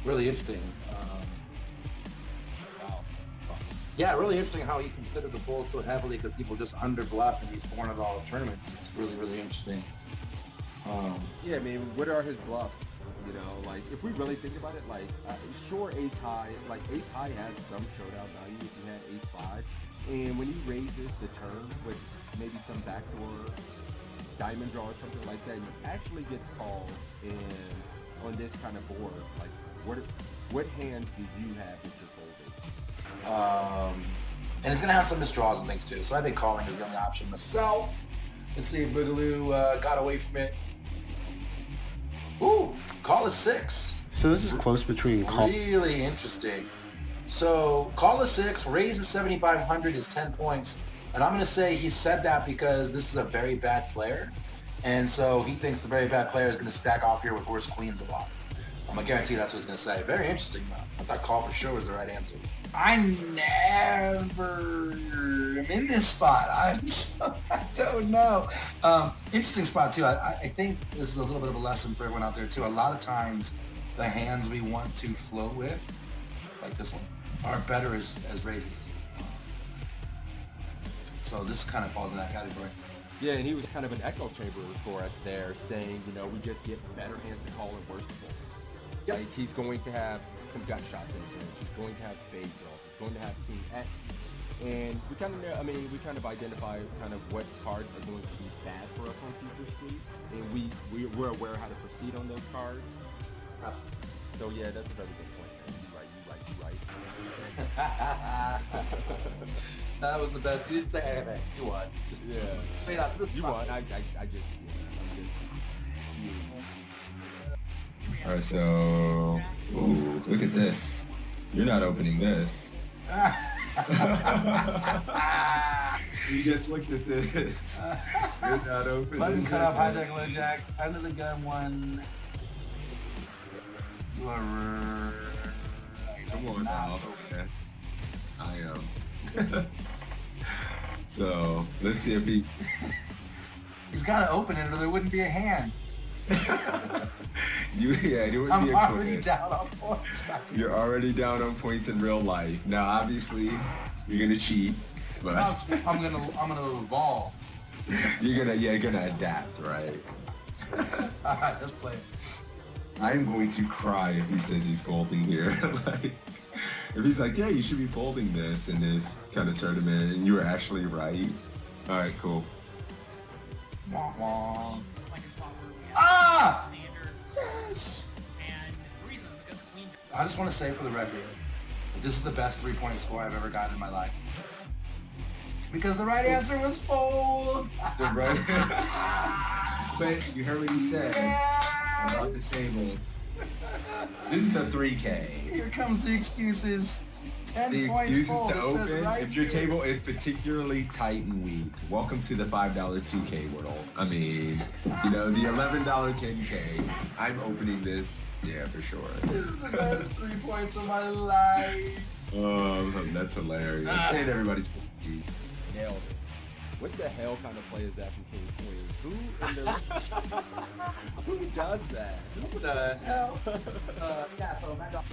Really interesting. Wow. Yeah, really interesting how he considered the fold so heavily because people just under bluff in these $400 tournaments. It's really, really interesting. Yeah, I mean, what are his bluffs? You know, like if we really think about it, like sure, ace high, like ace high has some showdown value if you had ace five, and when he raises the turn with maybe some backdoor diamond draw or something like that, he actually gets called. And on this kind of board, like what hands do you have that you're folding? And it's gonna have some misdraws and things too. So I think calling is the only option myself. Let's see if Boogaloo got away from it. Ooh, call is 6. So this is close between call. Really interesting. So call is 6, raise is 7,500 is 10 points. And I'm going to say he said that because this is a very bad player. And so he thinks the very bad player is going to stack off here with worse queens a lot. I'm going to guarantee that's what he's going to say. Very interesting, though. I thought call for sure was the right answer. I never am in this spot. I don't know. Interesting spot, too. I think this is a little bit of a lesson for everyone out there, too. A lot of times, the hands we want to float with, like this one, are better as raises. So this kind of falls in that category. Yeah, and he was kind of an echo chamber for us there, saying, you know, we just get better hands to call and worse to fold. Yep. Like, he's going to have some gut shots in his range. He's going to have spade draw. He's going to have king X. And we kind of, we kind of identify kind of what cards are going to be bad for us on future streets. And we're aware how to proceed on those cards. Absolutely. So, yeah, that's a very good point, man. You right. That was the best. You didn't say anything. You won. Just straight up. You won. I'm just All right, so look at this. You're not opening this. You just looked at this. You're not opening. Button cut off, hijack, low jack, under the gun one. You are. Come on now. Okay. I am. So let's see if he. He's got to open it, or there wouldn't be a hand. It would I'm be a already down on points. You're already down on points in real life. Now, obviously, you're gonna cheat, but I'm gonna evolve. you're gonna adapt, right? All right, let's play it. I'm going to cry if he says he's folding here. Like, if he's like, yeah, you should be folding this in this kind of tournament, and you were actually right. All right, cool. Wah, wah. Ah! Yes! And the reason is because queen. I just want to say for the record that this is the best 3-point score I've ever gotten in my life. Because the right answer was fold. The right. But you heard what he said about the tables. This is a 3K. Here comes the excuses. 10 The points excuses fold. to It says open, right if your here. table is particularly tight and weak, welcome to the $5 2K world. I mean, the $11 10K. I'm opening this, yeah, for sure. This is the best 3 points of my life. That's hilarious. And everybody's nailed it. What the hell kind of play is that from King Queen? Who does that? Who the hell? Yeah, so Mad Dog.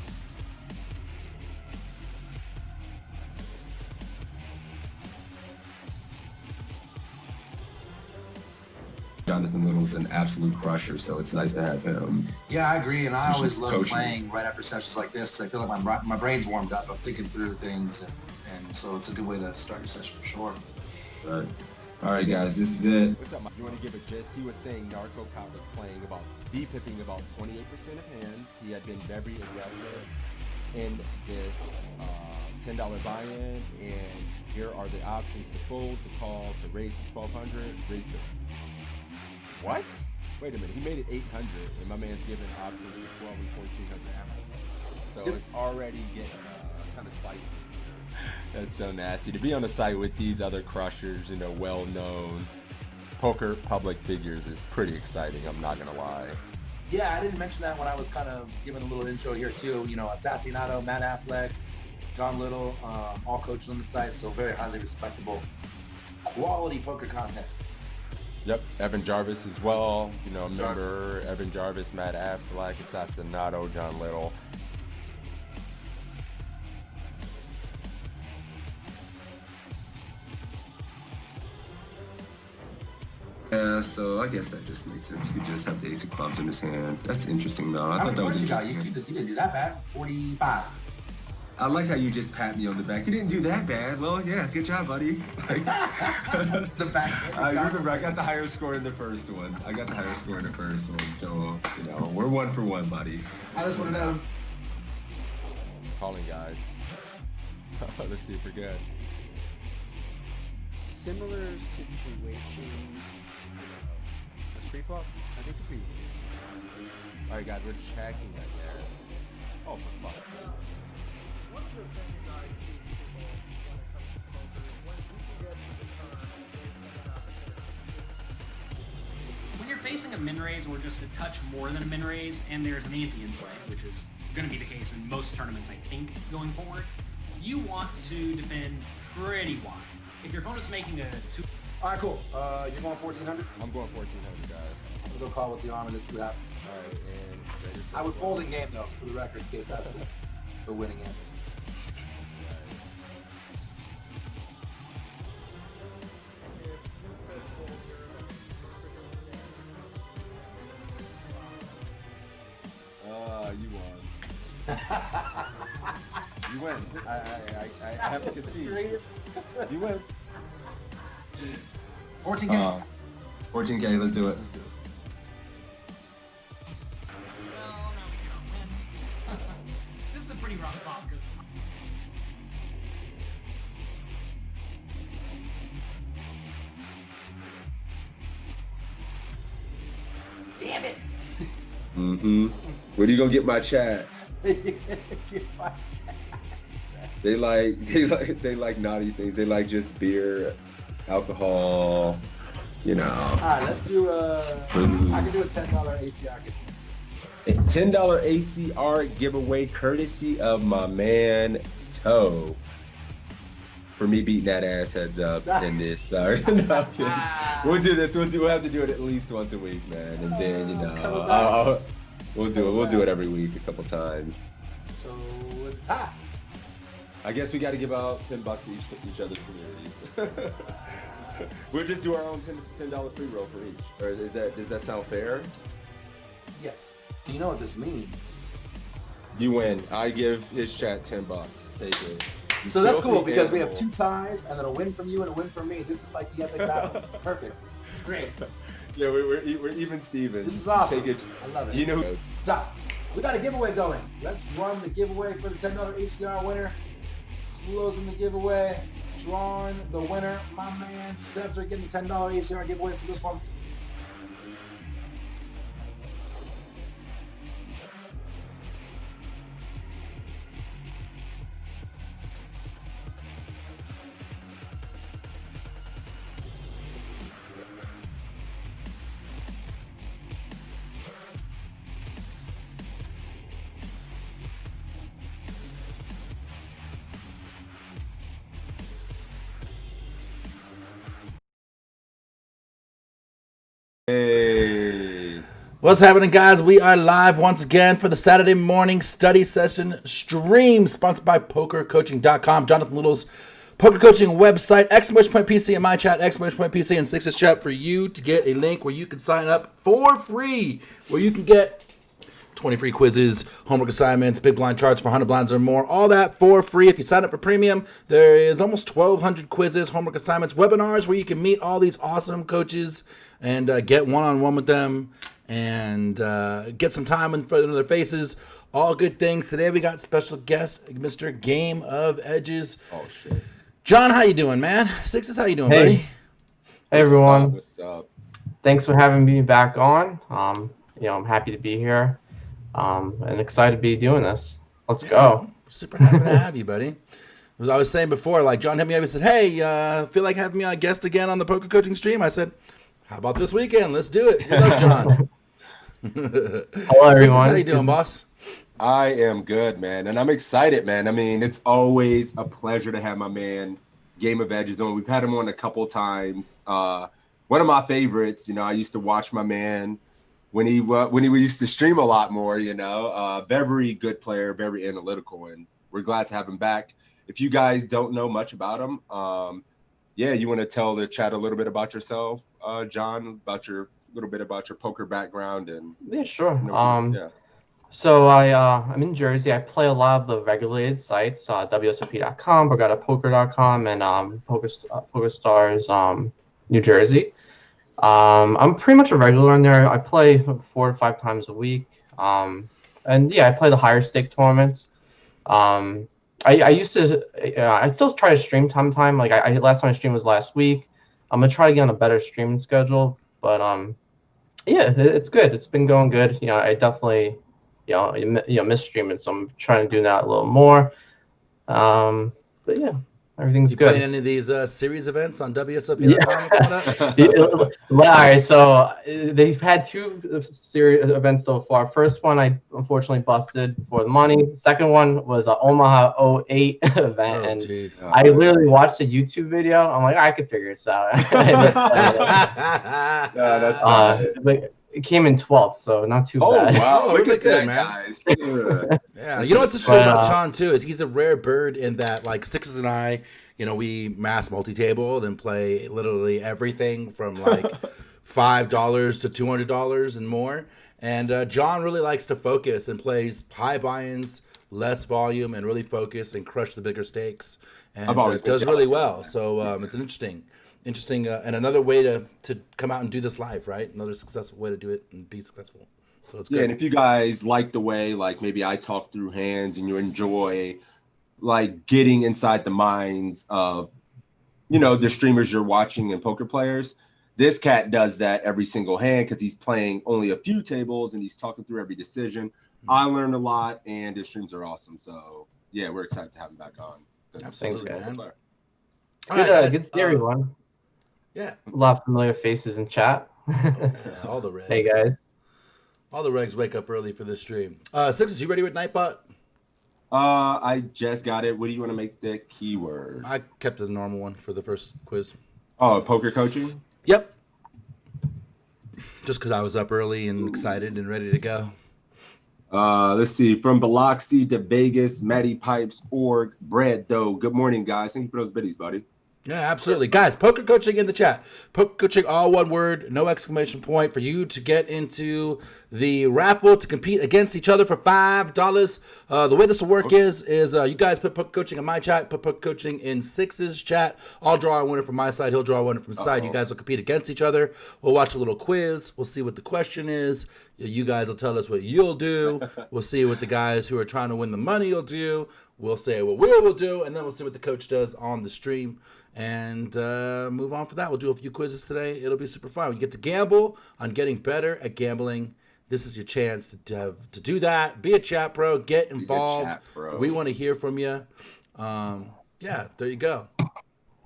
Jonathan Little's an absolute crusher, so it's nice to have him. Yeah, I agree, and I Just always love coaching. playing right after sessions like this because I feel like my brain's warmed up. I'm thinking through things, and so it's a good way to start your session for sure. But, all right, guys, this is it. What's up, Mike? You want to give a gist? He was saying Narco Cop was playing about D-pipping about 28% of hands. He had been very aggressive in this $10 buy-in, and here are the options to fold, to call, to raise to 1,200, raise to... What? Wait a minute, he made it 800, and my man's giving options to 12 and 1,400 ounces. So it's already getting kind of spicy. That's so nasty. To be on the site with these other crushers, well-known poker public figures is pretty exciting, I'm not gonna lie. Yeah, I didn't mention that when I was kind of giving a little intro here too. Assassinato, Matt Affleck, John Little, all coaches on the site, so very highly respectable, quality poker content. Yep, Evan Jarvis as well. Member Evan Jarvis, Matt Affleck, Assassinato, John Little. Yeah, so I guess that just makes sense. He could just have the ace of clubs in his hand. That's interesting, though. I How thought many that was points you got? interesting. You didn't do that bad. 45. I like how you just pat me on the back. You didn't do that bad. Well, yeah, good job, buddy. Like, The back. I remember I got the higher score in the first one. So, we're 1 for 1, buddy. I just want to know. Calling, guys. Let's see if we're good. Similar situation. That's pre-flop? I think pre. All right, guys, we're checking, I guess. Oh, for fuck's sake. When you're facing a min raise or just a touch more than a min raise, and there's an ante in play, which is going to be the case in most tournaments, I think, going forward, you want to defend pretty wide. If your opponent's making a 2. All right, cool. You're going 1,400. I'm going 1,400, guys. I'm gonna go call with the arm and just see what happens. All right, and I would fold in game though, for the record, in case that's for winning it. You won. You win. I have to concede. You win. 14K. 14K, let's do it. Let's do it. Well, no, we can't win. This is a pretty rough spot because damn it. Mm-hmm. Where do you gonna get my chat? They like naughty things. They like just beer, alcohol, All right, let's do I can do a $10 ACR giveaway. $10 ACR giveaway courtesy of my man Toe. For me beating that ass heads up in this. Sorry. No, I'm kidding. We'll do this. We'll have to do it at least once a week, man. And then we'll do it every week a couple times. So it's a tie. I guess we got to give out $10 to each other's communities. We'll just do our own $10 free roll for each. Or does that sound fair? Yes. Do you know what this means? You win. I give his chat $10. Take it. So that's cool Filthy because we have animal. 2 ties and then a win from you and a win from me. This is like the epic battle. It's perfect. It's great. Yeah, we're even Stevens. This is awesome. Take it. I love it. You know, Stop. We got a giveaway going. Let's run the giveaway for the $10 ACR winner. Closing the giveaway. Drawing the winner. My man Sebs are getting the $10 ACR giveaway for this one. hey. What's happening, guys? We are live once again for the Saturday morning study session stream sponsored by PokerCoaching.com. Jonathan Little's poker coaching website, !PC in my chat, !PC in Six's chat for you to get a link where you can sign up for free, where you can get 20 free quizzes, homework assignments, big blind charts for 100 blinds or more, all that for free. If you sign up for premium, there is almost 1,200 quizzes, homework assignments, webinars where you can meet all these awesome coaches and get one-on-one with them and get some time in front of their faces. All good things. Today we got special guest, Mr. Gameofedges. Oh shit. John, how you doing, man? Sixes, how you doing, Hey. buddy? Hey everyone, What's up? thanks for having me back on. I'm happy to be here, and excited to be doing this. Let's go. Super happy to have you, buddy. As I was saying before, like John hit me up and said, "Hey, feel like having me on guest again on the poker coaching stream?" I said, "How about this weekend? Let's do it." Good luck, John. Hello everyone. How you doing, boss? I am good, man, and I'm excited, man. I mean, it's always a pleasure to have my man Gameofedges on. We've had him on a couple times. One of my favorites. I used to watch my man when he used to stream a lot more. Very good player, very analytical, and we're glad to have him back. If you guys don't know much about him, yeah, you want to tell the chat a little bit about yourself, John, about your little bit about your poker background and Yeah, sure. yeah. So I'm in Jersey. I play a lot of the regulated sites, WSOP.com, BorgataPoker.com, and PokerStars, New Jersey. I'm pretty much a regular in there. I play 4 to 5 times a week. And yeah, I play the higher stake tournaments. I used to, I still try to stream time to time. Like I last time I streamed was last week. I'm gonna try to get on a better streaming schedule, but yeah, it's good. It's been going good. I definitely, miss streaming, so I'm trying to do that a little more. But yeah, everything's You good. playing any of these series events on WSOP.com coming up? All right, so they've had 2 series events so far. First one I unfortunately busted for the money. Second one was an Omaha 08 event, and geez. I literally watched a YouTube video. I'm like, I could figure this out. That's but it came in 12th, so not too bad. Wow, Oh, look really at good, that, man. guys. Yeah, you know what's interesting about But, Sean too is he's a rare bird in that like Sixes and I, we mass multi-table and play literally everything from like $5 to $200 and more. And John really likes to focus and plays high buy-ins, less volume, and really focus and crush the bigger stakes. And I've always been does really jealous well. of that. So it's an interesting, and another way to come out and do this live, right? Another successful way to do it and be successful. So it's good. Yeah, and if you guys like the way, like maybe I talk through hands and you enjoy like getting inside the minds of, the streamers you're watching and poker players, this cat does that every single hand because he's playing only a few tables and he's talking through every decision. I learned a lot and his streams are awesome. So yeah, we're excited to have him back on. Absolutely, Thanks, man. guys. All right, guys, Good scary one. Yeah. A lot of familiar faces in chat. Yeah, all the regs. Hey guys. All the regs wake up early for this stream. Sixes, you ready with Nightbot? I just got it. What do you want to make the keyword? I kept the normal one for the first quiz. Oh, poker coaching? Yep. Just because I was up early and excited and ready to go. Let's see. From Biloxi to Vegas, Matty Pipes, Org, Bread Dough. Good morning, guys. Thank you for those biddies, buddy. Yeah, absolutely. Guys, poker coaching in the chat. Poker coaching, all one word, no exclamation point, for you to get into the raffle to compete against each other for $5. The way this will work is you guys put poker coaching in my chat, put poker coaching in Six's chat. I'll draw a winner from my side. He'll draw a winner from his side. You guys will compete against each other. We'll watch a little quiz. We'll see what the question is. You guys will tell us what you'll do. We'll see what the guys who are trying to win the money will do. We'll say what we will do, and then we'll see what the coach does on the stream. And move on for that. We'll do a few quizzes today. It'll be super fun. You get to gamble on getting better at gambling. This is your chance to do that. Be a chat pro. Get involved. We want to hear from you. Yeah, there you go.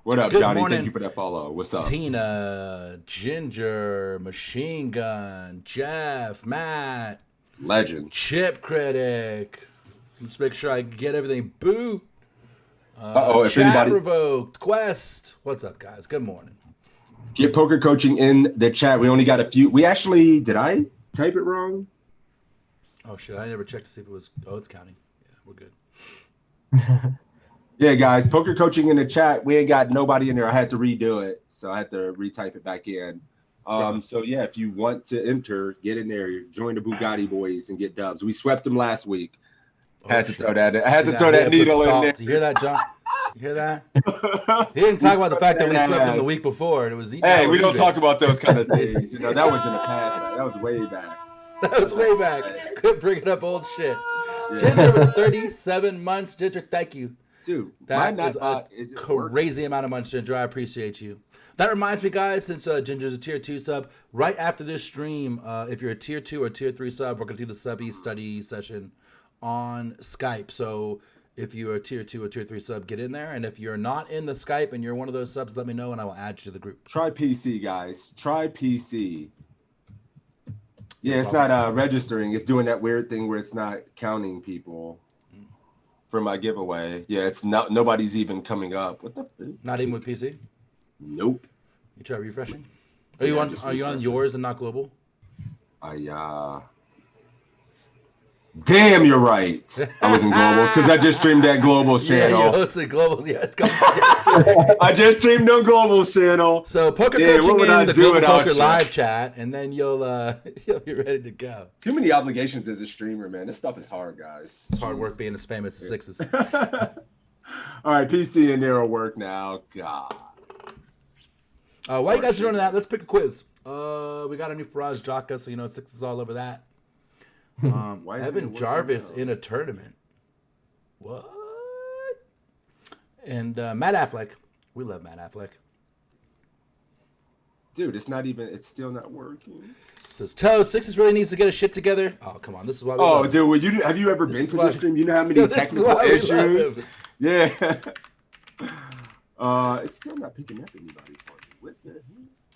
What up, Good Johnny? morning. Thank you for that follow. What's up? Tina, Ginger, Machine Gun, Jeff, Matt, Legend. Chip Critic. Let's make sure I get everything. Boot. If Chat anybody revoked. Quest. What's up, guys? Good morning. get poker coaching in the chat. We only got a few. We actually, did I type it wrong? Oh shit! I never checked to see if it was. Oh, it's counting. Yeah, we're good. Yeah, guys, poker coaching in the chat. We ain't got nobody in there. I had to redo it, so I had to retype it back in. So yeah, if you want to enter, get in there. Join the Bugatti boys and get dubs. We swept them last week. Had to throw that. I had to throw that needle in there. You hear that, John? You hear that? He didn't talk about the fact that we swept them the week before, and it was. Hey, we don't talk about those kind of things. You know, that was in the past. That was way back. That was way back. Quit bringing up old shit. Ginger with 37 months. Ginger, thank you. Dude, That is a crazy amount of months, Ginger. I appreciate you. That reminds me, guys, since Ginger's a tier 2 sub, right after this stream, if you're a tier 2 or tier 3 sub, we're going to do the subby study session on Skype. So if you're a tier 2 or tier 3 sub, get in there. And if you're not in the Skype and you're one of those subs, let me know and I will add you to the group. Try PC, guys. Try PC. Yeah, it's not registering. It's doing that weird thing where it's not counting people for my giveaway. Yeah, it's not. Nobody's even coming up. What the? Not even with PC? Nope. You try refreshing? Are you on yours and not global? Damn, you're right. I was in globals because I just streamed that globals Yeah, you channel. hosted global. Yeah, it's yesterday. I just streamed on globals channel. So poker Damn, coaching what would in I the do global without poker you? live chat, and then you'll be ready to go. Too many obligations as a streamer, man. This stuff is hard, guys. It's hard work being as famous as Sixes. All right, PC and there will work now. God. While you guys are doing that, let's pick a quiz. We got a new Faraz Jaka, so you know Sixes all over that. Why isn't it Evan working Jarvis now? in a tournament. What? And Matt Affleck. We love Matt Affleck. Dude, it's still not working. Says Toe, Sixes really needs to get his shit together. Oh, come on. This is why we Oh, love him. dude, have you ever been is to why- this stream? You know how many This is technical why we love issues? him. Yeah. It's still not picking up anybody for me. What the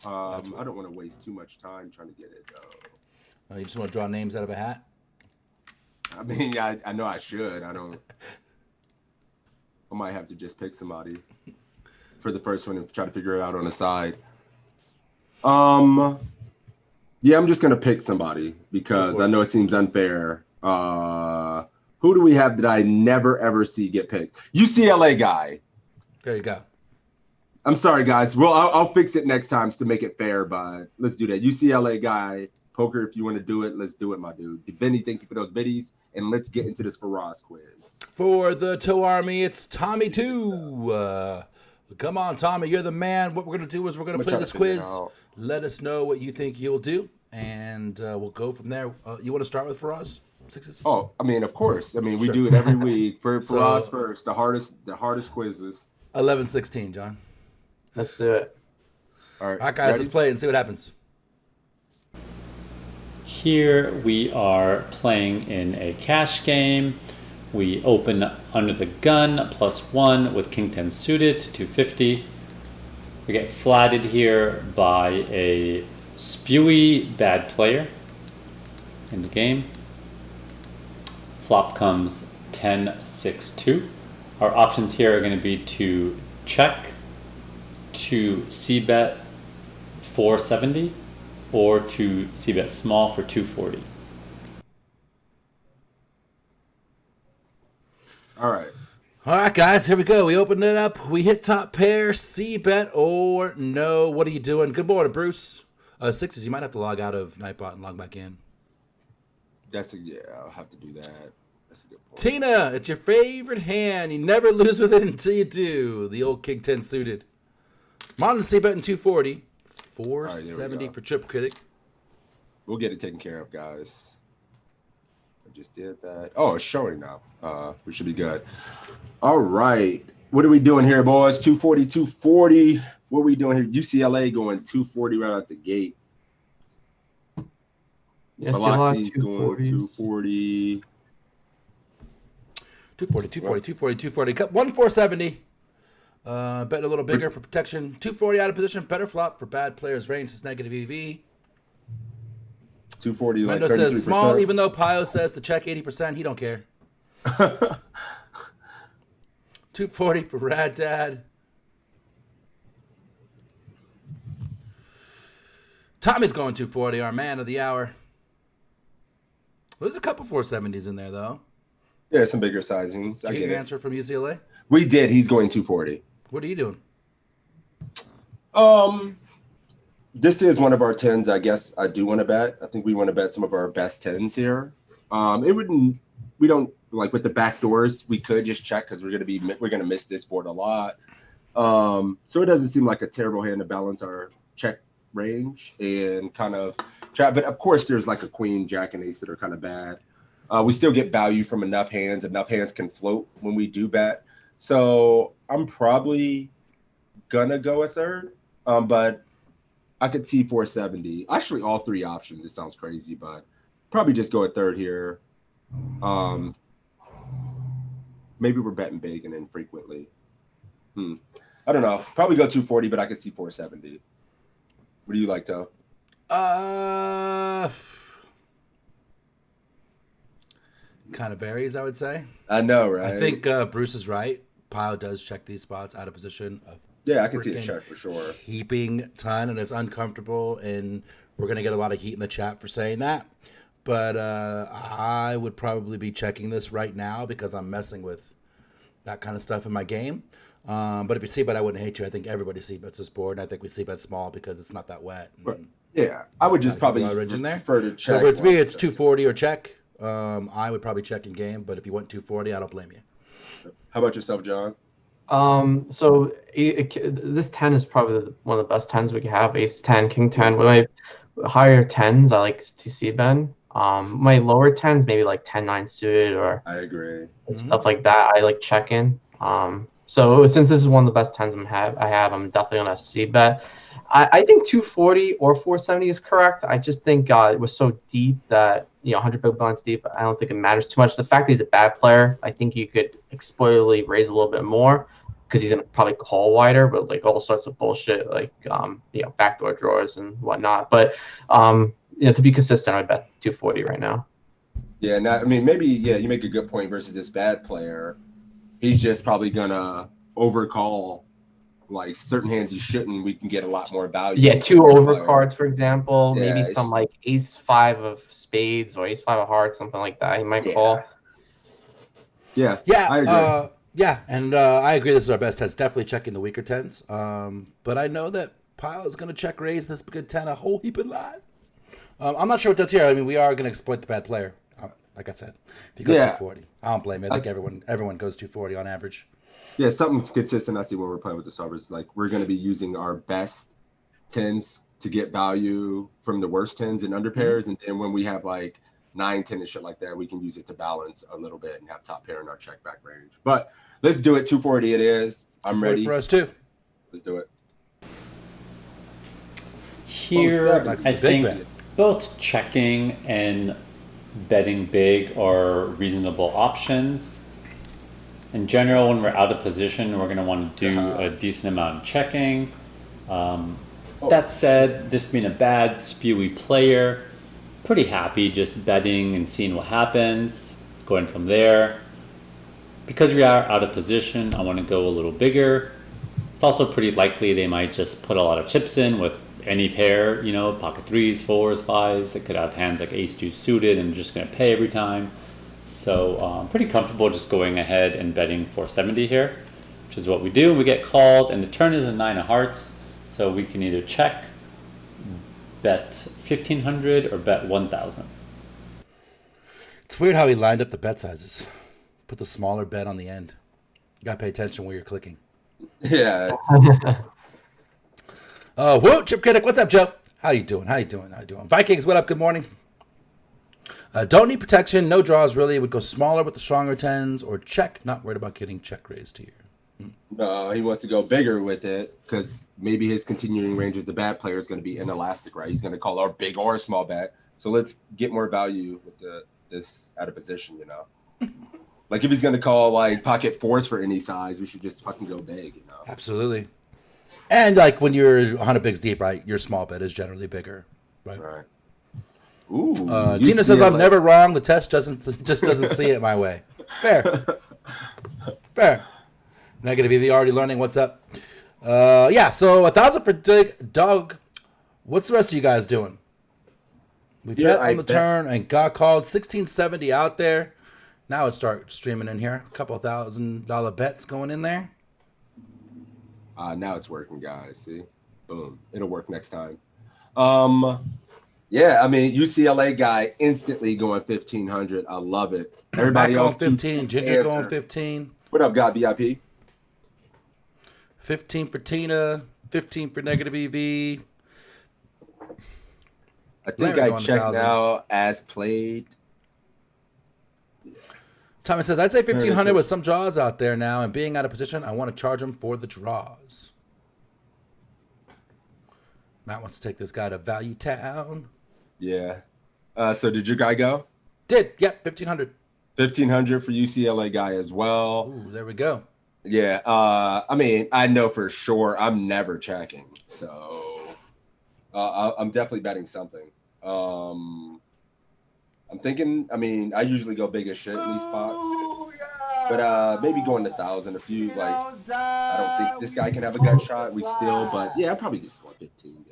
hell? I don't want to waste too much time trying to get it, though. You just want to draw names out of a hat? I mean, I know I should. I might have to just pick somebody for the first one and try to figure it out on the side. Yeah, I'm just gonna pick somebody because I know it seems unfair. Who do we have that I never ever see get picked? UCLA guy. There you go. I'm sorry, guys. Well, I'll fix it next time to make it fair, but let's do that. UCLA guy. Poker, if you want to do it, let's do it, my dude. Benny, thank you for those biddies. And let's get into this Faraz quiz. For the Toe Army, it's Tommy 2. Come on, Tommy, you're the man. What we're going to do is we're going to play this quiz. Let us know what you think you'll do, and we'll go from there. You want to start with Faraz? Sixes? Oh, I mean, of course. I mean, we Sure. do it every week. For So- Faraz first, the hardest quizzes. 11-16, John. Let's do it. All right, All right, guys, ready? let's play it and see what happens. Here we are playing in a cash game. We open under the gun +1 with King 10 suited, 250. We get flatted here by a spewy bad player in the game. Flop comes 10-6-2. Our options here are going to be to check, to c-bet 470, or to c-bet small for 240. All right. All right, guys, here we go. We open it up. We hit top pair, C-bet or no. What are you doing? Good morning, Bruce. Sixes, you might have to log out of Nightbot and log back in. I'll have to do that. That's a good point. Tina, it's your favorite hand. You never lose with it until you do. The old King 10 suited. Modern C-bet in 240. 470 go. for Chip Critic. We'll get it taken care of, guys. I just did that. Oh, it's showing now. We should be good. All right. What are we doing here, boys? 240, 240. What are we doing here? UCLA going 240 right out the gate. Yes, Biloxi's going 240. 240, 240, 240, 240. Cut 470. Betting a little bigger for protection. 240 out of position. Better flop for bad players. Range is negative EV. 240, like Mendo 33%. says small, even though Pio says to check 80%. He don't care. 240 for Rad Dad. Tommy's going 240, our man of the hour. There's a couple 470s in there, though. Yeah, some bigger sizings. Did I you get get your it. answer from UCLA? We did. He's going 240. What are you doing? This is one of our 10s. I guess I do want to bet. I think we want to bet some of our best 10s here. We don't like with the back doors. We could just check because we're gonna miss this board a lot. So it doesn't seem like a terrible hand to balance our check range and kind of trap. But of course, there's like a queen, jack, and ace that are kind of bad. We still get value from enough hands. Enough hands can float when we do bet. So I'm probably gonna go a third, but I could see 470. Actually, all three options. It sounds crazy, but probably just go a third here. Maybe we're betting big and infrequently. I don't know. Probably go 240, but I could see 470. What do you like, Toe? Kind of varies, I would say. I know, right? I think Bruce is right. Pile does check these spots out of position. Yeah, I can see a freaking check for sure. Heaping ton, and it's uncomfortable, and we're gonna get a lot of heat in the chat for saying that. but I would probably be checking this right now because I'm messing with that kind of stuff in my game. But if you C-bet, I wouldn't hate you. I think everybody C-bets this board, and I think we C-bet small because it's not that wet. Yeah, I would just probably in there. prefer to check. So for me, it's 240 or check. I would probably check in game, but if you went 240, I don't blame you. How about yourself, John? So this 10 is probably one of the best 10s we can have. Ace 10, King 10. With my higher 10s, I like to C-bet. My lower 10s, maybe like 10-9 suited or I agree. stuff like that. I like checking. So since this is one of the best 10s I have, I'm definitely gonna C-bet. I think 240 or 470 is correct. I just think it was so deep that 100 big blinds deep. I don't think it matters too much. The fact that he's a bad player, I think you could exploitively raise a little bit more because he's gonna probably call wider, but like all sorts of bullshit like backdoor drawers and whatnot. But to be consistent, I bet 240 right now. Yeah, maybe you make a good point versus this bad player. He's just probably gonna overcall like certain hands he shouldn't. We can get a lot more value. Yeah, 2 overcards, for example. Yeah, maybe some like ace 5 of spades or ace 5 of hearts, something like that. He might call. Yeah, I agree. And I agree. This is our best 10s. Definitely checking the weaker 10s. But I know that Pile is going to check raise this good 10 a whole heap of lot. I'm not sure what that's here. I mean, we are going to exploit the bad player. Like I said, if you go 240, I don't blame you. I think everyone goes 240 on average. Yeah, something consistent I see when we're playing with the solvers. Like we're going to be using our best 10s to get value from the worst 10s and under pairs. And then when we have like 9, 10 and shit like that, we can use it to balance a little bit and have top pair in our check back range. But let's do it. 240 it is. I'm ready. For us too. Let's do it. Here, I think both checking and betting big are reasonable options. In general, when we're out of position, we're going to want to do a decent amount of checking. That said, this being a bad, spewy player, pretty happy just betting and seeing what happens, going from there. Because we are out of position, I want to go a little bigger. It's also pretty likely they might just put a lot of chips in with any pair, pocket 3s, 4s, 5s. They could have hands like ace 2 suited and just going to pay every time. So I'm pretty comfortable just going ahead and betting 470 here, which is what we do. We get called, and the turn is a 9 of hearts, so we can either check, bet 1,500, or bet 1,000. It's weird how he lined up the bet sizes. Put the smaller bet on the end. You gotta pay attention where you're clicking. Yeah. Whoa, Chip Critic, what's up, Joe? How you doing? Vikings, what up? Good morning. Don't need protection, no draws really. Would go smaller with the stronger 10s or check. Not worried about getting check raised here. No, he wants to go bigger with it because maybe his continuing range as a bad player is going to be inelastic, right? He's going to call our big or a small bet. So let's get more value with this out of position, Like if he's going to call like pocket 4s for any size, we should just fucking go big, Absolutely. And like when you're 100 bigs deep, right? Your small bet is generally bigger, right? Right. Ooh. Tina says I'm never wrong. The test doesn't see it my way. Fair. Negative EV already learning. What's up? So 1,000 for Doug. What's the rest of you guys doing? We bet on the turn and got called. 1670 out there. Now it starts streaming in here. A couple $1,000 bets going in there. Now it's working, guys. See, boom. It'll work next time. Yeah, I mean, UCLA guy instantly going 1,500. I love it. Everybody else going 15. Ginger going 15. What up, God VIP? 15 for Tina. 15 for negative EV. I think I checked now as played. Thomas says, I'd say 1,500 with some draws out there now, and being out of position, I want to charge him for the draws. Matt wants to take this guy to Value Town. Yeah. So did your guy go? Did. Yep, 1,500. 1,500 for UCLA guy as well. Ooh, there we go. Yeah. I mean, I know for sure I'm never checking. So I'm definitely betting something. I'm thinking, I mean, I usually go big as shit in these spots. But maybe going to 1,000 a few. Like, I don't think this guy can have a gut shot. But yeah, I'll probably just go 15, dude.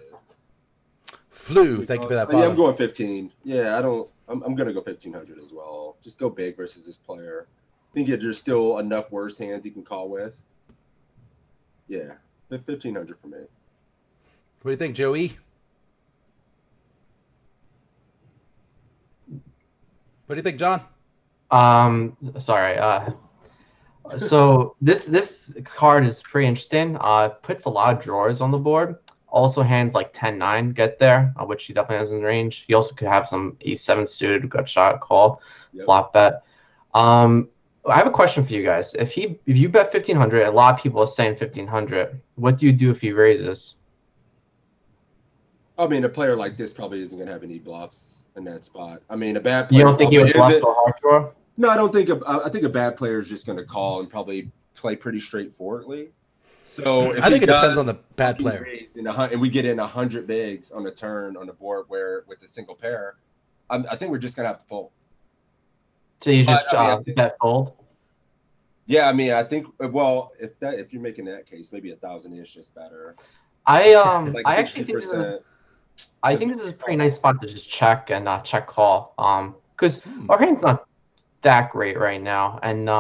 Flu, thank you for that Yeah, follow. I'm going 15. Yeah, I'm gonna go 1500 as well. Just go big versus this player. I think there's still enough worse hands you can call with. Yeah, 1500 for me. What do you think, Joey? What do you think, John? Sorry. So this card is pretty interesting. Puts a lot of drawers on the board. Also hands like 10-9 get there, which he definitely has in range. He also could have some E7 suited, gut shot, call, flop bet. I have a question for you guys. If you bet 1500, a lot of people are saying 1500. What do you do if he raises? I mean, a player like this probably isn't gonna have any bluffs in that spot. I mean, a bad player. You don't think he would bluff the hard draw? No, I don't think. I think a bad player is just gonna call and probably play pretty straightforwardly. So if I think it does, depends on the bad player. And we get in 100 bigs on a turn on the board where with a single pair, I think we're just gonna have to fold. So you just bet fold? Yeah, I mean, I think. Well, if you're making that case, maybe 1,000 is just better. I Like I actually think this is a pretty nice spot to just check and check call. Because our hand's not that great right now, and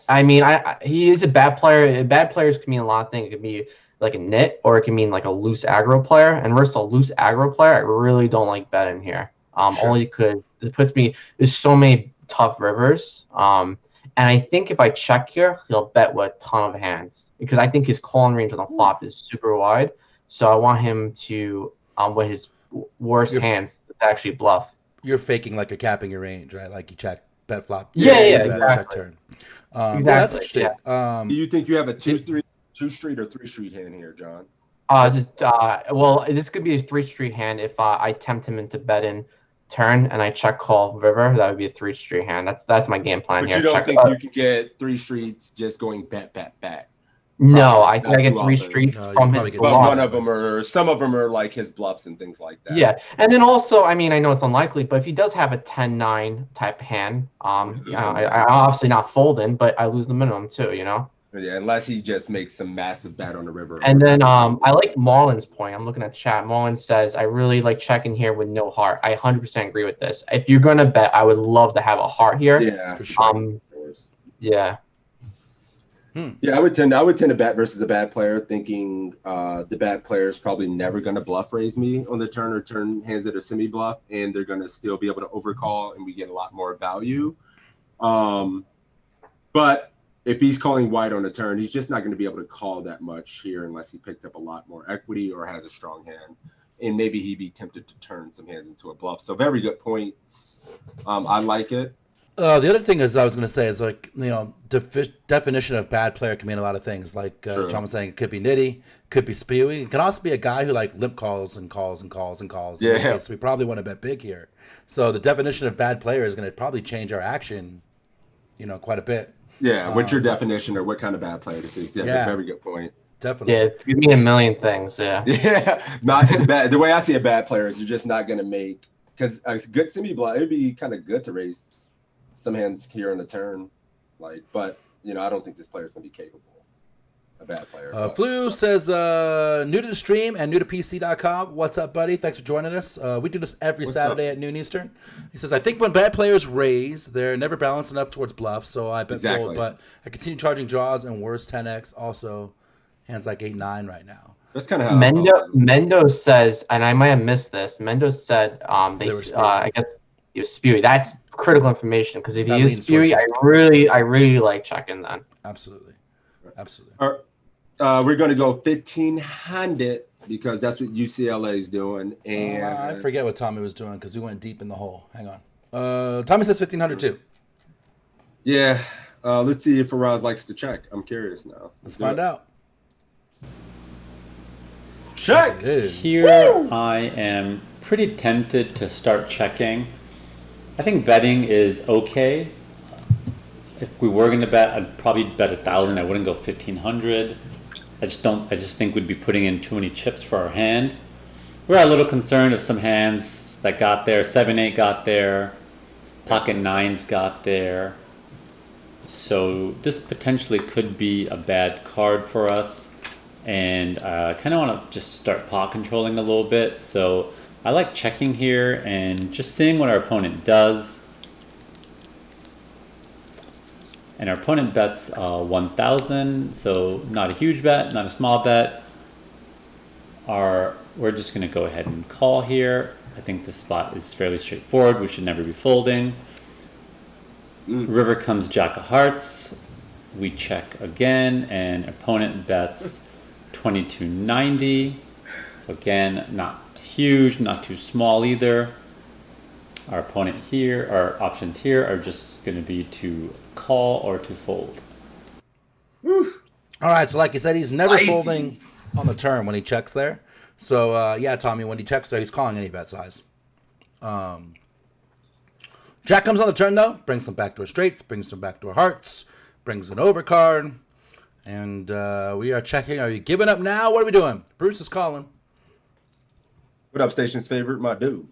I mean, he is a bad player. Bad players can mean a lot of things. It could be like a nit, or it can mean like a loose aggro player. And versus a loose aggro player, I really don't like betting here. Only because it puts me. There's so many tough rivers. And I think if I check here, he'll bet with a ton of hands because I think his calling range on the flop is super wide. So I want him to with his worst hands to actually bluff. You're faking like you're capping your range, right? Like you check bet flop. Yeah, exactly. Check turn. Exactly. Yeah, that's interesting. Yeah. Do you think you have a two street or 3 street hand here, John? Well, this could be a 3 street hand if I tempt him into betting turn and I check call river. That would be a 3 street hand. That's my game plan but here. You don't check, think you can get 3 streets just going bet? No, I think I get 3 streets from his But bluff. one of them or some of them are like his bluffs and things like that. Yeah, and then also, I mean, I know it's unlikely, but if he does have a 10-9 type hand, I obviously not folding, but I lose the minimum too, you know. Yeah, unless he just makes some massive bet on the river. And then I like Marlon's point. I'm looking at chat. Marlon says, I really like checking here with no heart. I 100% agree with this. If you're going to bet, I would love to have a heart here. Yeah, for sure. Yeah. Yeah, I would tend to bet versus a bad player, thinking the bad player is probably never going to bluff raise me on the turn or turn hands that are semi bluff, and they're going to still be able to overcall, and we get a lot more value. But if he's calling wide on the turn, he's just not going to be able to call that much here unless he picked up a lot more equity or has a strong hand, and maybe he'd be tempted to turn some hands into a bluff. So very good points. I like it. The other thing is I was going to say is like, you know, definition of bad player can mean a lot of things. Like John was saying, it could be nitty, could be spewy. It can also be a guy who like limp calls and calls and calls and calls. Yeah. So we probably want to bet big here. So the definition of bad player is going to probably change our action, you know, quite a bit. Yeah. What's your definition or what kind of bad player this is? Yeah. Very good point. Definitely. Yeah, it could mean a million things. Yeah. Yeah. Not bad. The way I see a bad player is you're just not going to make, because a good semi bluff, it'd be kind of good to raise some hands here on the turn, but you know, I don't think this player is going to be capable. A bad player. Flu says, new to the stream and new to PC.com. What's up, buddy? Thanks for joining us. We do this every Saturday at noon Eastern. He says, I think when bad players raise, they're never balanced enough towards bluff, so I bet fold, but I continue charging draws and worse 10x. Also, hands like 8-9 right now. That's kind of how Mendo says, and I might have missed this. Mendo said, I guess he was spewy. That's critical information because if he is spewy, I really like checking then. Absolutely. We're going to go 1500 because that's what UCLA is doing. And I forget what Tommy was doing because we went deep in the hole. Hang on. Tommy says 1500 too. Yeah. Let's see if Faraz likes to check. I'm curious now. Let's find out. Check. Here I am pretty tempted to start checking. I think betting is okay. If we were going to bet, I'd probably bet 1,000. I wouldn't go 1,500. I just think we'd be putting in too many chips for our hand. We're a little concerned of some hands that got there. 7-8 got there. Pocket 9s got there. So this potentially could be a bad card for us. And I kind of want to just start pot controlling a little bit. So I like checking here and just seeing what our opponent does. And our opponent bets 1,000, so not a huge bet, not a small bet. We're just going to go ahead and call here. I think this spot is fairly straightforward. We should never be folding. River comes Jack of Hearts. We check again, and opponent bets 2290. So again, not huge, not too small either. Our opponent here, our options here are just going to be to call or to fold. All right, so like you said, he's never folding on the turn when he checks there. So, yeah, Tommy, when he checks there, he's calling any bet size. Jack comes on the turn, though, brings some backdoor straights, brings some backdoor hearts, brings an overcard, and we are checking. Are you giving up now? What are we doing? Bruce is calling. What up, station's favorite, my dude?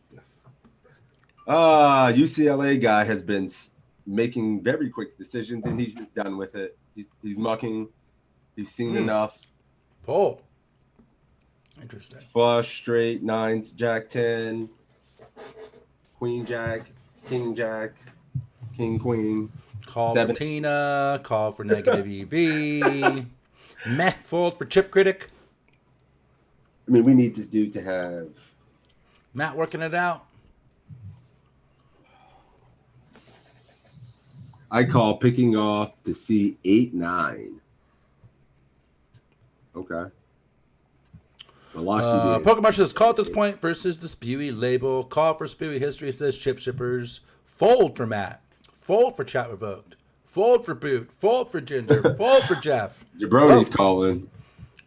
UCLA guy has been making very quick decisions, and he's just done with it. He's mucking. He's seen enough. Fold. Interesting. Flush, straight, nines, Jack 10, Queen Jack, King Jack, King Queen. Call 7. for Tina. Call for negative EV. Meh. Fold for Chip Critic. I mean, we need this dude to have. Matt working it out. I call picking off to see 8-9. Okay. Pokemon says call at this point versus the Spewy label. Call for Spewy history says Chip Shippers. Fold for Matt. Fold for Chat Revoked. Fold for Boot. Fold for Ginger. Fold for Jeff. Jabroni's calling.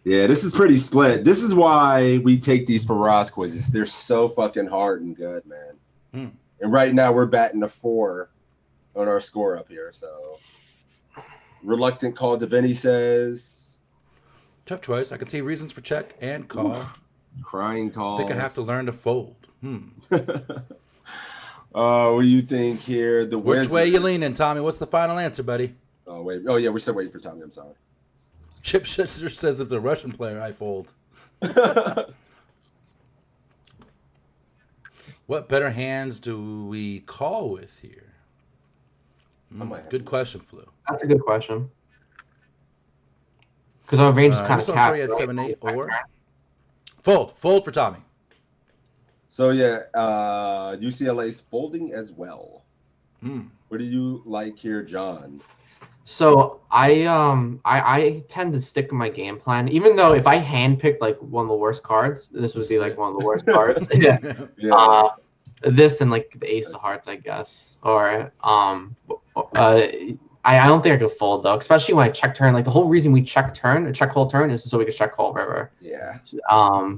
Yeah, this is pretty split. This is why we take these for Ross quizzes. They're so fucking hard and good, man. And right now we're batting a 4 on our score up here. So reluctant call. Davini says. Tough choice. I can see reasons for check and call. Crying call. I think I have to learn to fold. What do you think here? Which way you leaning, Tommy? What's the final answer, buddy? Oh, wait. Oh, yeah, we're still waiting for Tommy. I'm sorry. Chip Shister says if the Russian player, I fold. What better hands do we call with here? Good question, Flu. That's a good question. Because our range is kind of capped. Sorry, at 7-8 or fold for Tommy. So yeah, UCLA's folding as well. What do you like here, John? So I tend to stick to my game plan, even though if I handpicked like one of the worst cards, this would be like one of the worst cards. Yeah. This and like the Ace of Hearts, I guess, or I don't think I could fold though, especially when I check turn. Like the whole reason we check whole turn is so we can check call river. Yeah.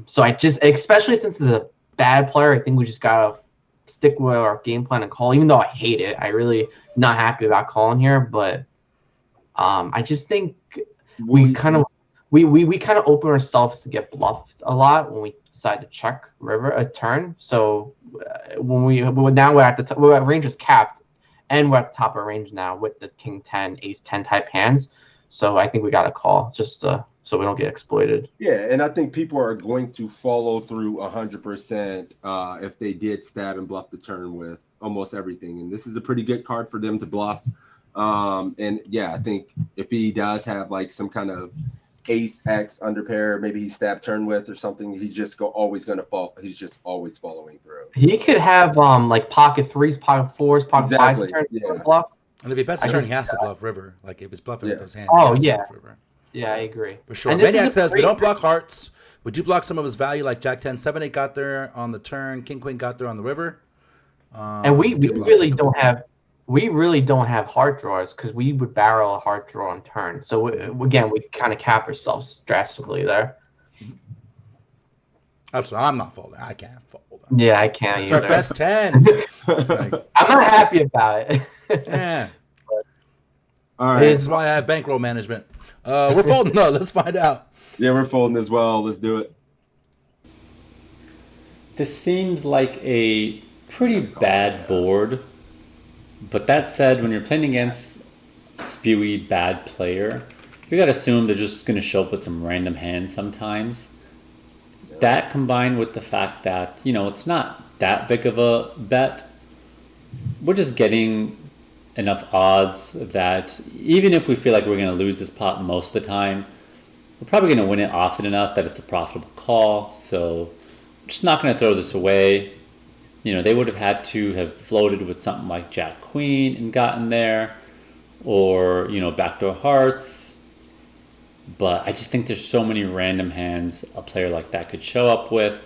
So I just, especially since it's a bad player, I think we just gotta stick with our game plan and call. Even though I hate it, I really not happy about calling here. But I just think we kind of open ourselves to get bluffed a lot when we decide to check river a turn. So now we're at our range is capped. And we're at the top of range now with the King 10, Ace 10 type hands. So I think we got to call just so we don't get exploited. Yeah, and I think people are going to follow through 100% if they did stab and bluff the turn with almost everything. And this is a pretty good card for them to bluff. And yeah, I think if he does have like some kind of Ace X under pair, maybe he stab turn with or something, he's just always going to fall. He's just always following through. He could have like pocket 3s, pocket 4s, pocket 5s turn bluff. And if he bets the turn, he has to bluff river. Like if he's bluffing with those hands. Oh yeah. Yeah, I agree. For sure. Maniac says we don't block hearts. We do block some of his value, like Jack 10, 7-8 got there on the turn, King Queen got there on the river. And we really don't have heart draws because we would barrel a heart draw on turn. So again, we kind of cap ourselves drastically there. Absolutely, I'm not folding. I can't fold. Yeah, I can't It's either. our best 10. I'm not happy about it. Yeah. All right. This is why I have bankroll management. We're folding though. Let's find out. Yeah, we're folding as well. Let's do it. This seems like a pretty bad board. But that said, when you're playing against a spewy bad player, you gotta assume they're just gonna show up with some random hands sometimes. that combined with the fact that, it's not that big of a bet, we're just getting enough odds that even if we feel like we're going to lose this pot most of the time, we're probably going to win it often enough that it's a profitable call. So I'm just not going to throw this away. They would have had to have floated with something like Jack Queen and gotten there, or, backdoor hearts. But I just think there's so many random hands a player like that could show up with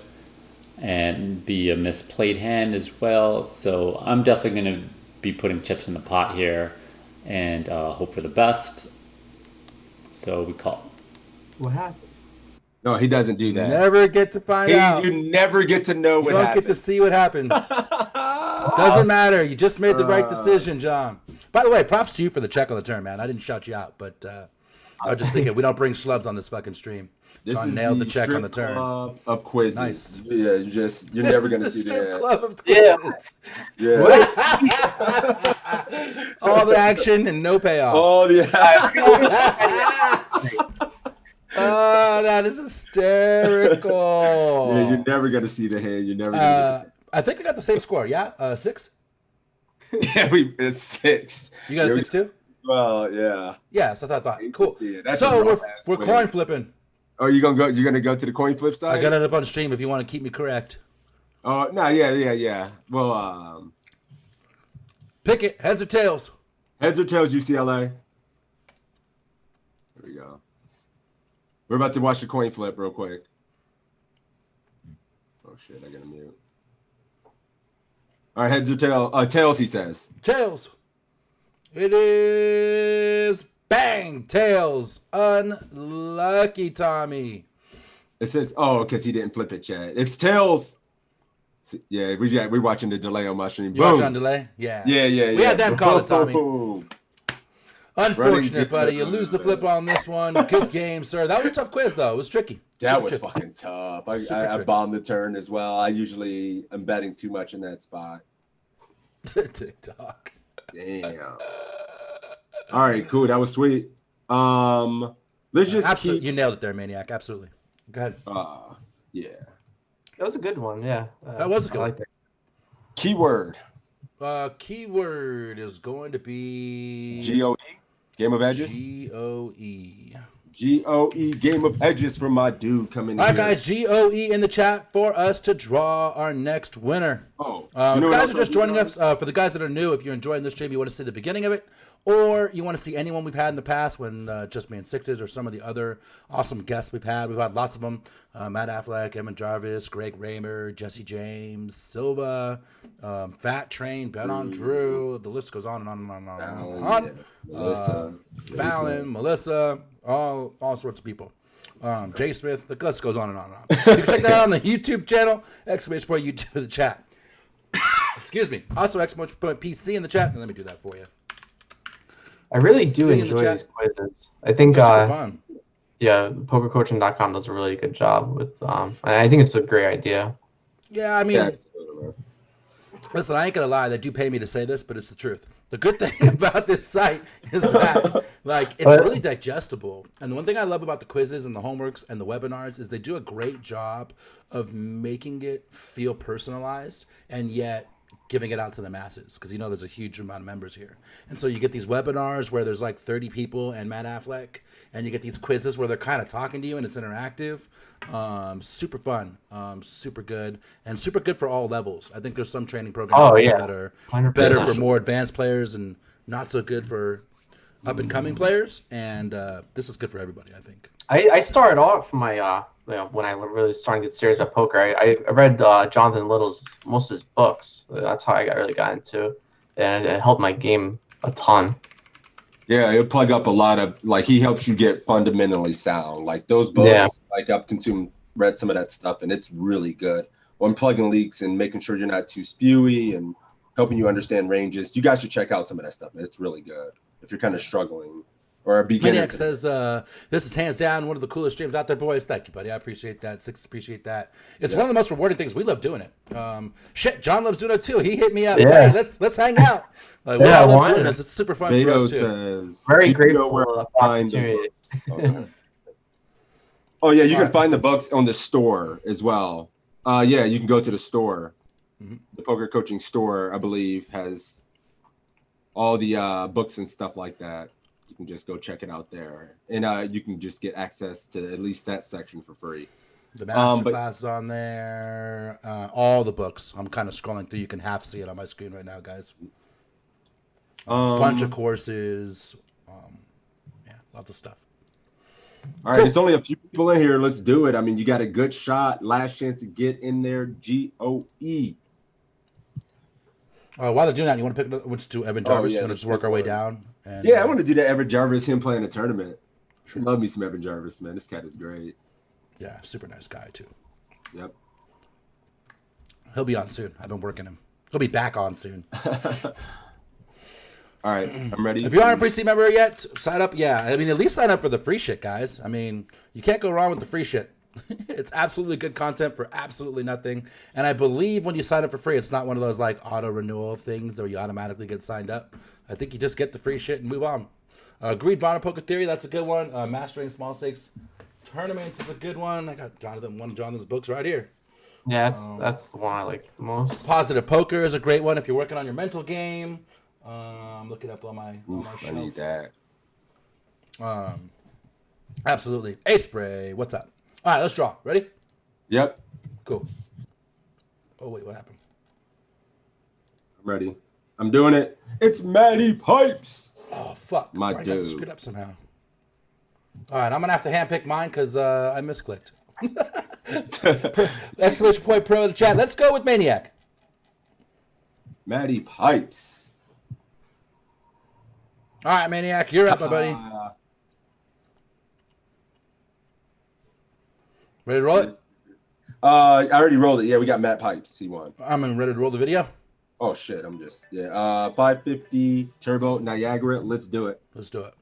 and be a misplayed hand as well. So I'm definitely going to be putting chips in the pot here and hope for the best. So we call. What happened? No, he doesn't do that. Never get to find out. You never get to know You what don't happens. get to see what happens. Doesn't matter. You just made the right decision, John. By the way, props to you for the check on the turn, man. I didn't shout you out, but I was just thinking we don't bring schlubs on this fucking stream. This John is nailed the the check on the strip turn. club of quizzes. Nice. Yeah, you're never gonna see strip that. club of Yeah. quizzes. Yeah. All the action and no payoff. Oh yeah. Oh, that is hysterical. Yeah, you're never gonna see the hand. You're never gonna. I think I got the same score. Yeah, 6. Yeah, it's 6. You got a 6 too? Well, yeah. Yeah, so I thought Hate to cool. see it. That's So a rough-ass we're win. coin flipping. Oh, you're gonna go to the coin flip side? I got it up on stream if you want to keep me correct. Oh no, yeah. Well, Pick it, heads or tails. heads or tails, UCLA. There we go. We're about to watch the coin flip real quick. Oh shit, I gotta mute. All right, heads or tails? Tails, he says. Tails. It is bang tails. Unlucky Tommy. It says, because he didn't flip it yet. It's tails. Yeah, we're watching the delay on my stream. You watch Boom. on delay? Yeah. Yeah. We had them call it, Tommy. Boom. Unfortunate, Running- buddy. You lose the flip on this one. Good game, sir. That was a tough quiz, though. It was tricky. That Super was tricky. fucking tough. Super I tricky. bombed the turn as well. I usually am betting too much in that spot. TikTok. Damn. All right, cool. That was sweet. Let's just Absolutely. keep. You nailed it there, Maniac. Absolutely. Go ahead. Yeah. That was a good one. Yeah. That was a good I one. like that. Keyword. Keyword is going to be GOE. Game of Edges. GOE. GOE. Game of Edges from my dude coming in. All right, here. guys. GOE in the chat for us to draw our next winner. Oh, If you you know what guys else are just I'll joining do, us, for the guys that are new, if you're enjoying this stream, you want to see the beginning of it, or you want to see anyone we've had in the past when Just Me and Sixes or some of the other awesome guests we've had. We've had lots of them. Matt Affleck, Emma Jarvis, Greg Raymer, Jesse James, Silva, Fat Train, Ben on Drew. The list goes on and on and on and on. And on. Melissa. Fallon, Melissa, all sorts of people. Jay Smith, the list goes on and on and on. You can check that out on the YouTube channel, exclamation point YouTube in the chat. Excuse me. Also, exclamation point PC in the chat, and let me do that for you. I really See do in the enjoy chat. these quizzes. I think, It's super fun. yeah, pokercoaching.com does a really good job with. I think it's a great idea. Yeah, I mean, Yeah. listen, I ain't gonna lie. They do pay me to say this, but it's the truth. The good thing about this site is that, it's really digestible. And the one thing I love about the quizzes and the homeworks and the webinars is they do a great job of making it feel personalized and yet giving it out to the masses, because there's a huge amount of members here. And so you get these webinars where there's like 30 people and Matt Affleck, and you get these quizzes where they're kind of talking to you and it's interactive. Super fun, super good, and super good for all levels. I think there's some training programs that are 100%. better for more advanced players and not so good for up and coming players. And this is good for everybody, I think. I started off my when I really started to get serious about poker. I read Jonathan Little's most of his books. That's how I really got into it, and it helped my game a ton. Yeah, it'll plug up a lot of, he helps you get fundamentally sound. Like those books, Yeah. I've read some of that stuff, and it's really good. Unplugging leaks and making sure you're not too spewy and helping you understand ranges. You guys should check out some of that stuff. It's really good if you're kind of struggling or a beginner. Maniac says, this is hands down one of the coolest streams out there, boys. Thank you, buddy. I appreciate that. Six, appreciate that. It's one of the most rewarding things. We love doing it. John loves doing it too. He hit me up. Yeah. Hey, let's hang out. We Yeah, all love why doing not? this. It's super fun for Beto us too. says, Very "Do you know grateful where for to the find those opportunity." books?" Okay. Oh yeah, you can right. find the books on the store as well. Yeah, you can go to the store. Mm-hmm. The poker coaching store, I believe, has all the books and stuff like that. You can just go check it out there, and you can just get access to at least that section for free. The master class is on there. All the books. I'm kind of scrolling through. You can half see it on my screen right now, guys. Bunch of courses. Yeah, lots of stuff. All right, There's only a few people in here. Let's do it. I mean, you got a good shot. Last chance to get in there. GOE. While they're doing that, you want to pick which to Evan Jarvis? You want to just work our way down? And, yeah, I want to do that. Evan Jarvis, him playing a tournament. Sure. Love me some Evan Jarvis, man. This cat is great. Yeah, super nice guy too. Yep. He'll be on soon. I've been working him. He'll be back on soon. All right, I'm ready. If you aren't a pre-seed member yet, sign up. Yeah, I mean, at least sign up for the free shit, guys. I mean, you can't go wrong with the free shit. It's absolutely good content for absolutely nothing. And I believe when you sign up for free, it's not one of those like auto renewal things where you automatically get signed up. I think you just get the free shit and move on. Greed Bonner Poker Theory, that's a good one. Mastering Small Stakes Tournaments is a good one. I got one of Jonathan's books right here. Yeah, that's the one I like the most. Positive Poker is a great one if you're working on your mental game. I'm looking up on my I need that. Absolutely. Ace Spray, what's up? All right, let's draw. Ready? Yep. Cool. Oh, wait, what happened? I'm ready. I'm doing it. It's Matty Pipes. Oh, fuck. My I got dude. screwed up somehow. All right, I'm going to have to handpick mine because I misclicked. Exclamation point pro in the chat. Let's go with Maniac. Matty Pipes. All right, Maniac, you're up, my buddy. Ready to roll it? I already rolled it. Yeah, we got Matt Pipes. He won. I'm ready to roll the video. Oh shit! I'm just 550 Turbo Niagara. Let's do it. Let's do it.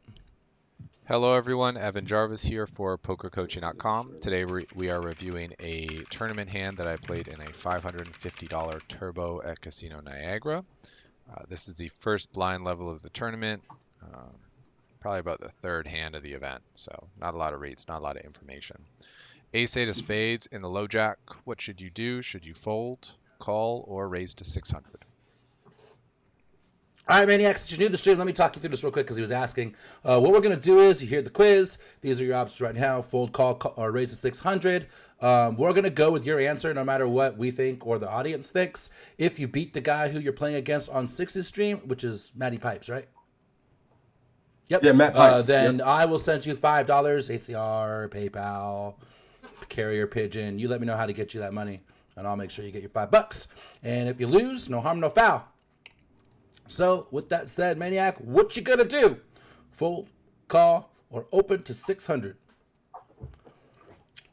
Hello everyone, Evan Jarvis here for PokerCoaching.com. Today we are reviewing a tournament hand that I played in a $550 Turbo at Casino Niagara. This is the first blind level of the tournament, probably about the third hand of the event, so not a lot of rates, not a lot of information. Ace-8 of spades in the low jack. What should you do? Should you fold, call, or raise to 600? All right, Maniacs, since you're new to the stream, let me talk you through this real quick because he was asking. What we're going to do is, you hear the quiz. These are your options right now. Fold, call, or raise to 600. We're going to go with your answer no matter what we think or the audience thinks. If you beat the guy who you're playing against on 6's stream, which is Matty Pipes, right? Yep. Yeah, Matt Pipes. Then I will send you $5, ACR, PayPal, carrier pigeon. You let me know how to get you that money, and I'll make sure you get your $5. And if you lose, no harm, no foul. So, with that said, Maniac, what you gonna do? Fold, call, or open to 600?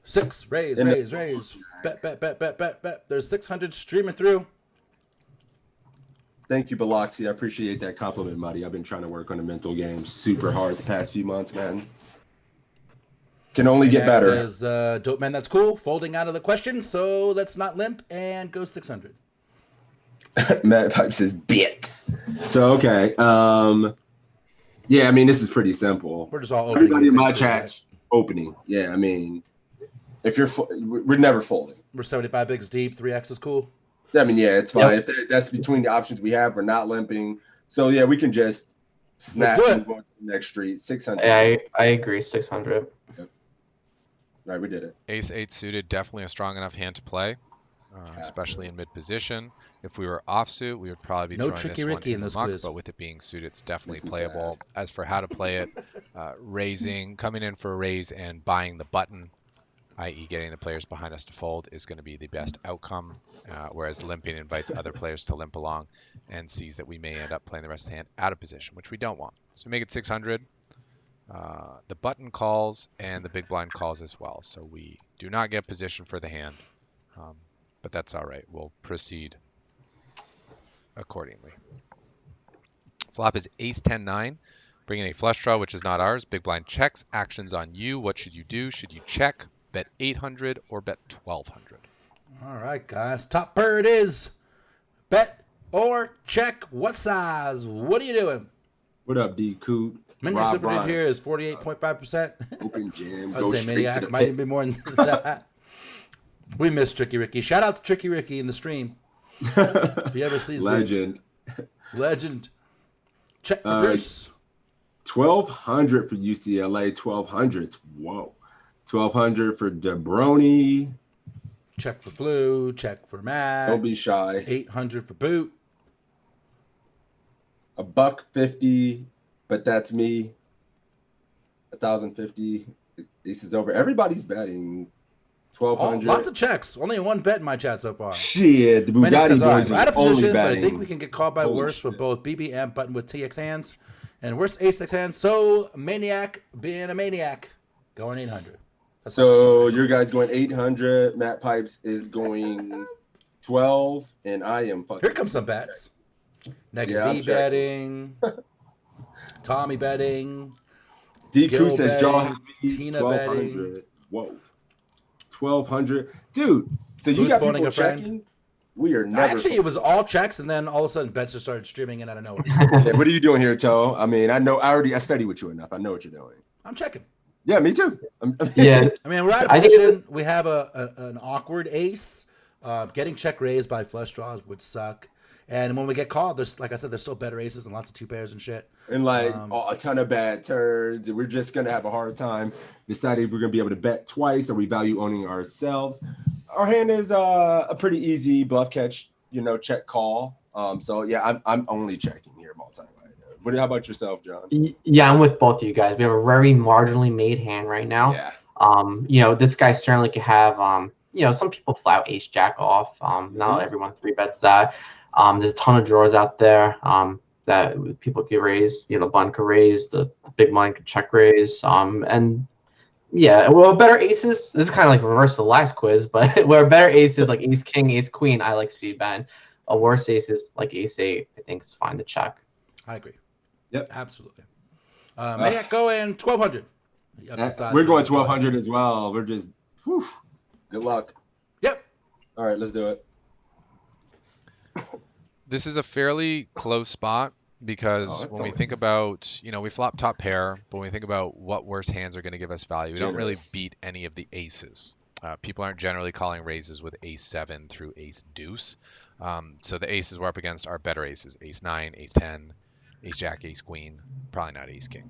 6, raise. Bet. There's 600 streaming through. Thank you, Biloxi. I appreciate that compliment, Muddy. I've been trying to work on the mental game super hard the past few months, man. Can only get better. Says, dope man, that's cool. Folding out of the question, so let's not limp and go 600. Matt Pipe says bit. So okay. Yeah, I mean this is pretty simple. We're just all opening. Everybody in my chat opening. Yeah, I mean, if you're we're never folding. We're 75 bigs deep. 3x is cool. I mean, yeah, it's fine. Yep. If that's between the options we have, we're not limping. So yeah, we can just snap and go to the next street. 600. Yeah, I agree. 600. Yep. Right, we did it. Ace-8 suited, definitely a strong enough hand to play, especially in mid position. If we were offsuit, we would probably be throwing Tricky this Ricky one in the this muck, quiz. but with it being suited, it's definitely playable. As for how to play it, raising, coming in for a raise and buying the button, i.e. getting the players behind us to fold, is going to be the best outcome, whereas limping invites other players to limp along and sees that we may end up playing the rest of the hand out of position, which we don't want. So we make it 600. The button calls and the big blind calls as well, so we do not get position for the hand, but that's all right. We'll proceed accordingly. Flop is Ace-10-9, bringing a flush draw, which is not ours. Big blind checks. Actions on you. What should you do? Should you check, bet 800, or bet 1200? All right, guys. Top bird is bet or check. What size? What are you doing? What up, D Coot? Maniac Super Dude here is 48.5%. Open jam. I'd Go say straight Maniac to the might pit. even be more than that. We miss Tricky Ricky. Shout out to Tricky Ricky in the stream. If he ever sees Legend. this. Legend. Check for Bruce. 1,200 for UCLA. 1,200. Whoa. 1,200 for DeBroni. Check for Flu. Check for Matt. Don't be shy. 800 for Boot. $150, but that's me. 1,050. This is over. Everybody's betting. 1,200. Lots of checks. Only one bet in my chat so far. Shit, the Maniac Bugatti says, all right, boys we're out of are only position, but I betting. think we can get called by Holy worse from shit. both BB and Button with TX hands. And worse Ace X hands. So Maniac being a maniac. Going 800. So your guys going 800. Matt Pipes is going 12, and I am fucking. Here comes some bets. Negative Yeah, B I'm betting. Tommy betting. DQ Gil says betting, draw happy. Tina 1,200. Whoa. 1,200. Dude, so you Who's got phoning people a friend? checking? We are never. Actually, it was all checks, and then all of a sudden, bets just started streaming in out of nowhere. Yeah, what are you doing here, Toe? I mean, I study with you enough. I know what you're doing. I'm checking. Yeah, me too. Yeah. I mean, we're out of I think position. We have an awkward ace. Getting check raised by flush draws would suck. And when we get called, there's, like I said, there's still better aces and lots of two pairs and shit. And like a ton of bad turns. And we're just going to have a hard time deciding if we're going to be able to bet twice or we value owning ourselves. Our hand is a pretty easy bluff catch, check call. So yeah, I'm only checking here multi-way. How about yourself, John? Yeah, I'm with both of you guys. We have a very marginally made hand right now. Yeah. This guy certainly could have, some people flat ace jack off. Not everyone three bets that. There's a ton of drawers out there that people could raise. The button could raise, the big blind could check raise. And yeah, well, better aces. This is kind of like reverse the last quiz, but where better aces like ace king, ace queen, I like C bet. A worse aces like ace eight, I think is fine to check. I agree. Yep, absolutely. Maniac going 1,200. We're going 1,200 as well. We're just, good luck. Yep. All right, let's do it. This is a fairly close spot because when we think about, we flop top pair, but when we think about what worse hands are going to give us value, we don't really beat any of the aces. People aren't generally calling raises with ace 7 through ace deuce. So the aces we're up against are better aces, ace 9, ace 10, ace jack, ace queen, probably not ace king.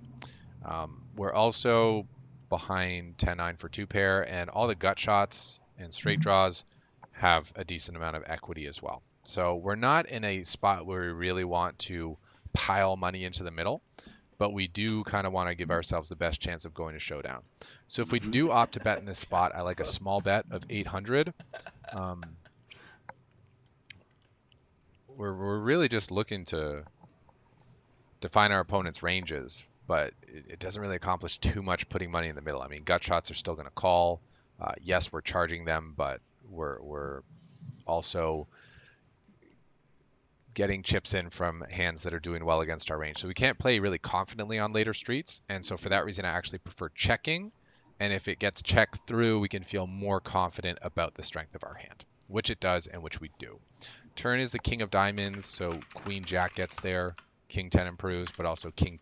We're also behind 10-9 for two pair, and all the gut shots and straight draws have a decent amount of equity as well. So we're not in a spot where we really want to pile money into the middle, but we do kind of want to give ourselves the best chance of going to showdown. So if we do opt to bet in this spot, I like a small bet of 800. We're really just looking to define our opponent's ranges, but it doesn't really accomplish too much putting money in the middle. I mean, gut shots are still going to call. Yes, we're charging them, but we're also getting chips in from hands that are doing well against our range. So we can't play really confidently on later streets. And so for that reason, I actually prefer checking. And if it gets checked through, we can feel more confident about the strength of our hand, which it does and which we do. Turn is the king of diamonds. So queen jack gets there. King 10 improves, but also king,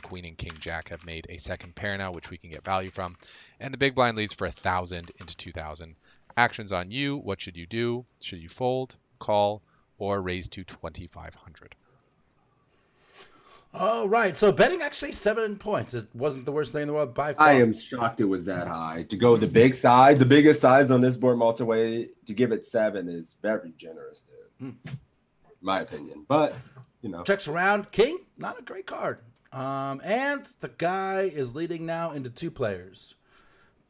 queen, and king jack have made a second pair now, which we can get value from. And the big blind leads for 1,000 into 2,000. Actions on you. What should you do? Should you fold, call, or raise to 2,500? All right. So betting actually 7 points. It wasn't the worst thing in the world by far. I am shocked it was that high. To go the big size, the biggest size on this board multi-way, to give it 7 is very generous, dude. In my opinion. But, Checks around. King, not a great card. And the guy is leading now into two players.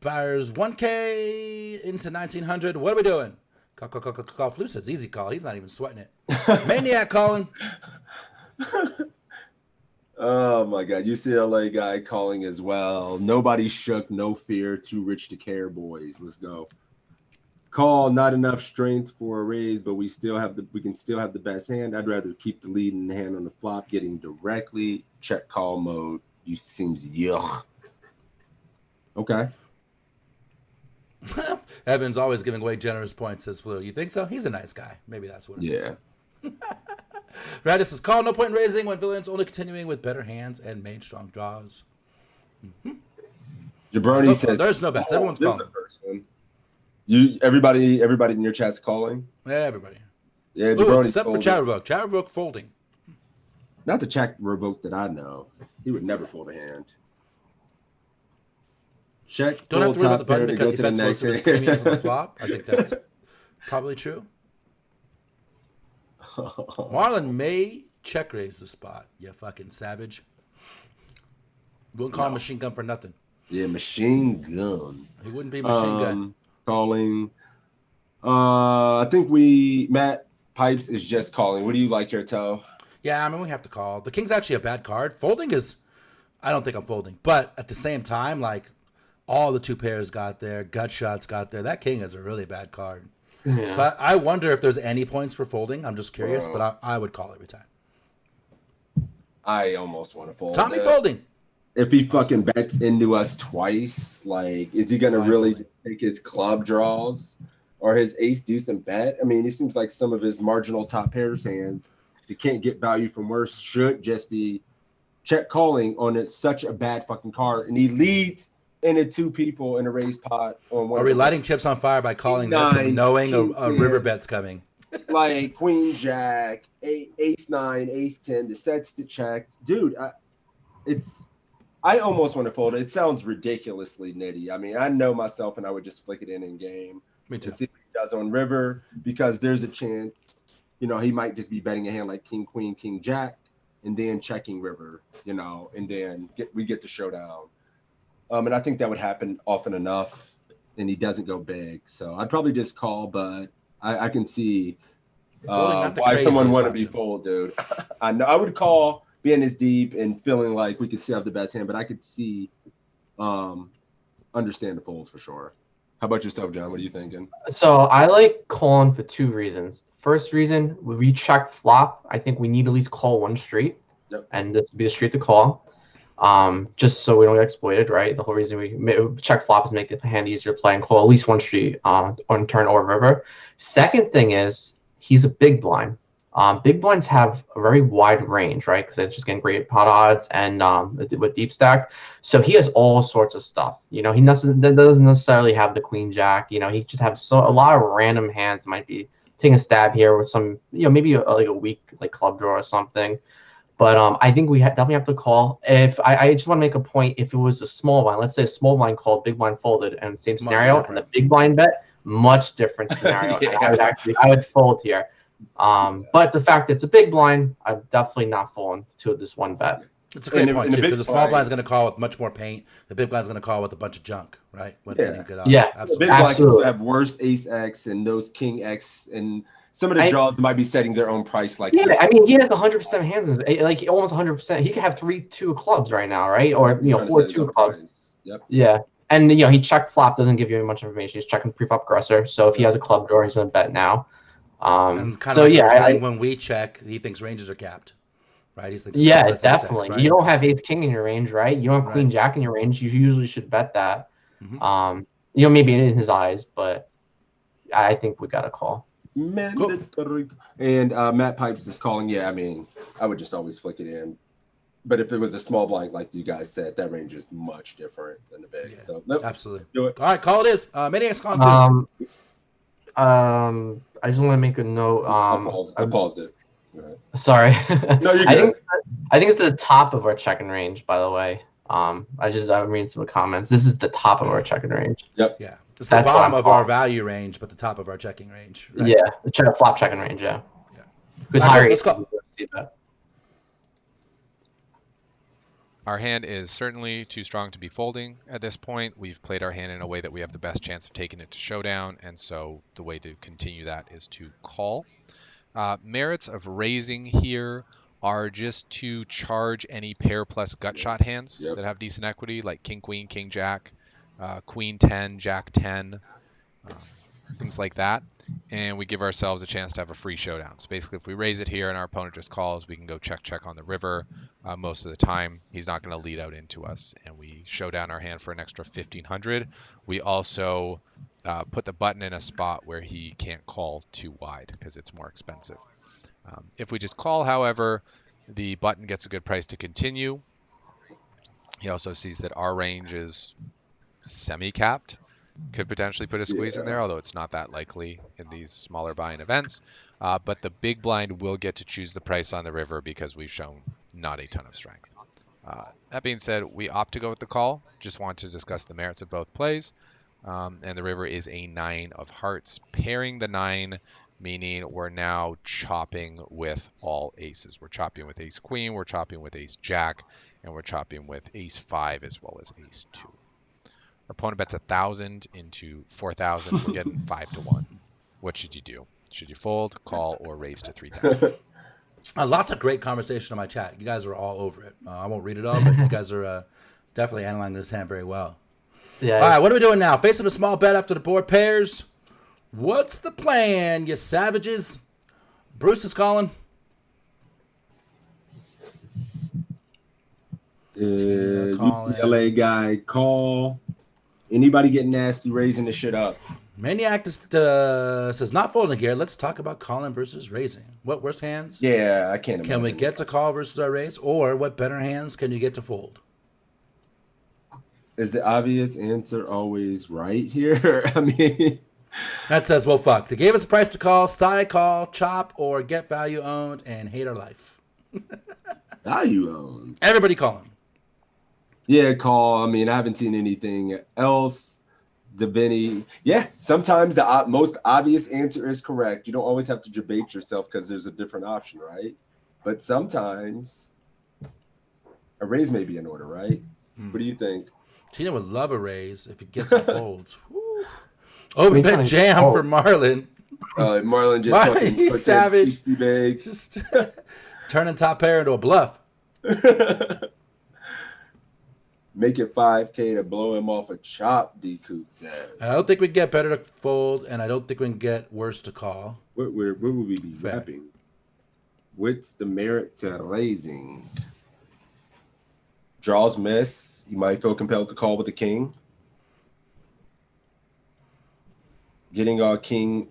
Fires 1K into 1,900. What are we doing? Call. Flu says easy call. He's not even sweating it. Maniac calling. Oh my God. UCLA guy calling as well. Nobody shook, no fear, too rich to care, boys. Let's go. Call, not enough strength for a raise, but we can still have the best hand. I'd rather keep the lead in the hand on the flop, getting directly check call mode. You seems yuck. Okay. Evan's always giving away generous points, says Flu. You think so? He's a nice guy. Maybe that's what it is. Yeah. Radis says, call, no point in raising when villains only continuing with better hands and main strong draws. Jabroni says there's no bets. Everyone's there's calling. the first one. Everybody in your chat's calling. Yeah, everybody. Yeah, Ooh, Jabroni's except for folding. Chat Revoke. Chat Revoke folding. Not the Chat Revoke that I know. He would never fold a hand. Check. Don't have to worry about the button to because go he to the bets most next of his premiums on the flop. I think that's probably true. Marlon may check raise the spot. You fucking savage. We wouldn't call him Machine Gun for nothing. Yeah, Machine Gun. He wouldn't be Machine Gun. Calling. I think Matt Pipes is just calling. What do you like here, Toe? Yeah, I mean, we have to call. The King's actually a bad card. Folding is, I don't think I'm folding. But at the same time, like, all the two pairs got there. Gut shots got there. That King is a really bad card. Yeah. So I wonder if there's any points for folding. I'm just curious, but I would call every time. I almost want to fold. Tommy folding. If he fucking bets into us twice, like, is he going to really take his club draws or his ace deuce and bet? I mean, it seems like some of his marginal top pairs hands, he can't get value from worse, should just be check calling on such a bad fucking card. And he leads into two people in a raised pot on one. Are we lighting chips on fire by calling this and knowing a river bet's coming? Like Queen Jack, Ace 9, Ace 10, the sets to check. Dude, I almost want to fold it. It sounds ridiculously nitty. I mean, I know myself and I would just flick it in game. Me too. And see what he does on river, because there's a chance, he might just be betting a hand like King, Queen, King, Jack, and then checking river, and then we get to showdown. And I think that would happen often enough, and he doesn't go big. So I'd probably just call, but I can see why someone want to be full, dude. I know I would call being as deep and feeling like we could still have the best hand, but I could see, understand the folds for sure. How about yourself, John? What are you thinking? So I like calling for two reasons. First reason, we check flop. I think we need to at least call one street, and this would be the street to call. Just so we don't get exploited, right? The whole reason we check flop is make the hand easier to play and call at least one street on turn or river. Second thing is he's a big blind. Big blinds have a very wide range, right? Because they're just getting great pot odds and with deep stack. So he has all sorts of stuff. He doesn't necessarily have the queen jack. He just has a lot of random hands. Might be taking a stab here with some, maybe like a weak like club draw or something. But I think we definitely have to call. If I just want to make a point, if it was a small blind, let's say a small blind called, big blind folded, and same scenario, and the big blind bet, much different scenario. And I would fold here. But the fact that it's a big blind, I'm definitely not falling to this one bet. It's a great point, too, because the small blind is going to call with much more paint. The big blind is going to call with a bunch of junk, right? Absolutely. The big blind can have worse ace X and those king X, and some of the draws might be setting their own price. Like this. I mean, he has 100% hands, like almost 100%. He could have 3-2 clubs right now, right? Or 4-2 clubs. Yep. Yeah. And he checked flop, doesn't give you much information. He's checking pre-flop aggressor. So if he has a club draw, he's going to bet now. And kind of when we check, he thinks ranges are capped, right? He's definitely. X, right? You don't have ace king in your range, right? You don't have queen jack in your range. You usually should bet that. Mm-hmm. Maybe in his eyes, but I think we got to call. Mandatory. And Matt Pipes is calling. Yeah, I mean, I would just always flick it in. But if it was a small blind, like you guys said, that range is much different than the big. Yeah, so absolutely. Do it. All right, call it is. Maniac's calling too. I just want to make a note. I paused it. Sorry. No, you're good. I think it's the top of our checking range, by the way. I'm reading some comments. This is the top of our checking range. Yep. Yeah. It's the bottom of our value range, but the top of our checking range. Right? Yeah. The flop checking range, yeah. With higher higher let's go. Our hand is certainly too strong to be folding at this point. We've played our hand in a way that we have the best chance of taking it to showdown, and so the way to continue that is to call. Merits of raising here are just to charge any pair plus gut shot hands that have decent equity, like king, queen, king, jack, queen 10, jack 10, things like that. And we give ourselves a chance to have a free showdown. So basically, if we raise it here and our opponent just calls, we can go check on the river. Most of the time, he's not going to lead out into us, and we show down our hand for an extra 1,500. We also put the button in a spot where he can't call too wide because it's more expensive. If we just call, however, the button gets a good price to continue. He also sees that our range is semi-capped. Could potentially put a squeeze in there, although it's not that likely in these smaller buy-in events. But the big blind will get to choose the price on the river because we've shown not a ton of strength. That being said, we opt to go with the call. Just want to discuss the merits of both plays. And the river is a 9 of hearts. Pairing the 9, meaning we're now chopping with all aces. We're chopping with ace queen, we're chopping with ace jack, and we're chopping with ace 5 as well as ace 2. Our opponent bets 1,000 into 4,000. We're getting 5 to 1. What should you do? Should you fold, call, or raise to 3,000? Lots of great conversation on my chat. You guys are all over it. I won't read it all, but you guys are definitely analyzing this hand very well. Yeah. All right, what are we doing now? Facing a small bet after the board pairs. What's the plan, you savages? Bruce is calling. UCLA guy, call. Anybody getting nasty, raising the shit up? Maniac says not folding here. Let's talk about calling versus raising. What worse hands? Yeah, I can't imagine. Can we get to call versus our raise, or what better hands can you get to fold? Is the obvious answer always right here? I mean, that says, well, fuck. They gave us a price to call, side call, chop, or get value owned and hate our life. Value owned. Everybody calling. Yeah, call. I mean, I haven't seen anything else. Davini. Yeah, sometimes the most obvious answer is correct. You don't always have to debate yourself because there's a different option, right? But sometimes a raise may be in order, right? What do you think? Tina would love a raise if it gets some folds. Overbet jam for Marlon. Marlon just fucking put savage. 60 bags. Just turning top pair into a bluff. Make it 5K to blow him off a chop, D. Coot says. I don't think we get better to fold, and I don't think we can get worse to call. What would we be rapping? What's the merit to raising? Draws miss. You might feel compelled to call with the king. Getting our king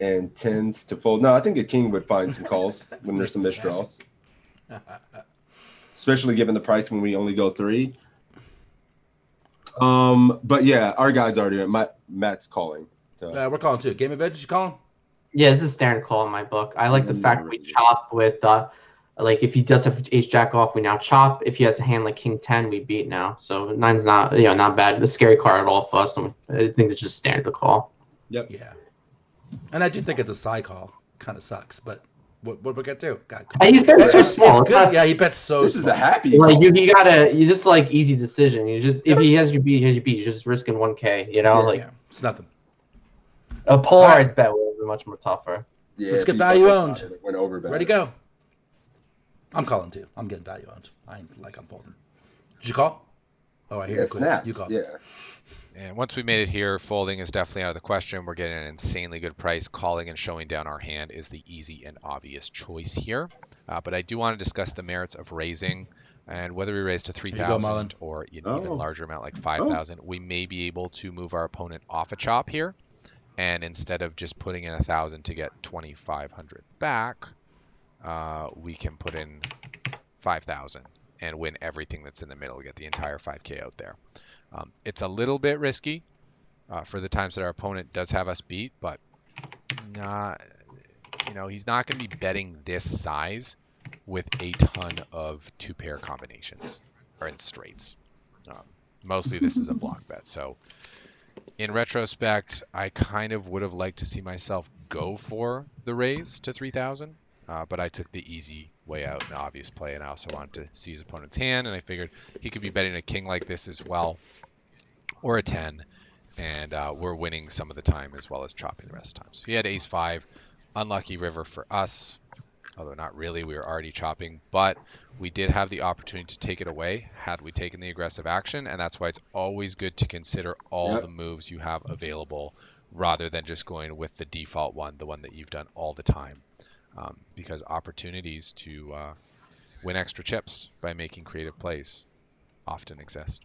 and tens to fold. No, I think a king would find some calls when there's some misdraws. Especially given the price when we only go 3. But yeah, our guy's already Matt's calling. So. We're calling too. Gameofedges, you calling? Yeah, this is standard call in my book. I like the fact we chop with like if he does have ace jack off, we now chop. If he has a hand like king 10, we beat now. So 9's not bad. A scary card at all for us. I think it's just standard to call. Yep. Yeah. And I do think it's a side call. Kind of sucks, but what we get to? He's betting so small. Yeah, he bets so This small. is a happy like call. you just like easy decision. You just if he has you beat, you're just risking 1K. You know, Yeah, it's nothing. A polarized bet would be much more tougher. Yeah, Let's get value owned. Went over Ready, go. I'm calling too. I'm getting value owned. I ain't like I'm folding. Did you call? Oh, I hear it. Snap. You call. Yeah. And once we made it here, folding is definitely out of the question. We're getting an insanely good price. Calling and showing down our hand is the easy and obvious choice here. But I do want to discuss the merits of raising and whether we raise to 3,000 or an even larger amount like 5,000. We may be able to move our opponent off a chop here. And instead of just putting in 1,000 to get 2,500 back, we can put in 5,000 and win everything that's in the middle, get the entire 5K out there. It's a little bit risky for the times that our opponent does have us beat, but he's not going to be betting this size with a ton of 2-pair combinations or in straights. Mostly this is a block bet. So in retrospect, I kind of would have liked to see myself go for the raise to 3,000, but I took the easy way out, an obvious play, and I also wanted to see his opponent's hand, and I figured he could be betting a king like this as well, or a 10, and we're winning some of the time as well as chopping the rest of the time. So he had ace 5, unlucky river for us, although not really, we were already chopping, but we did have the opportunity to take it away had we taken the aggressive action, and that's why it's always good to consider all the moves you have available rather than just going with the default one, the one that you've done all the time. Because opportunities to win extra chips by making creative plays often exist.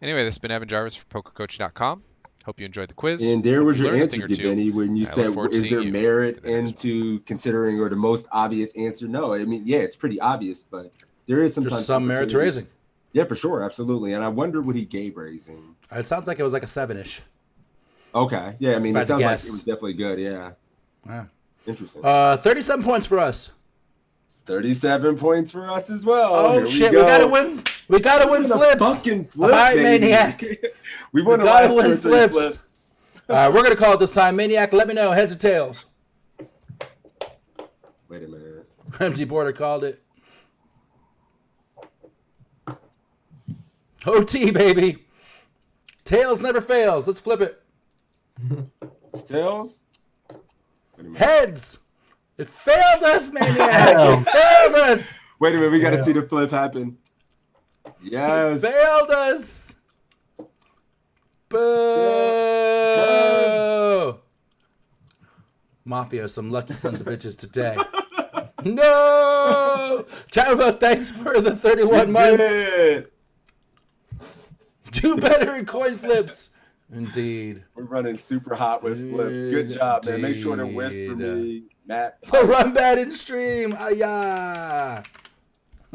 Anyway, this has been Evan Jarvis for PokerCoach.com. Hope you enjoyed the quiz. And there Hope was you your learned a answer, thing or two. Devini, when you I said, look forward to is seeing there you merit in the next one. into considering, or the most obvious answer? No. I mean, yeah, it's pretty obvious, but there is There's sometimes some merit to opportunity. raising. Yeah, for sure. Absolutely. And I wonder what he gave raising. It sounds like it was like a 7-ish. Okay. Yeah, I mean, If I it had to sounds like guess. it was definitely good. Yeah. Yeah. Interesting. 37 points for us. 37 points for us as well. Oh Here shit, we we gotta go. win. We gotta win This is a flips. fucking flip, All right, baby. Maniac. We won the gotta last win 2 or 3 flips. flips. All right, we're gonna call it this time. Maniac, let me know. Heads or tails? Wait a minute. Empty border called it. OT, baby. Tails never fails. Let's flip it. It's tails? Wait a minute. Heads. It failed us, Maniac. It failed us. Wait a minute. We got to see the flip happen. Yes. Failed us. Boo. Mafia, some lucky sons of bitches today. No. Chavo, thanks for the 31 months. Good. Do better in coin flips. Indeed. We're running super hot with flips. Good job, man. Make sure to whisper me, Matt. The run bad in stream. Ayah.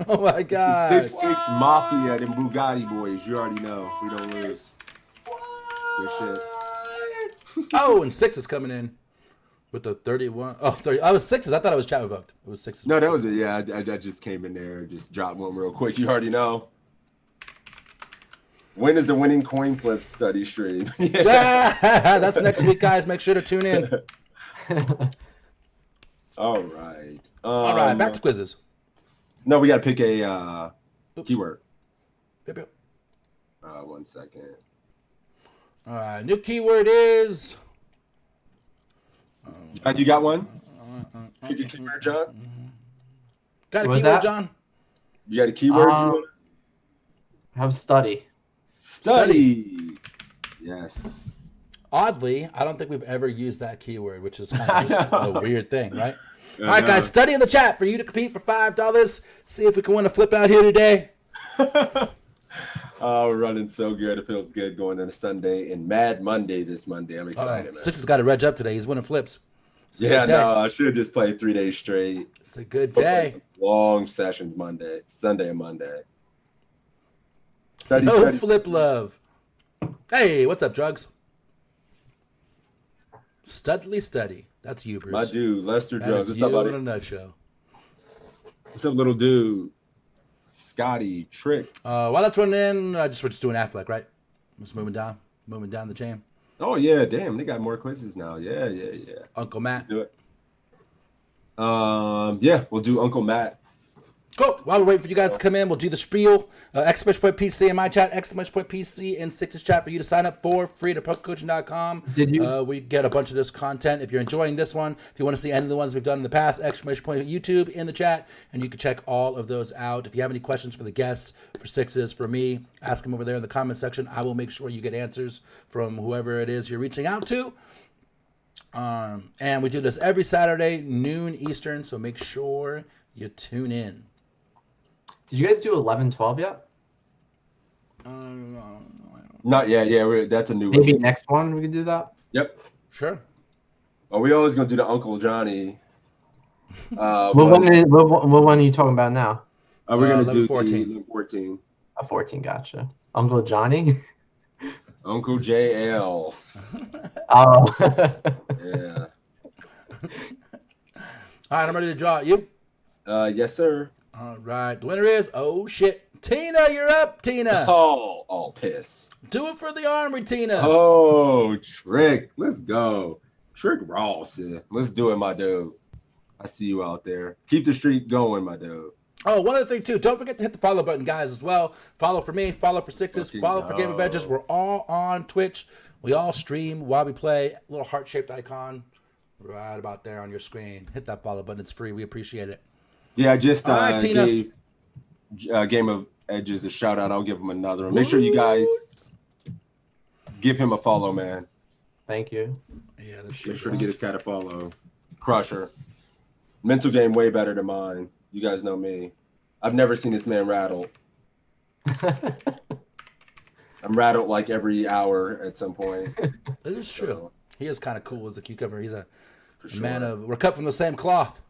Oh my God. 6-6 Mafia and Bugatti boys. You already know. We don't lose. Good shit. Oh, and 6 is coming in with the 31. Oh, 30. I was 6s. I thought it was chat revoked. It was 6s. No, that was it. Yeah, I just came in there, just dropped one real quick. You already know. When is the winning coin flip study stream? That's next week, guys. Make sure to tune in. All right. All right, back to quizzes. No, we got to pick a keyword. Yep, yep. 1 second. All right, new keyword is. You got one? Pick a keyword, John. Got a What was keyword, that? John? You got a keyword? you want? Have study. Study. Yes. Oddly, I don't think we've ever used that keyword, which is kind of just I a know. weird thing, right? I All right, guys, know. study in the chat for you to compete for $5. See if we can win a flip out here today. Oh, we're running so good. It feels good going into Sunday and Mad Monday this Monday. I'm excited, man. Six has got a reg up today. He's winning flips. It's a Yeah, good day. no, I should have just played 3 days straight. It's a good day. Long sessions Sunday and Monday. Study, No study. flip love. Hey, what's up, drugs? Studley study. That's you, Bruce. My dude, Lester That Jones. is What's you up, buddy? in a nutshell. What's up, little dude? Scotty, Trick. While that's running in, we're just doing Affleck, right? Just moving down the chain. Oh, yeah, damn. They got more quizzes now. Yeah. Uncle Matt. Let's do it. Yeah, we'll do Uncle Matt. Cool. While we're waiting for you guys to come in, we'll do the spiel. !PC in my chat, !PC in Six's chat for you to sign up for free to pokercoaching.com. Did you- We get a bunch of this content. If you're enjoying this one, if you want to see any of the ones we've done in the past, !YouTube in the chat, and you can check all of those out. If you have any questions for the guests, for Sixes, for me, ask them over there in the comment section. I will make sure you get answers from whoever it is you're reaching out to. And we do this every Saturday, noon Eastern, so make sure you tune in. Did you guys do 11-12 yet? Not yet. Yeah, that's a new Maybe one. next one we could do that. Yep. Sure. Oh, we always gonna do the Uncle Johnny. What one are you talking about now? We're gonna do 11-14. the 14. A 14, gotcha. Uncle Johnny? Uncle JL. Oh. Yeah. All right, I'm ready to draw. You? Yes, sir. All right. The winner is, oh, shit. Tina, you're up, Tina. Oh, piss. Do it for the Armory, Tina. Oh, Trick. Let's go. Trick Ross. Yeah. Let's do it, my dude. I see you out there. Keep the streak going, my dude. Oh, one other thing, too. Don't forget to hit the follow button, guys, as well. Follow for me. Follow for Sixes. Fucking Follow for Game of no. Edges. We're all on Twitch. We all stream while we play. Little heart-shaped icon right about there on your screen. Hit that follow button. It's free. We appreciate it. Yeah, I just All right, Tina. gave Game of Edges a shout out. I'll give him another one. Make sure you guys give him a follow, man. Thank you. Yeah, that's true. Make sure to get this guy to follow. Crusher. Mental game way better than mine. You guys know me. I've never seen this man rattle. I'm rattled like every hour at some point. It is true. So, He is kind of cool as a cucumber. He's a for man sure. of. We're cut from the same cloth.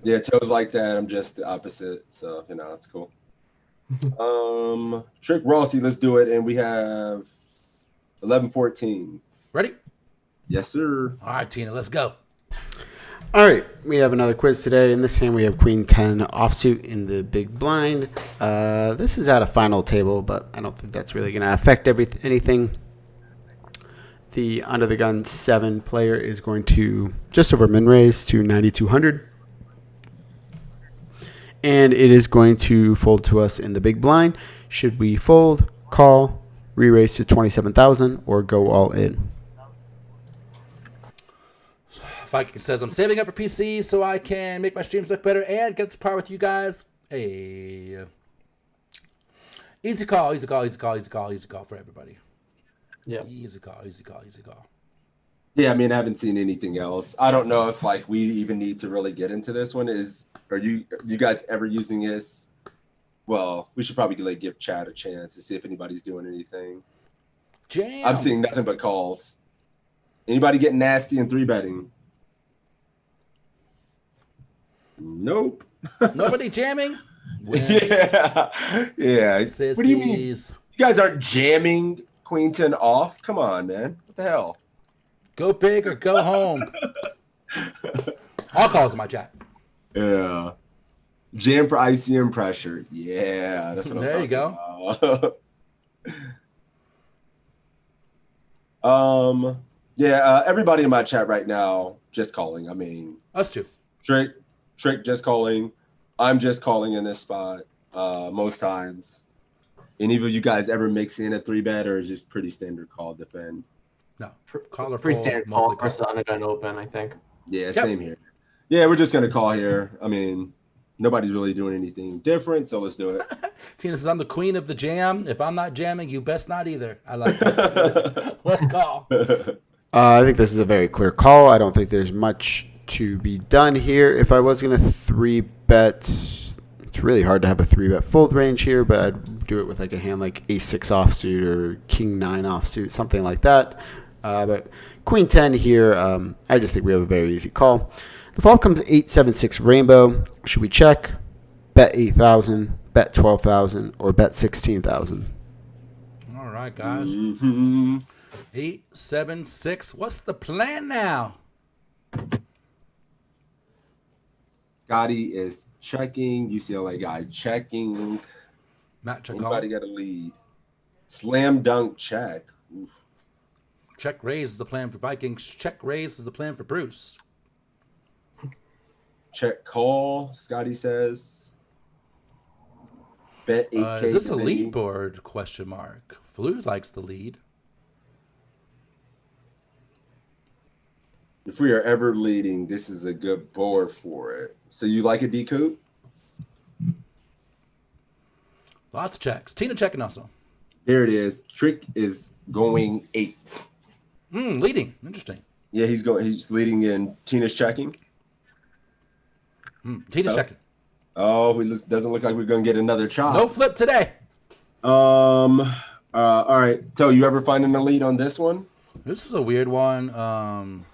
Yeah, Toe's like that. I'm just the opposite. So, that's cool. Trick Rossi, let's do it. And we have 11-14. Ready? Yes, sir. All right, Tina, let's go. All right, we have another quiz today. In this hand, we have Queen 10 offsuit in the big blind. This is at a final table, but I don't think that's really going to affect anything. The under the gun 7 player is going to just over min raise to 9,200. And it is going to fold to us in the big blind. Should we fold, call, re-raise to 27,000, or go all in? Viking says, I'm saving up for PC so I can make my streams look better and get to par with you guys. Hey. Easy call, easy call, easy call, easy call, easy call for everybody. Yeah. Easy call, easy call, easy call. Yeah, I mean, I haven't seen anything else. I don't know if we even need to really get into this one. Are you guys ever using this? Well, we should probably give Chad a chance to see if anybody's doing anything. Jam. I'm seeing nothing but calls. Anybody getting nasty and 3-betting? Nope. Nobody jamming? Yeah. Sissies. What do you mean? You guys aren't jamming Queen 10 off? Come on, man. What the hell? Go big or go home. All calls in my chat. Yeah. Jam for ICM pressure. Yeah, that's what I'm talking about. Everybody in my chat right now just calling. I mean, us too. Trick just calling. I'm just calling in this spot most times. Any of you guys ever mix in a 3-bet, or is just pretty standard call defend? No, call or Pretty fold, standard mostly call versus undergun open, I think. Yeah, Yep. Same here. Yeah, we're just gonna call here. I mean, nobody's really doing anything different, so let's do it. Tina says, I'm the queen of the jam. If I'm not jamming, you best not either. I like that. Let's call. I think this is a very clear call. I don't think there's much to be done here. If I was going to 3-bet, it's really hard to have a 3-bet fold range here, but I'd do it with a hand like Ace-6 offsuit or King-9 offsuit, something like that. But Queen 10 here, I just think we have a very easy call. The flop comes 8-7-6 rainbow. Should we check, bet 8,000, bet 12,000, or bet 16,000? All right, guys. 8-7-6. What's the plan now? Scotty is checking. UCLA guy checking. Matt, check Anybody call. got a lead? Slam dunk check. Oof. Check raise is the plan for Vikings. Check raise is the plan for Bruce. Check call. Scotty says. Bet 8K. Is this a to lead me. board? Question mark. Flu likes the lead. If we are ever leading, this is a good board for it. So you like a decoup? Lots of checks. Tina checking also. There it is. Trick is going 8. Leading. Interesting. Yeah, he's leading in Tina's checking. Tina's checking. Oh, doesn't look like we're gonna get another chop. No flip today. All right. Toe, you ever finding a lead on this one? This is a weird one.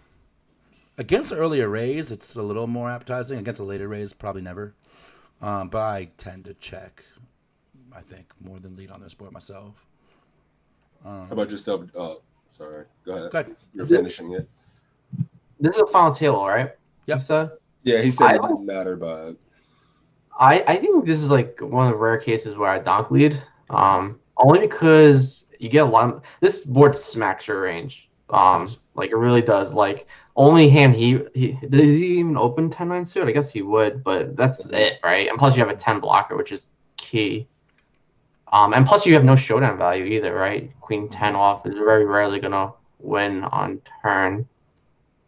Against an earlier raise, it's a little more appetizing. Against a later raise, probably never. But I tend to check, I think, more than lead on this board myself. How about yourself? Oh, sorry. Go ahead. Go ahead. You're finishing it. This is a final table, right? Yep. You said? Yeah, he said I it didn't matter, but I think this is one of the rare cases where I donk lead. Only because you get a lot. This board smacks your range. It really does. Only hand he does he even open 10-9 suit? I guess he would, but that's it, right? And plus you have a 10 blocker, which is key. And plus you have no showdown value either, right? Queen 10 off is very rarely gonna win on turn.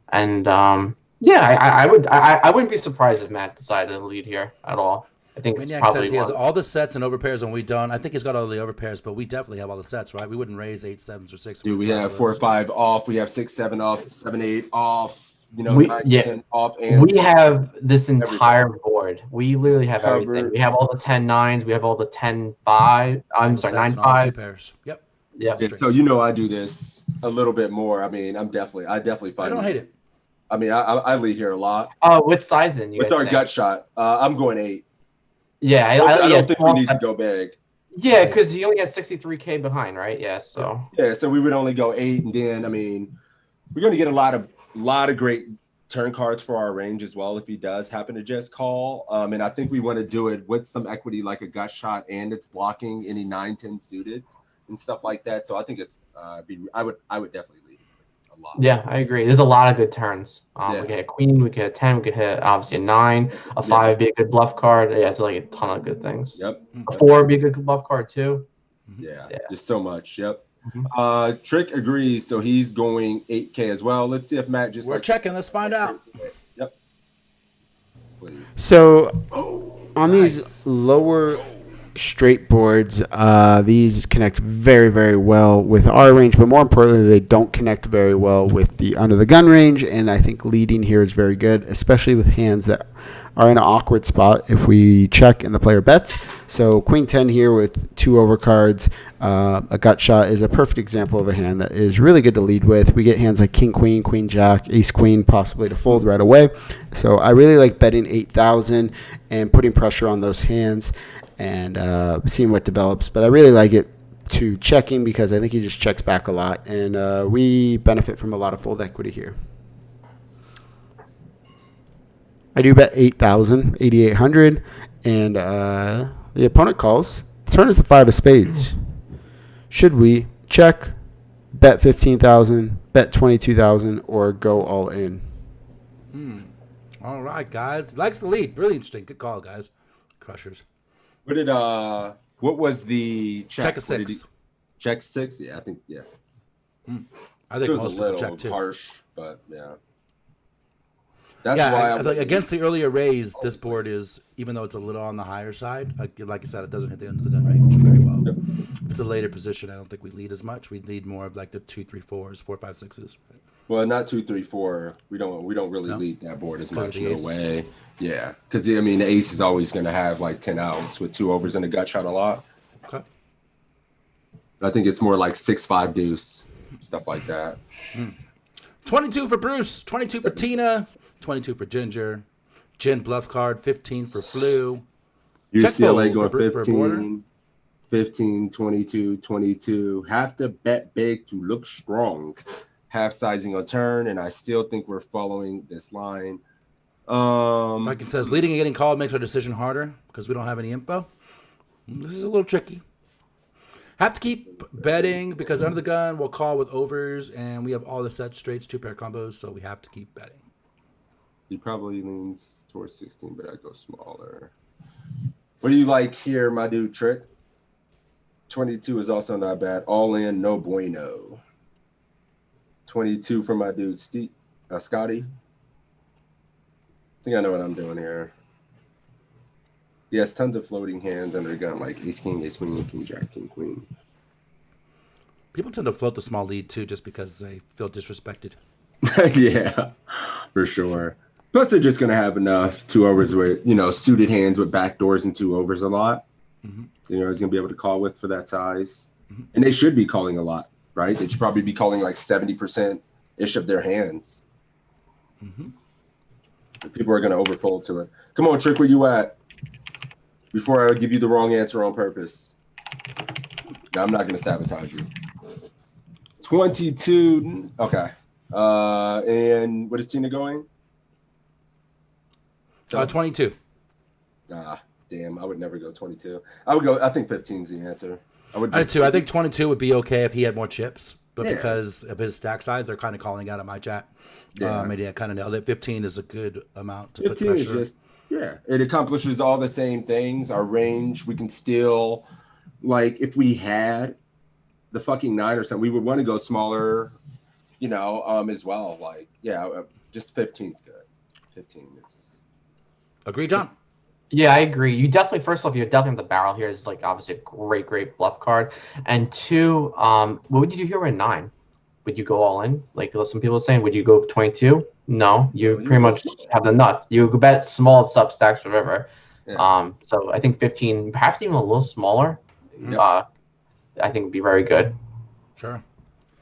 And I wouldn't be surprised if Matt decided to lead here at all. I think it's Maniac probably says he has all the sets and overpairs, and we don't. I think he's got all the overpairs, but we definitely have all the sets, right? We wouldn't raise 8-7s or 6. dude, we have 4-5 off. We have 6-7 off, 7-8 off. 10 off, and we have this entire board. We literally have everything. We have all the 10-9s. We have all the 10-5. I'm sorry, 9-5s. Pairs. Yep. Yeah. Yeah, so I do this a little bit more. I mean, I definitely find. I don't hate it. I mean, I lead here a lot. What size in you With guys our think? gut shot, I'm going 8. Yeah, I yeah, don't think we small need to size. go big. Yeah, because you only got 63K behind, right? Yeah, so. Yeah, so we would only go 8, and then I mean, we're going to get a lot of great turn cards for our range as well if he does happen to just call. And I think we want to do it with some equity like a gut shot, and it's blocking any 9-10 suited and stuff like that. So I think it's I would definitely lead a lot. Yeah, I agree. There's a lot of good turns. Yeah. We could hit queen, we could hit 10, we could hit obviously a 9, a 5 would be a good bluff card. Yeah, it's like a ton of good things. Yep. A 4 would be a good bluff card too. Yeah, just so much. Yep. Mhm. Trick agrees, so he's going 8K as well. Let's see if Matt just We're checking. Let's find out. Yep. Please. So on Nice. these lower straight boards, these connect very, very well with our range, but more importantly, they don't connect very well with the under the gun range. And I think leading here is very good, especially with hands that are in an awkward spot if we check and the player bets. So queen 10 here with 2 overcards, a gut shot is a perfect example of a hand that is really good to lead with. We get hands like king queen, queen jack, ace queen, possibly to fold right away. So I really like betting 8,000 and putting pressure on those hands and seeing what develops. But I really like it to checking because I think he just checks back a lot, and we benefit from a lot of fold equity here. I do bet 8,000, 8,800, and the opponent calls. Turn is the 5 of spades. Should we check, bet 15,000, bet 22,000, or go all in? All right, guys. Likes the lead. Really interesting. Good call, guys. Crushers. What was the check? Check a What did 6. Check 6? Yeah, I think, yeah. I It think was most a people little check too. harsh, but yeah. That's Yeah, why I was like, wouldn't against the earlier raise, this board is, even though it's a little on the higher side, like I said, it doesn't hit the end of the gun range very well. If it's a later position, I don't think we lead as much. We lead more of like the 2, 3, 4s, 4, 5, 6s. Well, not 2, 3, 4. We don't really lead that board as 'Cause of much the in a aces. way. Yeah, because I mean the ace is always going to have like 10 outs with 2 overs and a gut shot a lot. Okay. I think it's more like 6-5 deuce stuff like that. 22 for Bruce, 22 for Tina, 22 for Ginger, Gin bluff card, 15 for Flu. Check UCLA fold going for border. 15, 15, 22, 22. Have to bet big to look strong. Half sizing on turn, and I still think we're following this line. Like it says, leading and getting called makes our decision harder because we don't have any info. This is a little tricky. Have to keep betting because under the gun we'll call with overs, and we have all the set straights, 2-pair combos, so we have to keep betting. He probably leans towards 16, but I go smaller. What do you like here, my dude, Trick? 22 is also not bad. All in, no bueno. 22 for my dude, Scotty. I think I know what I'm doing here. He has tons of floating hands under the gun, like ace, king, king, jack, king, queen. People tend to float the small lead too just because they feel disrespected. Yeah, for sure. Plus, they're just going to have enough 2 overs with, suited hands with backdoors and 2 overs a lot. Mm-hmm. He's going to be able to call with for that size. Mm-hmm. And they should be calling a lot, right? They should probably be calling like 70%-ish of their hands. Mm-hmm. People are going to overfold to it. Come on, Trick, where you at? Before I give you the wrong answer on purpose. No, I'm not going to sabotage you. 22. Okay. And what is Tina going? 22. Damn, I would never go 22. I think 15 is the answer. I do too. I think 22 would be okay if he had more chips, but Yeah. because of his stack size, they're kind of calling out of my chat. Yeah. Maybe I kind of nailed it. 15 is a good amount to put 15 is pressure. just, it accomplishes all the same things. Our range, we can still, like, if we had the fucking 9 or something, we would want to go smaller, as well. Like, just 15's good. 15 is. Agree, John? Yeah, I agree. You definitely, first off, you definitely have the barrel here. Is like obviously a great bluff card. And 2, what would you do here with 9? Would you go all in? Like some people are saying, would you go 22? No, you pretty much have the nuts. You could bet small sub stacks, whatever. Yeah. So I think 15, perhaps even a little smaller. Yep. I think would be very good. Sure.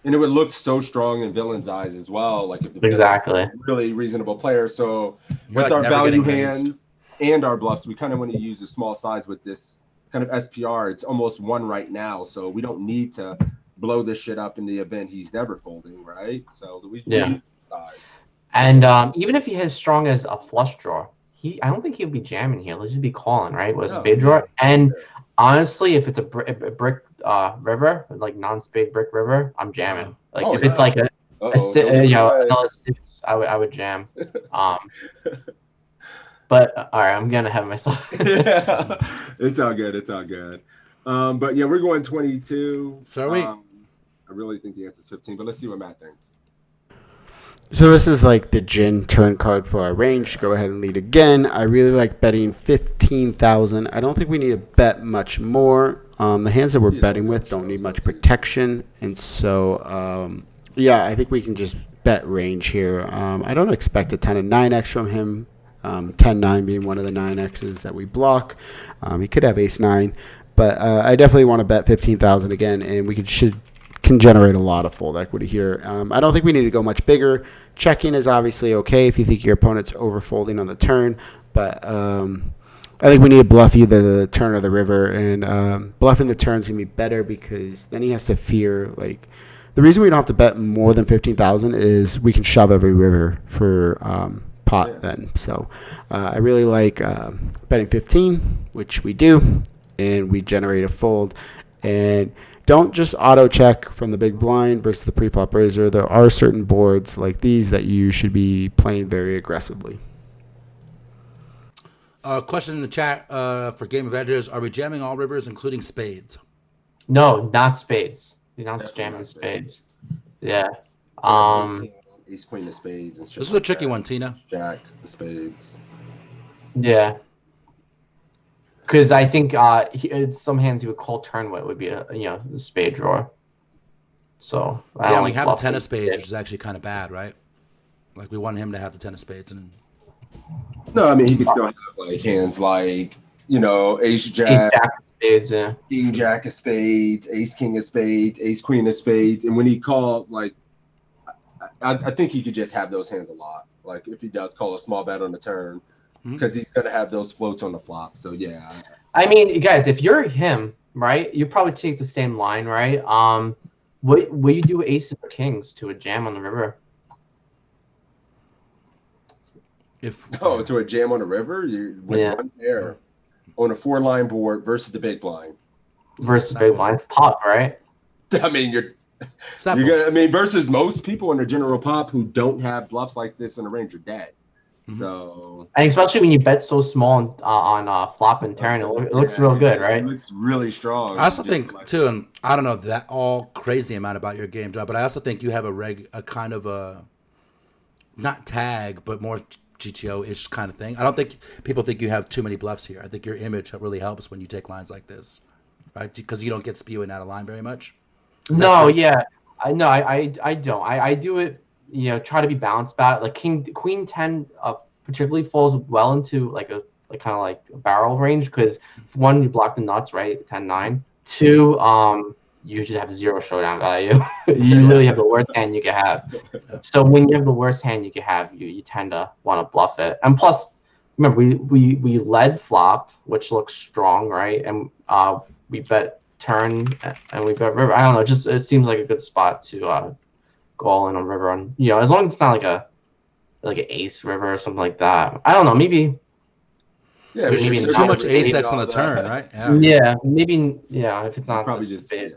And it would look so strong in villain's eyes as well. Like if the Exactly. villain's a really reasonable player. So You're with like our never value getting raised. hands and our bluffs, we kind of want to use a small size with this kind of SPR. It's almost 1 right now, so we don't need to blow this shit up in the event he's never folding, right? So we use size. And even if he has strong as a flush draw, I don't think he'll be jamming here. He'll just be calling, right, with a spade draw. And honestly, if it's a brick river, like non-spade brick river, I'm jamming. It's like another 6, I would jam. But all right, I'm gonna have myself. Yeah, it's all good. It's all good. But yeah, we're going 22. So are we? I really think the answer is 15, but let's see what Matt thinks. So this is like the gin turn card for our range. Go ahead and lead again. I really like betting 15,000. I don't think we need to bet much more. The hands that we're betting with don't need much protection, and so yeah, I think we can just bet range here. I don't expect a ton of 9x from him. 10-9 being one of the 9x's that we block. He could have ace-9, but I definitely want to bet 15,000 again, and we can generate a lot of fold equity here. I don't think we need to go much bigger. Checking is obviously okay if you think your opponent's overfolding on the turn, but I think we need to bluff either the turn or the river, and bluffing the turn is going to be better because then he has to fear, like, the reason we don't have to bet more than 15,000 is we can shove every river for pot then. So I really like betting 15, which we do, and we generate a fold. And don't just auto check from the big blind versus the pre-flop raiser. There are certain boards like these that you should be playing very aggressively. Question in the chat for Gameofedges: are we jamming all rivers, including spades? No, not spades. You're not jamming spades. Yeah. Ace queen of spades. And shit. This is a tricky one, Tina. Jack of spades. Yeah. Because I think some hands you would call turn what would be a spade drawer. So I don't we have a bluff 10 of with spades, which is actually kind of bad, right? Like we want him to have the 10 of spades, and No, I mean he can still have like hands like ace jack, of spades, yeah. king jack of spades, ace king of spades, ace queen of spades, and when he calls, like I think he could just have those hands a lot. Like if he does call a small bet on the turn, because he's gonna have those floats on the flop. So yeah. I mean, guys, if you're him, right, you probably take the same line, right? Will you do aces or kings to a jam on the river? To a jam on the river, with one pair on a 4-line board versus the big blind. Versus the big blind, it's tough, right? I mean, you're gonna. I mean, versus most people in the general pop who don't have bluffs like this in the range are dead. So, and especially when you bet so small on flop and turn, it looks real good, right? It looks really strong. I also think too, and I don't know that all crazy amount about your game, John, but I also think you have a kind of a not tag, but more GTO-ish kind of thing. I don't think people think you have too many bluffs here. I think your image really helps when you take lines like this, right? Because you don't get spewing out of line very much. No, yeah, I don't. I do it. Try to be balanced about it. Like queen 10 particularly falls well into like a kind of like a barrel range because one, you block the nuts, right? 10-9. 2, you just have 0 showdown value. You really have the worst hand you can have. So when you have the worst hand you can have, you tend to want to bluff it. And plus, remember we led flop, which looks strong, right? And we bet turn and we bet river. I don't know, just it seems like a good spot to go all in on river on, as long as it's not like an ace river or something like that. I don't know, maybe maybe too much ace X on the turn, right? Maybe if it's not probably just spade.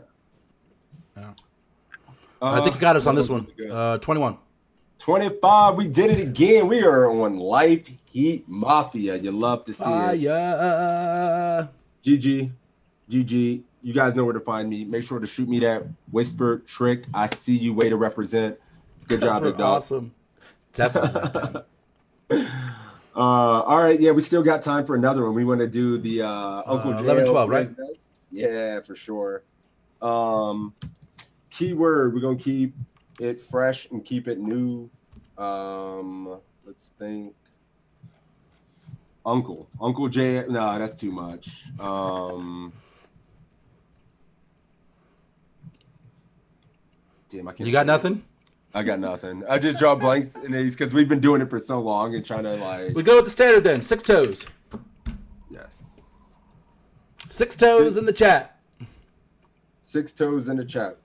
I think you got us on this one. 21. 25. We did it again. We are on Life Heat Mafia. You love to see it. GG. You guys know where to find me. Make sure to shoot me that whisper trick. I see you. Way to represent. Good job, big dog. Awesome. Definitely. All right. Yeah, we still got time for another one. We want to do the Uncle Jay. 11-12, right? Yeah, for sure. Keyword. We're gonna keep it fresh and keep it new. Let's think. Uncle Jay. No, that's too much. Damn, I can't. You got nothing? I got nothing. I just draw blanks in these because we've been doing it for so long and trying to like. We go with the standard then. 6 toes. Yes. 6 toes in the chat. 6 toes in the chat.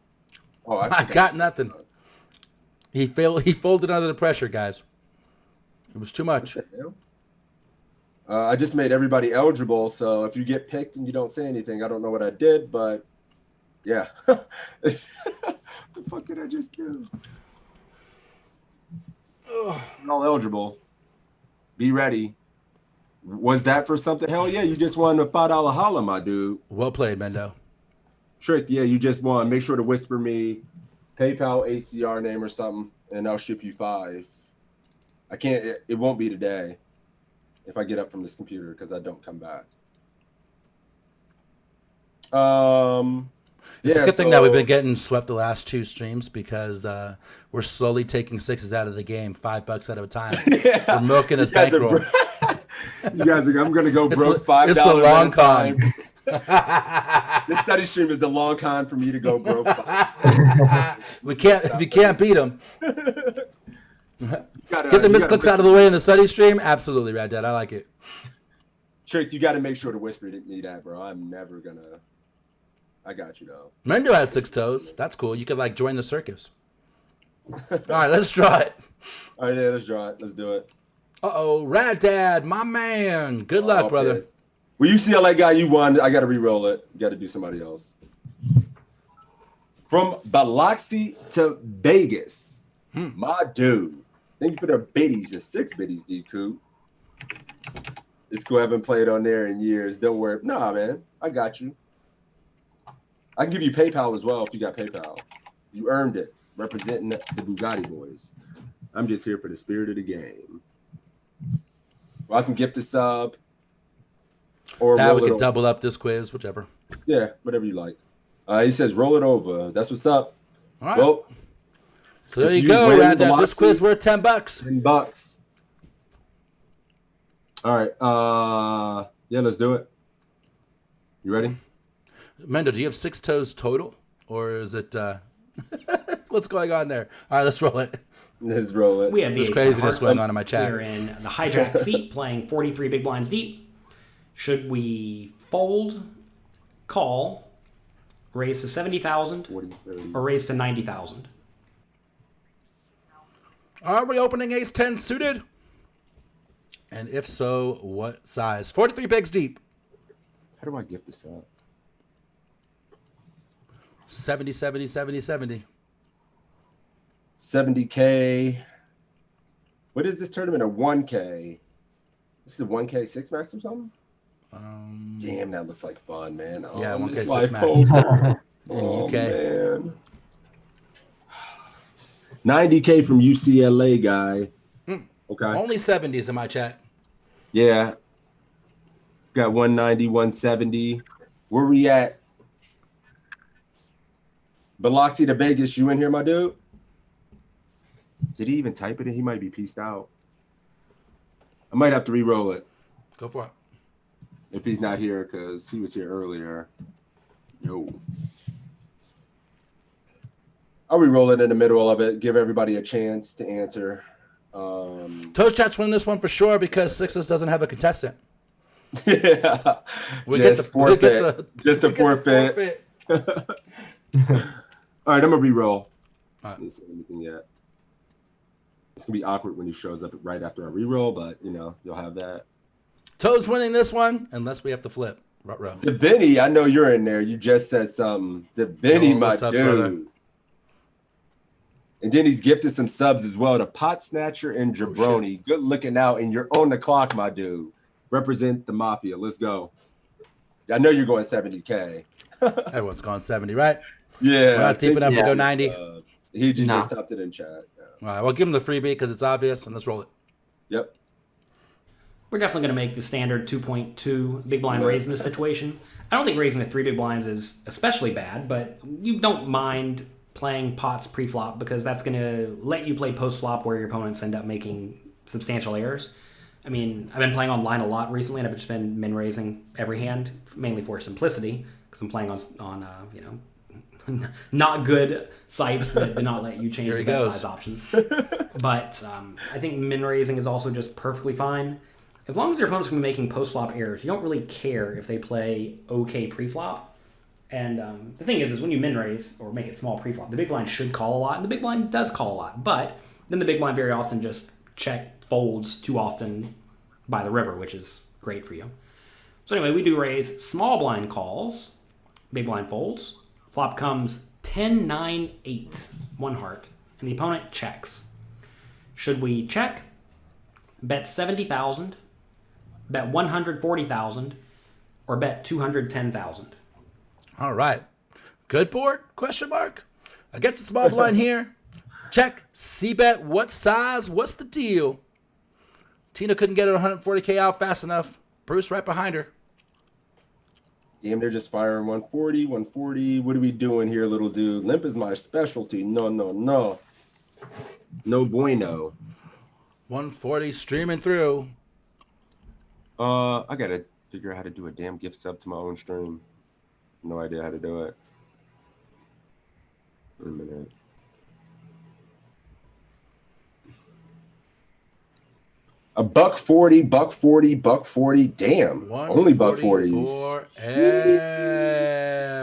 Oh, I got nothing. He folded under the pressure, guys. It was too much. I just made everybody eligible, so if you get picked and you don't say anything, I don't know what I did, but yeah. What the fuck did I just do? You're all eligible. Be ready. Was that for something? Hell yeah, you just won a $5 holla, my dude. Well played, Mendo. Trick, yeah, you just won. Make sure to whisper me PayPal ACR name or something, and I'll ship you 5. I can't, it won't be today if I get up from this computer because I don't come back. It's a good thing that we've been getting swept the last 2 streams because we're slowly taking 6s out of the game, $5 at a time. Yeah. We're milking this bankroll. You guys are, I'm going to go broke $5 it's the long con. This study stream is the long con for me to go broke. If you can't beat them. Get the misclicks out of the way in the study stream. Absolutely, Rad Dad. I like it. Trick, you got to make sure to whisper me that, bro. I'm never going to. I got you, though. Mendo had 6 toes. That's cool. You could, like, join the circus. All right, let's draw it. All right, yeah, let's draw it. Let's do it. Uh-oh. Rad Dad, my man. Good luck, brother. Yes. Well, you UCLA guy, you won. I got to re-roll it. You got to do somebody else. From Biloxi to Vegas. My dude. Thank you for the biddies. The 6 biddies, D-Coup. It's cool. I haven't played on there in years. Don't worry. Nah, man. I got you. I can give you PayPal as well if you got PayPal. You earned it. Representing the Bugatti boys. I'm just here for the spirit of the game. Well, I can gift a sub. Or That roll we it could over. double up this quiz, whichever. Yeah, whatever you like. He says roll it over. That's what's up. All right. Well, So there if you go, win Rad Dad. This Biloxi, quiz worth $10. $10. All right. Yeah, let's do it. You ready? Mendo, do you have 6 toes total? Or is it what's going on there? All right, let's roll it. Let's roll it. We have the There's ace craziness of hearts. going on in my chat. We're in the hijack seat playing 43 big blinds deep. Should we fold, call, raise to 70,000, 40, 30. or raise to 90,000? Are we opening ace 10 suited? And if so, what size? 43 bigs deep. How do I gift this up? 70, 70, 70, 70. 70K. What is this tournament? A 1K. This is a 1K 6 max or something? Damn, that looks like fun, man. Oh, Yeah, 1K this 6 life max. poker. In Oh, UK. man. 90K from UCLA guy. Okay. Only 70s in my chat. Yeah. Got 190, 170. Where we at? Biloxi to Vegas. You in here, my dude? Did he even type it in? He might be pieced out. I might have to re-roll it Go for it. if he's not here because he was here earlier. Yo. I'll re-roll it in the middle of it. Give everybody a chance to answer. Toast Chat's winning this one for sure because Sixes doesn't have a contestant. Yeah. We Just get the forfeit. Just a we get the forfeit. All right, I'm gonna re-roll. All right. I didn't say anything yet. It's gonna be awkward when he shows up right after I re-roll, but you know you'll have that. Toes winning this one unless we have to flip. Ruh-roh. Benny, I know you're in there. You just said something. Benny, Oh, my what's up, dude. brother? And then he's gifted some subs as well to Pot Snatcher and Jabroni. Good looking out, and you're on the clock, my dude. Represent the Mafia. Let's go. I know you're going 70K. Everyone's gone 70, right? Yeah. We're not deep enough to go 90. He just Nah. typed it in chat. Yeah. All right, well, give him the freebie because it's obvious, and let's roll it. Yep. We're definitely going to make the standard 2.2 big blind raise in this situation. I don't think raising to 3 big blinds is especially bad, but you don't mind playing pots pre-flop because that's going to let you play post-flop where your opponents end up making substantial errors. I mean, I've been playing online a lot recently, and I've just been min-raising every hand, mainly for simplicity, because I'm playing on not good sites that do not let you change Here the he bet goes. size options. But I think min raising is also just perfectly fine. As long as your opponent's going to be making post-flop errors, you don't really care if they play okay pre-flop. And the thing is when you min raise or make it small pre-flop, the big blind should call a lot, and the big blind does call a lot. But then the big blind very often just folds too often by the river, which is great for you. So anyway, we do raise. Small blind calls, big blind folds. Flop comes 10, 9, 8, one heart, and the opponent checks. Should we check, bet 70,000, bet 140,000, or bet 210,000? All right. Good board? Question mark. Against the small blind here. Check. C-bet. What size? What's the deal? Tina couldn't get her 140K out fast enough. Bruce right behind her. Damn, they're just firing 140, 140. What are we doing here, little dude? Limp is my specialty. No. No bueno. 140 streaming through. I gotta figure out how to do a damn gift sub to my own stream. No idea how to do it. Wait a minute. $140, $140. Damn. Only $140s. For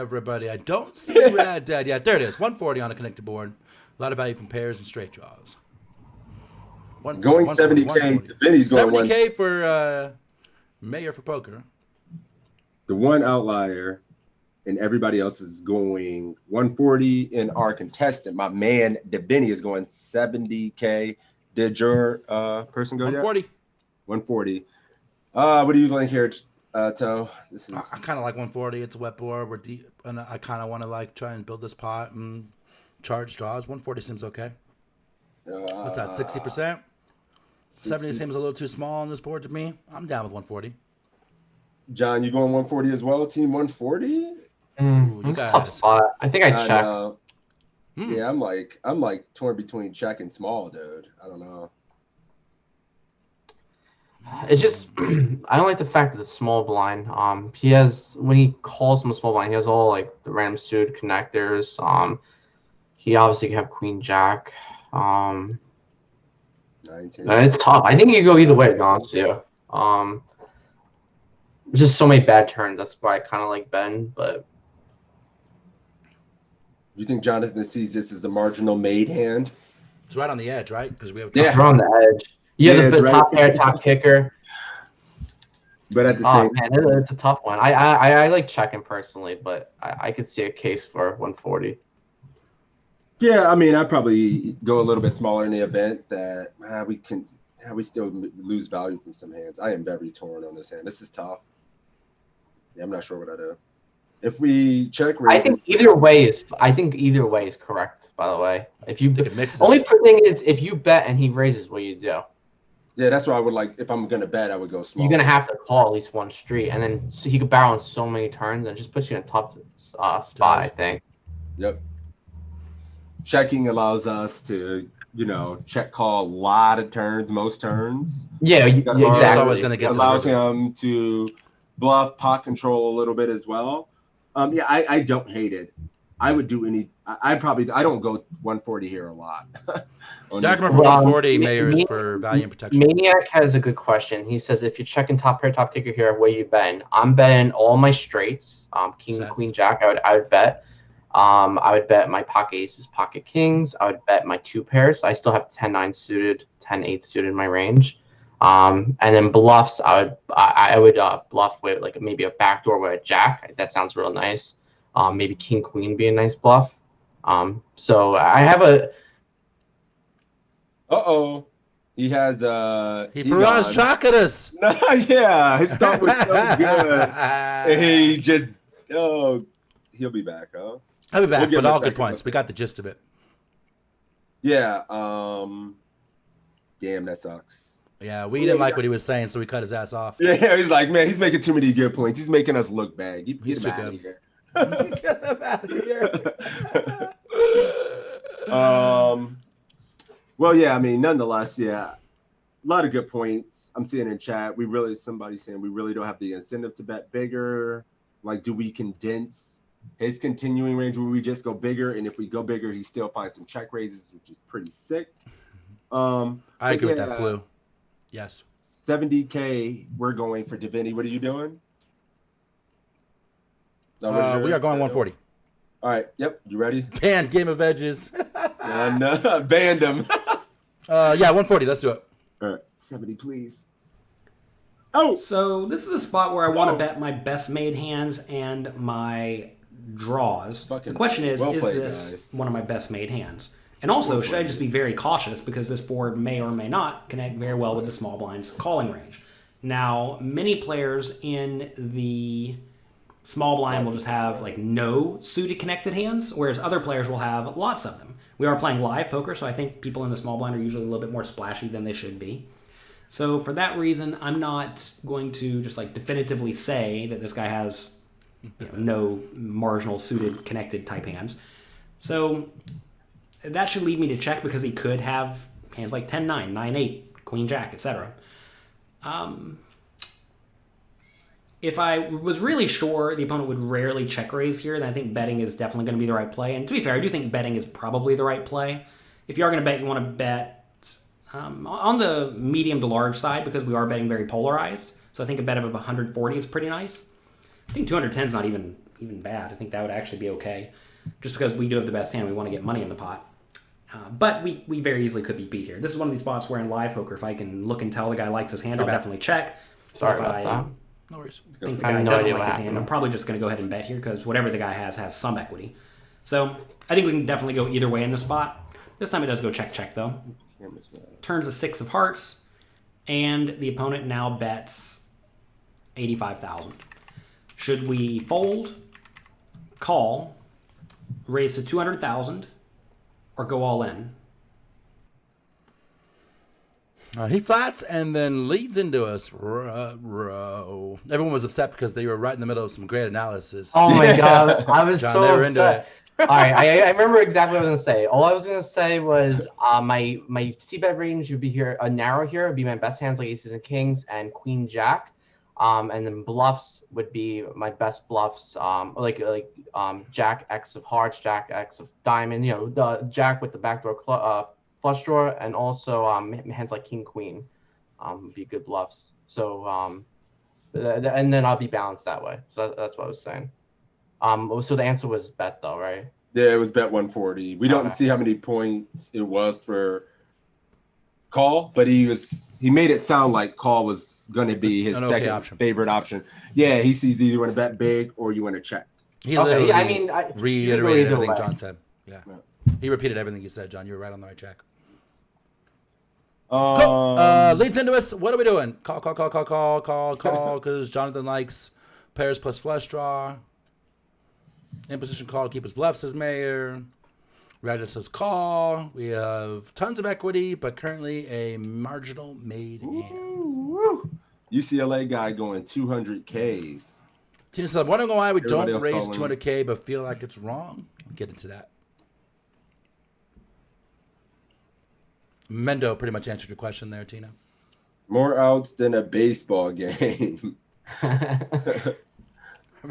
everybody. I don't see Red Dead yet. There it is. 140 on a connected board. A lot of value from pairs and straight draws. Going 70K. Vinny's going 70K for Mayor for poker. The one outlier, and everybody else is going 140. And our contestant, my man, Vinny, is going 70K. Did your person go 140. yet? 140. What do you think here, Toe? This is. I kind of like 140. It's a wet board. We're deep, and I kind of want to try and build this pot and charge draws. 140 seems okay. What's that? 60%. 70 seems a little too small on this board to me. I'm down with 140. John, you going 140 as well? Team 140? That's a tough spot. I think I check. Yeah, I'm like torn between check and small, dude. I don't know. It just I don't like the fact that the small blind. He has when he calls from a small blind, he has all the random suited connectors. He obviously can have queen jack. 19. It's tough. I think you go either way, to be honest with you. Just so many bad turns. That's why I kind of like Ben, but. You think Jonathan sees this as a marginal made hand? It's right on the edge, right? Because we have It's on the edge. You have the top pair, top kicker. But at the same man, it's a tough one. I like checking personally, but I could see a case for 140. Yeah, I mean, I'd probably go a little bit smaller in the event that we still lose value from some hands. I am very torn on this hand. This is tough. Yeah, I'm not sure what I do. If we check raise, I think either way is correct, by the way. If you only thing is if you bet and he raises, what you do. Yeah, that's what I would like. If I'm gonna bet, I would go small. You're gonna have to call at least one street, and then so he could barrel on so many turns, and it just puts you in a tough spot. I think. Yep. Checking allows us to, check call a lot of turns, most turns. Yeah, exactly. Always gonna get allows him to bluff, pot control a little bit as well. Yeah, I don't hate it. I would do I don't go 140 here a lot. Document for 140 Mayor is for value and protection. Maniac has a good question. He says, if you're checking top pair, top kicker here, where you betting? I'm betting all my straights. King, queen, jack. I would bet. I would bet my pocket aces, pocket kings. I would bet my two pairs. I still have 10-9 suited, 10-8 suited in my range. And then bluffs, I would bluff with maybe a backdoor with a jack. That sounds real nice. Maybe king queen be a nice bluff. So I have a. He has He Faraz Chalk at us. Yeah, his stuff was so good. And he just he'll be back, huh? I'll be back, but all good points. We got the gist of it. Yeah. Damn, that sucks. Yeah, we didn't like what he was saying, so we cut his ass off. Yeah, he's like, man, he's making too many good points. He's making us look bad. He's too good. Get him out of here. Well, yeah, I mean, nonetheless, yeah, a lot of good points. I'm seeing in chat, somebody's saying we really don't have the incentive to bet bigger. Do we condense his continuing range where we just go bigger, and if we go bigger, he still finds some check raises, which is pretty sick. I agree with that, Flu. Yes. 70K, we're going for Divinity. What are you doing? We are going 140. All right. Yep. You ready? Banned Gameofedges. No, banned them. Yeah, 140. Let's do it. All right. 70, please. Oh! So this is a spot where I want to bet my best made hands and my draws. The question is this one of my best made hands? And also, should I just be very cautious because this board may or may not connect very well with the small blind's calling range? Now, many players in the small blind will just have like no suited connected hands, whereas other players will have lots of them. We are playing live poker, so I think people in the small blind are usually a little bit more splashy than they should be. So for that reason, I'm not going to just like definitively say that this guy has no marginal suited connected type hands. So that should lead me to check because he could have hands like 10-9, 9-8, Queen-Jack, etc. If I was really sure the opponent would rarely check raise here, then I think betting is definitely going to be the right play. And to be fair, I do think betting is probably the right play. If you are going to bet, you want to bet on the medium to large side because we are betting very polarized. So I think a bet of 140 is pretty nice. I think 210 is not even bad. I think that would actually be okay. Just because we do have the best hand, we want to get money in the pot. But we very easily could be beat here. This is one of these spots where in live poker, if I can look and tell the guy likes his hand, I'll definitely check. Sorry about that. No worries. Think the guy doesn't like his hand, I'm probably just going to go ahead and bet here because whatever the guy has some equity. So I think we can definitely go either way in this spot. This time it does go check though. Turns a 6 of hearts, and the opponent now bets 85,000. Should we fold, call, raise to 200,000, or go all in? He flats and then leads into us. Everyone was upset because they were right in the middle of some great analysis. Oh my god, I was John, so they were upset. into it. All right, I remember exactly what I was gonna say. All I was gonna say was my c-bet range would be here. A narrow here would be my best hands like aces and kings and queen jack, and then bluffs would be my best bluffs, like jack x of hearts, jack x of diamond. You know, the jack with the backdoor flush draw, and also hands like king queen, would be good bluffs. So and then I'll be balanced that way. So that's what I was saying. So the answer was bet though, right? Yeah, it was bet 140. We don't see how many points it was for call, but he made it sound like call was going to be his second favorite option. Yeah, he sees either want to bet big or you want to check. He literally I reiterated everything John said. Yeah. He repeated everything you said, John. You were right on the right track. Cool. Leads into us. What are we doing? Call, because Jonathan likes pairs plus flush draw. In position call, keep his bluffs as mayor. Radha says call. We have tons of equity, but currently a marginal made hand. UCLA guy going 200Ks. Tina said, I wonder why we don't raise 200K, but feel like it's wrong. I'll get into that. Mendo pretty much answered your question there, Tina. More outs than a baseball game.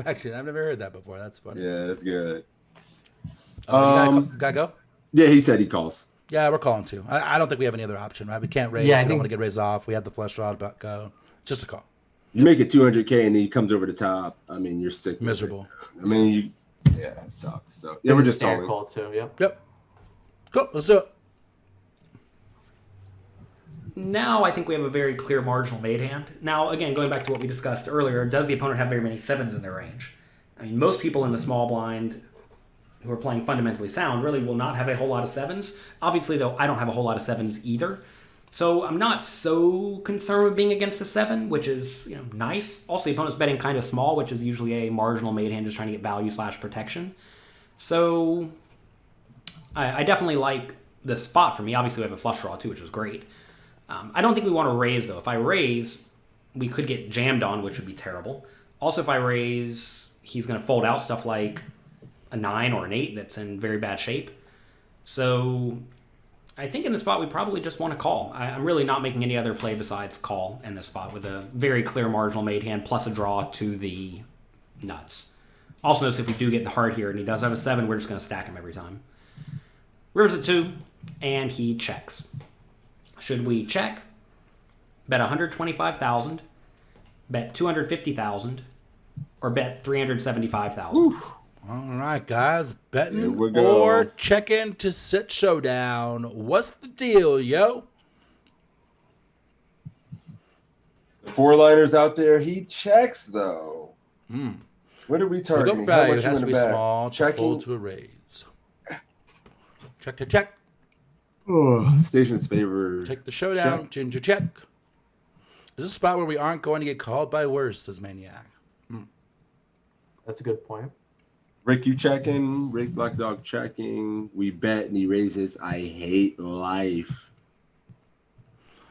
Actually, I've never heard that before. That's funny. Yeah, that's good. You gotta go? Yeah, he said he calls. Yeah, we're calling too. I don't think we have any other option, right? We can't raise. We don't want to get raised off. We have the flush draw to go. Just a call. You make it 200K and then he comes over the top. I mean, you're sick. Miserable. I mean, it sucks. So yeah, we're just calling. Call too. Yep. Cool. Let's do it. Now I think we have a very clear marginal made hand. Now, again, going back to what we discussed earlier, does the opponent have very many sevens in their range? I mean, most people in the small blind who are playing fundamentally sound really will not have a whole lot of sevens. Obviously, though, I don't have a whole lot of sevens either. So I'm not so concerned with being against a 7, which is nice. Also, the opponent's betting kind of small, which is usually a marginal made hand just trying to get value/protection. So I definitely like this spot for me. Obviously, we have a flush draw too, which is great. I don't think we want to raise, though. If I raise, we could get jammed on, which would be terrible. Also, if I raise, he's going to fold out stuff like a 9 or an 8 that's in very bad shape. So I think in this spot, we probably just want to call. I'm really not making any other play besides call in this spot with a very clear marginal made hand plus a draw to the nuts. Also notice if we do get the heart here and he does have a 7, we're just going to stack him every time. River's at 2, and he checks. Should we check? Bet 125,000, bet 250,000, or bet 375,000? All right, guys. Betting Here we go. or checking to sit showdown. What's the deal, yo? The 4-liners out there, he checks though. What are we The targeting? go How value much has you to in be the back? small to Checking. fold to a raise. Check to check. Oh, station's favored. Take the showdown. Check. Ginger check. There's a spot where we aren't going to get called by worse, says Maniac. That's a good point. Rick, you checking? Rick Black Dog checking. We bet and he raises. I hate life.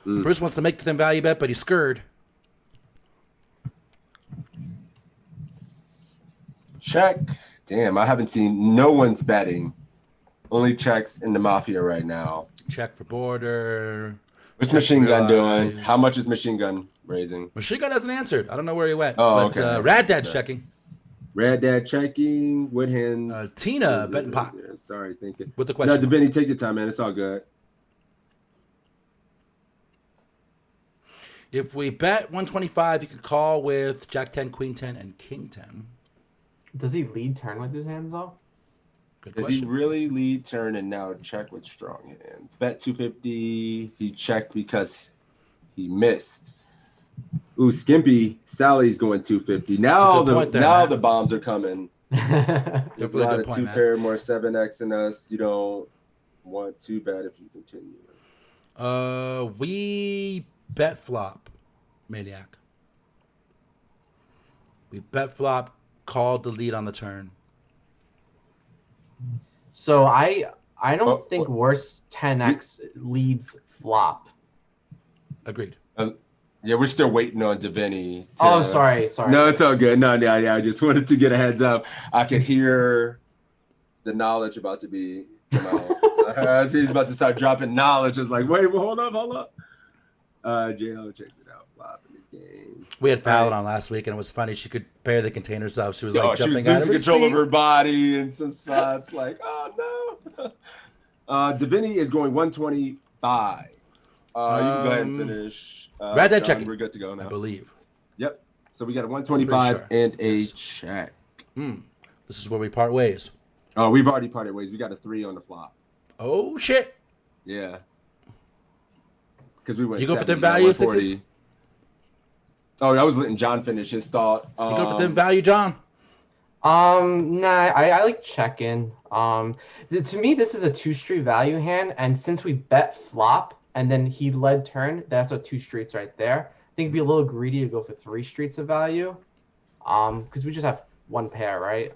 Bruce wants to make the thin value bet, but he's scared. Check. Damn, I haven't seen no one's betting. Only checks in the Mafia right now. Check for border. What's Machine Gun doing? Realize. How much is Machine Gun raising? Machine Gun hasn't answered. I don't know where he went. Oh, but okay. Rad Dad's So- checking. Red Dad checking. Wood hands. Tina betting pot. Sorry, thinking. With the No, question. Devini, take your time, man. It's all good. If we bet 125, you can call with Jack 10, Queen 10, and King 10. Does he lead turn with his hands though? Good Does he question. really lead turn and now check with strong hands? Bet 250. He checked because he missed. Ooh, Skimpy. Sally's going 250. Now good point there, now Matt. the bombs are coming. There's a Definitely a lot good of point, 2 Matt. pair, more 7x in us. You don't want too bad if you continue. We bet flop, Maniac. We bet flop, called the lead on the turn. So I don't Oh, think worse 10x leads flop. Agreed. Yeah, we're still waiting on Devini. Oh, sorry. No, it's all good. No, yeah. I just wanted to get a heads up. I could hear the knowledge about to be come out. As he's about to start dropping knowledge, it's like, wait, hold up. JL checked it out. Flop in the game. We had Fallon on last week, and it was funny. She could pair the containers up. She was like She was jumping out of losing her control of seat. her body in some spots. Like, oh no. Devini is going 125. You can go ahead and finish. Rad Dad John, checking. We're good to go I now. believe. Yep. So we got a 125 sure. and a Yes. check. This is where we part ways. Oh, we've already parted ways. We got a 3 on the flop. Oh, shit. Yeah. Because we went. You go for 70, thin value, 140. sixes? Oh, I was letting John finish his thought. You go for thin value, John? Nah, I like check-in. To me, this is a 2-street value hand, and since we bet flop and then he led turn, that's a 2 streets right there. I think it'd be a little greedy to go for 3 streets of value, because we just have 1 pair, right?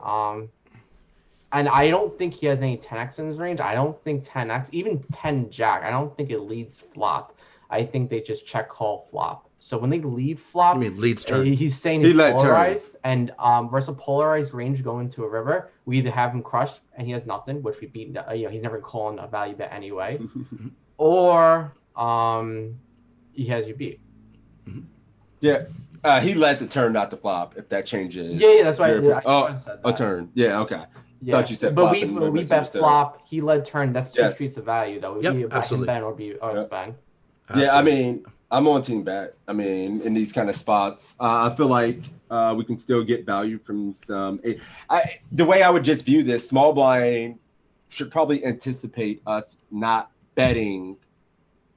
And I don't think he has any 10x in his range. I don't think 10x, even 10 jack, I don't think it leads flop. I think they just check call flop. So when they lead flop, You mean leads turn? he's saying He he's led turn. polarized, and versus a polarized range going to a river, we either have him crushed and he has nothing, which we beat. He's never calling a value bet anyway, or he has you beat. Yeah. He led the turn, not the flop. If that changes. Yeah, that's why your- I said that. a turn. Yeah. Okay. Yeah. Thought you said but flop we and bet misunderstood. flop. He led turn. That's 2 Yes. streets of value though. Yep, We bet him absolutely. Ben or be us Yep. Ben. Yeah, I mean, I'm on team bet. I mean, in these kind of spots, I feel like we can still get value from some. The way I would just view this, small blind should probably anticipate us not betting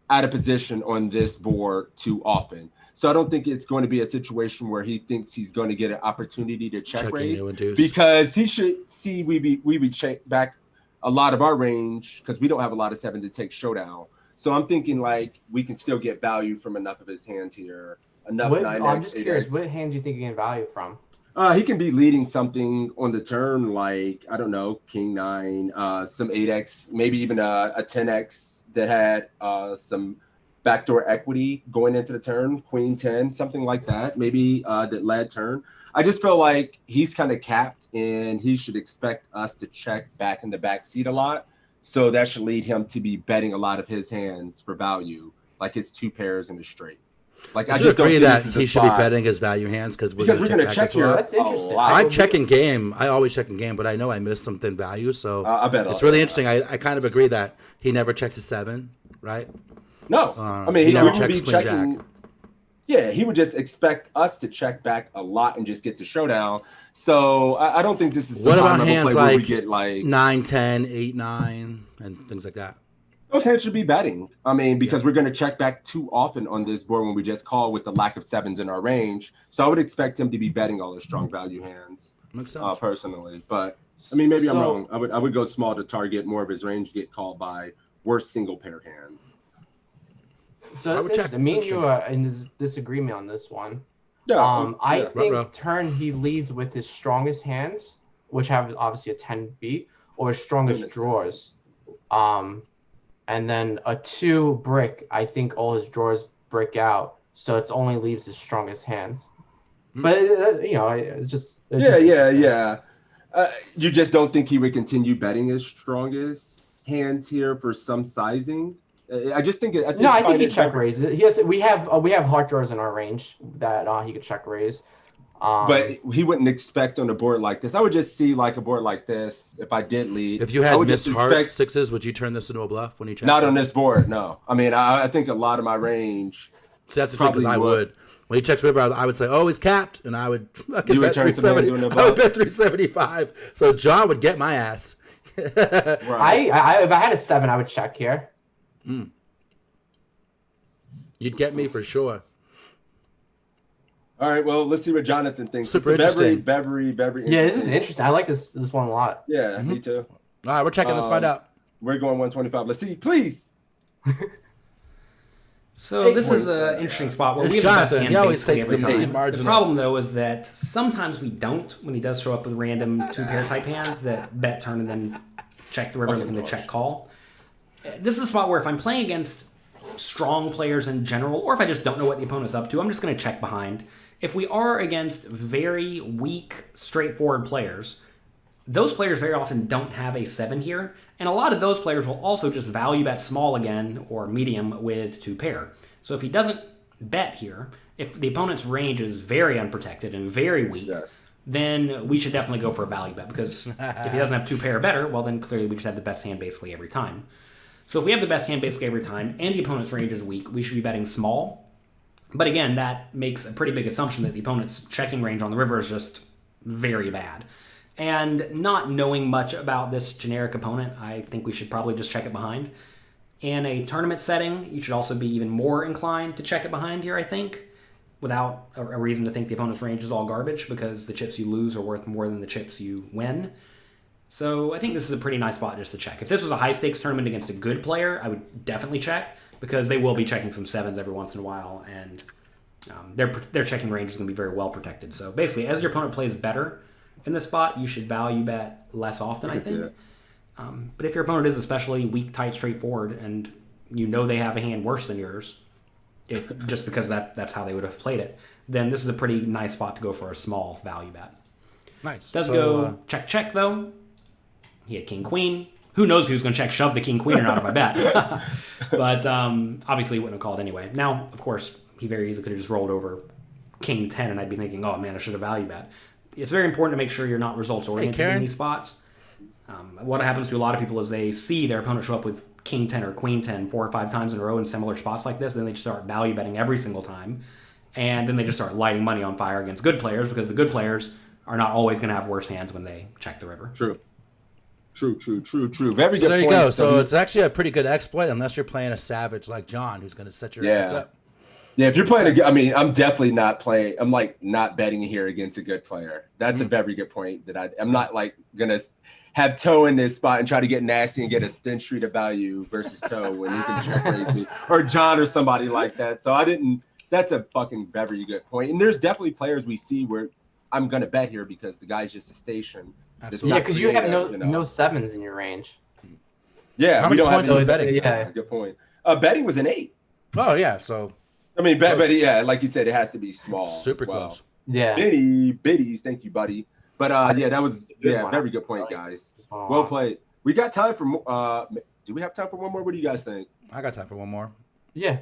out of position on this board too often. So I don't think it's going to be a situation where he thinks he's going to get an opportunity to check Checking raise, you and deuce. because he should see we be check back a lot of our range because we don't have a lot of 7 to take showdown. So I'm thinking like we can still get value from enough of his hands here. Enough 9x, I'm just curious, 8x. what hand do you think you get value from? He can be leading something on the turn, like, I don't know, King 9, some 8x, maybe even a 10x that had some backdoor equity going into the turn, Queen 10, something like that, maybe that led turn. I just feel like he's kind of capped and he should expect us to check back in the back seat a lot. So that should lead him to be betting a lot of his hands for value, like his 2 pairs in the straight. Like I I do just don't agree see that this as a he should be spot. betting his value hands because we're Because we're going gonna to check check here. That's interesting. I I check in game. I always check in game, but I know I missed some thin value, so I bet it's really interesting. I kind of agree that he never checks a 7, right? No, I mean he never we would be checks queen checking. jack. Yeah, he would just expect us to check back a lot and just get to showdown. So I don't think this is some What high about level hands play where we like get like 9, 10, 8, 9, and things like that? those hands should be betting. I mean, because we're going to check back too often on this board when we just call with the lack of 7s in our range. So I would expect him to be betting all his strong value hands. Makes sense. Personally, but I mean, maybe I'm wrong. I would go small to target more of his range, get called by worse single pair hands. So I would check. me and you are in disagreement on this one. Yeah, I think Ruh-roh. turn he leads with his strongest hands, which have obviously a 10 beat, or his strongest Goodness. drawers. And then a 2 brick, I think all his drawers brick out, so it only leaves his strongest hands. But Yeah. You just don't think he would continue betting his strongest hands here for some sizing? I just think I think he check raises. We have heart drawers in our range that he could check raise. But he wouldn't expect on a board like this. I would just see like a board like this. If I did lead, If you I had would missed just hearts, expect- 6s, would you turn this into a bluff when he checks? not on it? this board. No, I mean I think a lot of my range. See, that's the thing, because I probably would. When he checks river, I would say, "Oh, he's capped," and I would fucking You would bet turn some hands 370. doing a I would bluff? bet 375. So John would get my ass. Right. I if I had a 7, I would check here. You'd get me for sure. All right. Well, let's see what Jonathan thinks. Super It's a interesting. Very Yeah, this is interesting. I like this one a lot. Yeah, me too. All right, we're checking. Let's find out. We're going 125. Let's see, please. So this is an interesting spot where It's we have the best Jonathan. hand He always basically takes every the main time. margin The up. problem though is that sometimes we don't when he does show up with random 2-pair type hands that bet turn and then check the river looking to check call. This is a spot where if I'm playing against strong players in general, or if I just don't know what the opponent's up to, I'm just going to check behind. If we are against very weak, straightforward players, those players very often don't have a 7 here, and a lot of those players will also just value bet small again or medium with 2-pair. So if he doesn't bet here, if the opponent's range is very unprotected and very weak, then we should definitely go for a value bet, because if he doesn't have 2-pair or better, well then clearly we just have the best hand basically every time. So if we have the best hand basically every time and the opponent's range is weak, we should be betting small. But again, that makes a pretty big assumption that the opponent's checking range on the river is just very bad. And not knowing much about this generic opponent, I think we should probably just check it behind. In a tournament setting, you should also be even more inclined to check it behind here, I think, without a reason to think the opponent's range is all garbage, because the chips you lose are worth more than the chips you win. So I think this is a pretty nice spot just to check. If this was a high-stakes tournament against a good player, I would definitely check, because they will be checking some 7s every once in a while, and their checking range is going to be very well protected. So basically, as your opponent plays better in this spot, you should value bet less often, I think. But if your opponent is especially weak, tight, straightforward, and you know they have a hand worse than yours, just because that's how they would have played it, then this is a pretty nice spot to go for a small value bet. Nice. Does go check, though. He had king, queen. Who knows if he was going to check shove the king, queen or not if I bet. But obviously he wouldn't have called anyway. Now, of course, he very easily could have just rolled over king 10, and I'd be thinking, oh man, I should have value bet. It's very important to make sure you're not results oriented in these spots. What happens to a lot of people is they see their opponent show up with king 10 or queen 10 4 or 5 times in a row in similar spots like this, then they just start value betting every single time, and then they just start lighting money on fire against good players, because the good players are not always going to have worse hands when they check the river. True. Very So good there you point. go. So it's actually a pretty good exploit, unless you're playing a savage like John, who's going to set your ass up. Yeah, if you're playing, I mean, I'm definitely not playing. I'm like not betting here against a good player. That's a very good point. I'm not like gonna have Toe in this spot and try to get nasty and get a thin street of value versus Toe when he can check raise me, or John or somebody like that. So I didn't. That's a fucking very good point. And there's definitely players we see where I'm gonna bet here because the guy's just a station. Absolutely. Yeah, because you have no 7s in your range. Yeah, How we many don't have points any is betting? Yeah. Good point. Betting was an 8. Oh yeah, so I mean, but yeah, like you said, it has to be small. super as well. close. Yeah. Biddies, thank you, buddy. But yeah, that was one. very good point, guys. Well played. We got time for do we have time for one more? What do you guys think? I got time for one more. Yeah.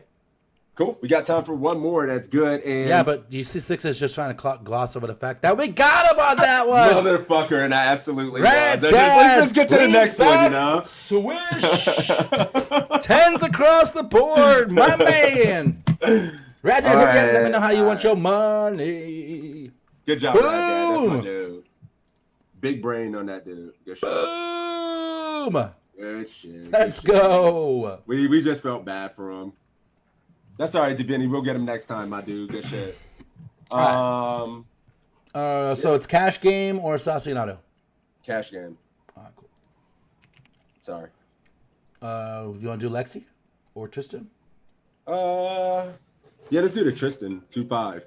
Cool. We got time for one more. That's good. And Yeah, but UC6 is just trying to gloss over the fact that we got him on that one. motherfucker, and I absolutely Red was. Dad, Let's get to the next one, you know? Swish. Tens across the board, my man. Red Dad, hurry up, let me know how you want your money. Good job, Red Dad. That's my Boom. dude. Big brain on that dude. Good shit. Boom. Good shit. Let's go. We just felt bad for him. That's all right, Benny. We'll get him next time, my dude. Good shit. So it's cash game or Sassinado? Cash game. All right, cool. Sorry. You want to do Lexi or Tristan? Yeah, let's do the Tristan 2-5.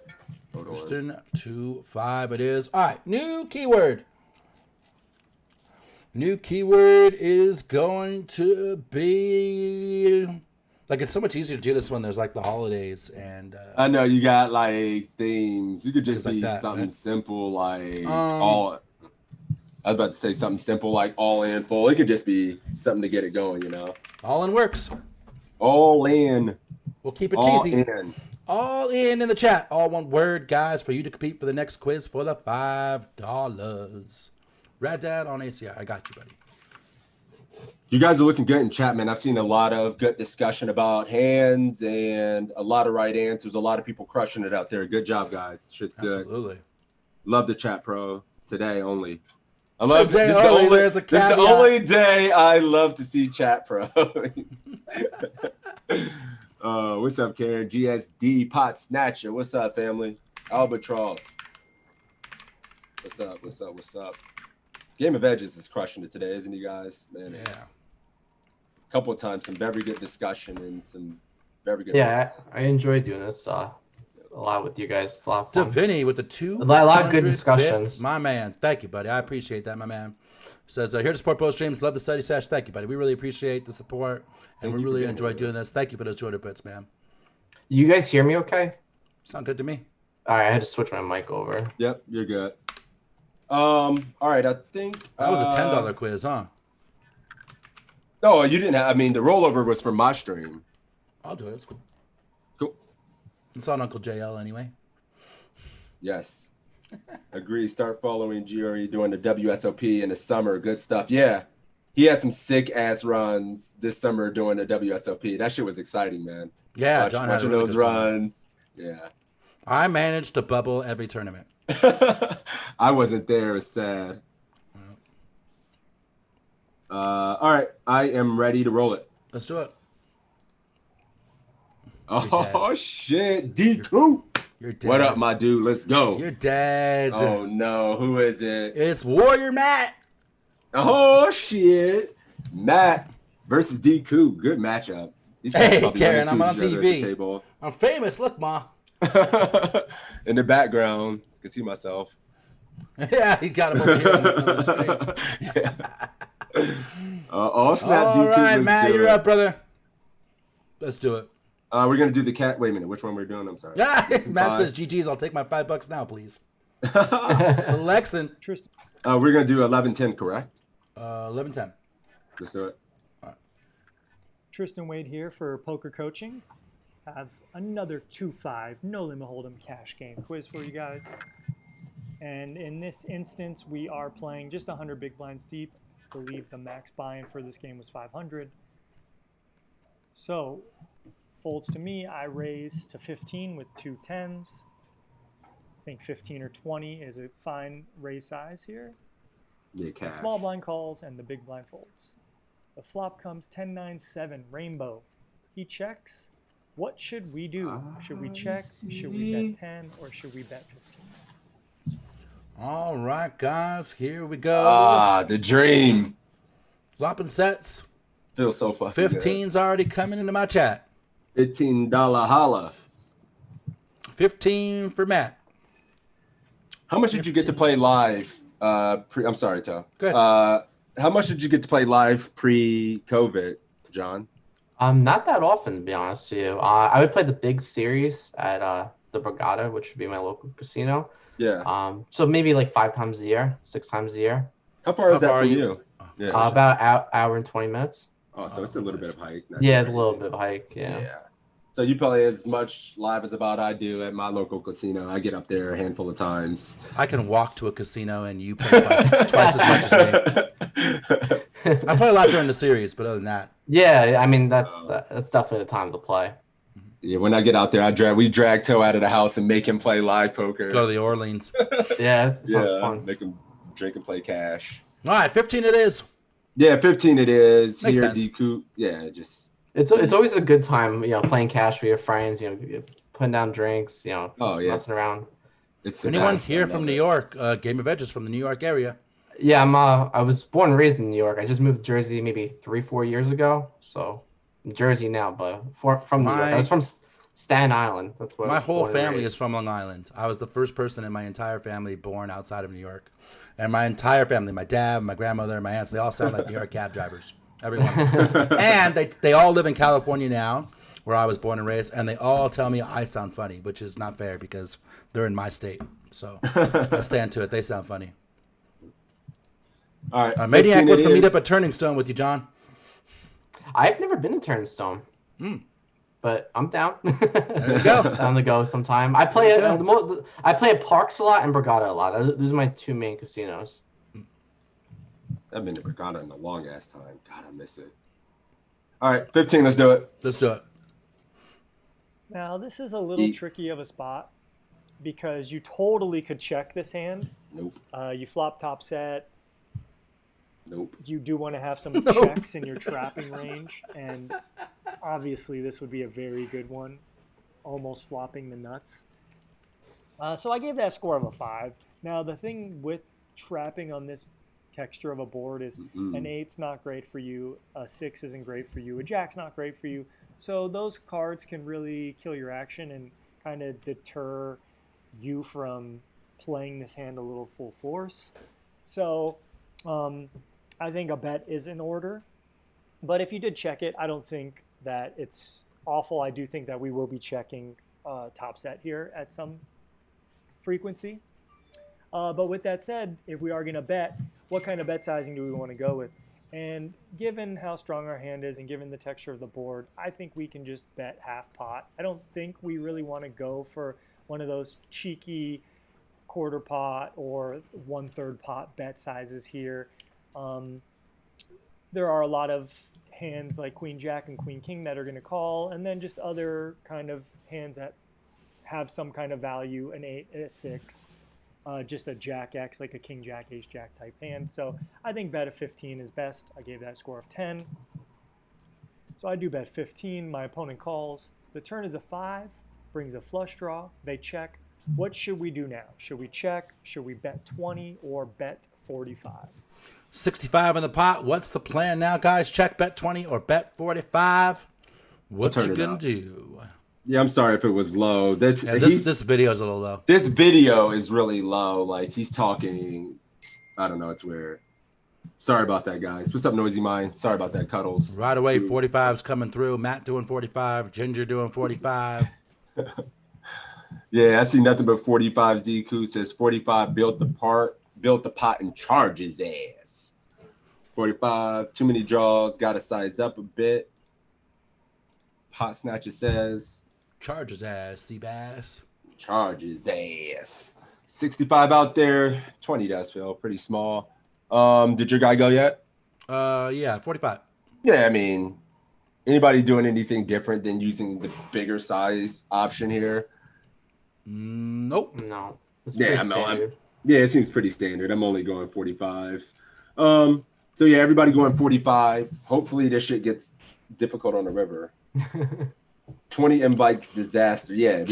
Hold on. Tristan 2-5 it is. All right, new keyword. New keyword is going to be like, it's so much easier to do this when there's like the holidays and I know you got like themes. You could just like be that, something right? simple like all. I was about to say something simple like all in full. It could just be something to get it going, you know. all in works. All in. We'll keep it All cheesy. in. All in the chat. All one word, guys, for you to compete for the next quiz for the $5. Red Dad on ACI. I got you, buddy. You guys are looking good in chat, man. I've seen a lot of good discussion about hands and a lot of right answers. A lot of people crushing it out there. Good job, guys. Shit's good. Absolutely. Love the chat, pro. Today only. I love Today this. only, This is the only day I love to see chat, pro. What's up, Karen? GSD Pot Snatcher. What's up, family? Albatross. What's up? What's up? What's up? Gameofedges is crushing it today, isn't he, guys? Man, Yeah. it's a couple of times, some very good discussion and some very good. Yeah, I enjoy doing this a lot with you guys. It's a lot of fun. Davini with the 200 A lot of good bits. discussions. My man. Thank you, buddy. I appreciate that, my man. Says, here to support post streams. Love the study sesh. Thank you, buddy. We really appreciate the support, and we really enjoy doing this. Thank you for those 200 bits, man. You guys hear me okay? Sound good to me. All right, I had to switch my mic over. Yep, you're good. All right, I think That was a $10 quiz, huh? No, you didn't have. I mean, the rollover was from my stream. I'll do it. It's cool. Cool. It's on Uncle JL anyway. Yes. Agree. Start following GRE doing the WSOP in the summer. Good stuff. Yeah. He had some sick ass runs this summer doing the WSOP. That shit was exciting, man. Yeah, John had a watching really those good summer. runs. Yeah. I managed to bubble every tournament. I wasn't there. It was sad. All right. I am ready to roll it. Let's do it. Oh, shit. DQ. You're dead. What up, my dude? Let's go. You're dead. Oh, no. Who is it? It's Warrior Matt. Oh, shit. Matt versus DQ. Good matchup. These guys Hey, probably Karen, run I'm into on each other at the TV. table. I'm famous. Look, Ma. In the background, I can see myself. Yeah, he got him over here on the screen. Oh, snap, All DQ. right, let's Matt, do you're it. up, brother. Let's do it. We're going to do the cat. Wait a minute. Which one we're doing? I'm sorry. Matt says, GG's, I'll take my $5 now, please. Alexin. Tristan. We're going to do 11-10, correct? 11-10. Let's do it. Tristan Wade here for Poker Coaching. Have another 2-5 no limit hold'em cash game quiz for you guys. And in this instance, we are playing just 100 big blinds deep. I believe the max buy-in for this game was 500. So, folds to me, I raise to 15 with 2 10s. I think 15 or 20 is a fine raise size here. Yeah, cash. Small blind calls and the big blind folds. The flop comes 10-9-7 rainbow. He checks. What should we do? Should we check? Should we bet 10 or should we bet 15? All right, guys, here we go. The dream. Flopping sets. Feels so fucking 15's already coming into my chat. good. $15 holla. 15 for Matt. How much did you get to play live? I'm sorry, Toe. Go ahead. How much did you get to play live pre-COVID, John? Not that often, to be honest with you. I would play the big series at the Borgata, which would be my local casino. Yeah. So maybe like 5 times a year, 6 times a year. How far is that far from are you? Yeah. About hour and 20 minutes. So it's a little bit of hike. not Yeah, too it's a little crazy. bit of a hike. Yeah. Yeah. It's So you play as much live as about I do at my local casino. I get up there a handful of times. I can walk to a casino and you play twice as much as me. I play a lot during the series, but other than that, Yeah, I mean that's definitely the time to play. Yeah, when I get out there, we drag Toe out of the house and make him play live poker. go to the Orleans. Yeah, sounds fun. Make him drink and play cash. All right, 15 it is. Yeah, 15 it is. Makes Here, sense. D-Coop. Yeah, just. It's always a good time, playing cash with your friends, putting down drinks, messing around. It's Anyone here from New York? Gameofedges from the New York area. Yeah, I was born and raised in New York. I just moved to Jersey maybe 3-4 years ago. So I'm Jersey now, but from New York. I was from Staten Island. That's what my whole family is from Long Island. I was the first person in my entire family born outside of New York. And my entire family, my dad, my grandmother, my aunts, they all sound like New York cab drivers. Everyone. And they all live in California now, where I was born and raised, and they all tell me I sound funny, which is not fair because they're in my state. So I stand to it. They sound funny. All right. Maniac wants to meet up at Turning Stone with you, John. I've never been to Turning Stone. But I'm down. There you go. Down to go sometime. I play at Parks a lot and Borgata a lot. Those are my two main casinos. I've been to Borgata in a long ass time. God, I miss it. All right, 15. Let's do it. Let's do it. Now, this is a little tricky of a spot because you totally could check this hand. Nope. You flop top set. Nope. You do want to have some checks in your trapping range, and obviously this would be a very good one, almost flopping the nuts. So I gave that a score of a 5. Now, the thing with trapping on this texture of a board is an 8's not great for you, a 6 isn't great for you, a jack's not great for you. So those cards can really kill your action and kind of deter you from playing this hand a little full force. So I think a bet is in order. But if you did check it, I don't think that it's awful. I do think that we will be checking top set here at some frequency. But with that said, if we are going to bet, what kind of bet sizing do we want to go with? And given how strong our hand is and given the texture of the board, I think we can just bet half pot. I don't think we really want to go for one of those cheeky quarter pot or 1/3 pot bet sizes here. There are a lot of hands like Queen Jack and Queen King that are going to call, and then just other kind of hands that have some kind of value, an 8, a 6. Just a Jack X, like a King Jack, Ace Jack type hand. So I think bet of 15 is best. I gave that score of 10. So I do bet 15. My opponent calls. The turn is a 5, brings a flush draw. They check. What should we do now? Should we check? Should we bet 20 or bet 45? 65 in the pot. What's the plan now, guys? Check, bet 20 or bet 45? What you gonna do? Yeah, I'm sorry if it was low. This video is a little low. This video is really low. Like he's talking, I don't know. It's weird. Sorry about that, guys. What's up, Noisy Mind? Sorry about that, Cuddles. Right away, 45's coming through. Matt doing 45. Ginger doing 45. Yeah, I see nothing but 45. ZQ says 45 built the pot and charge his ass. 45, too many draws. Got to size up a bit. Pot Snatcher says. Charge his ass, Seabass. Charge his ass. 65 out there. 20 does feel pretty small. Did your guy go yet? Yeah, 45. Yeah, I mean, anybody doing anything different than using the bigger size option here? Nope. No. Yeah, it seems pretty standard. I'm only going 45. So yeah, everybody going 45. Hopefully this shit gets difficult on the river. 20 invites disaster. Yeah.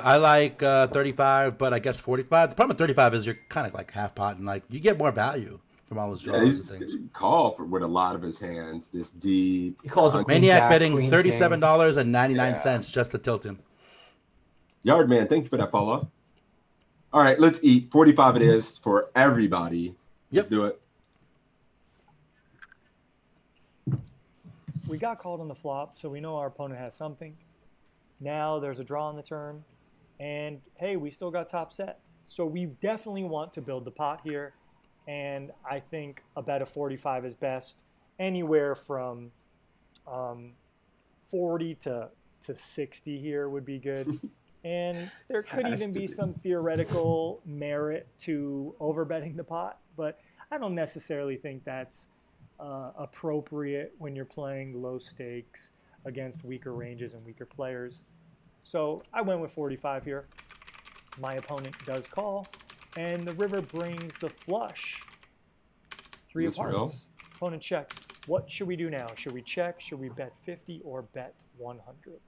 I like 35, but I guess 45. The problem with 35 is you're kind of like half pot and like you get more value from all those draws and things. Call for with a lot of his hands this deep. He calls Maniac betting $37.99 just to tilt him. Yardman, thank you for that follow. All right, let's eat. 45 it is for everybody. Let's do it. We got called on the flop, so we know our opponent has something. Now there's a draw on the turn, and hey, we still got top set. So we definitely want to build the pot here, and I think a bet of 45 is best. Anywhere from 40 to to 60 here would be good. And there could Has even to be be. some theoretical merit to overbetting the pot, but I don't necessarily think that's appropriate when you're playing low stakes against weaker ranges and weaker players. So I went with 45 here. My opponent does call, and the river brings the flush. 3 Is this of real? hearts. Opponent checks. What should we do now? Should we check? Should we bet 50 or bet 100?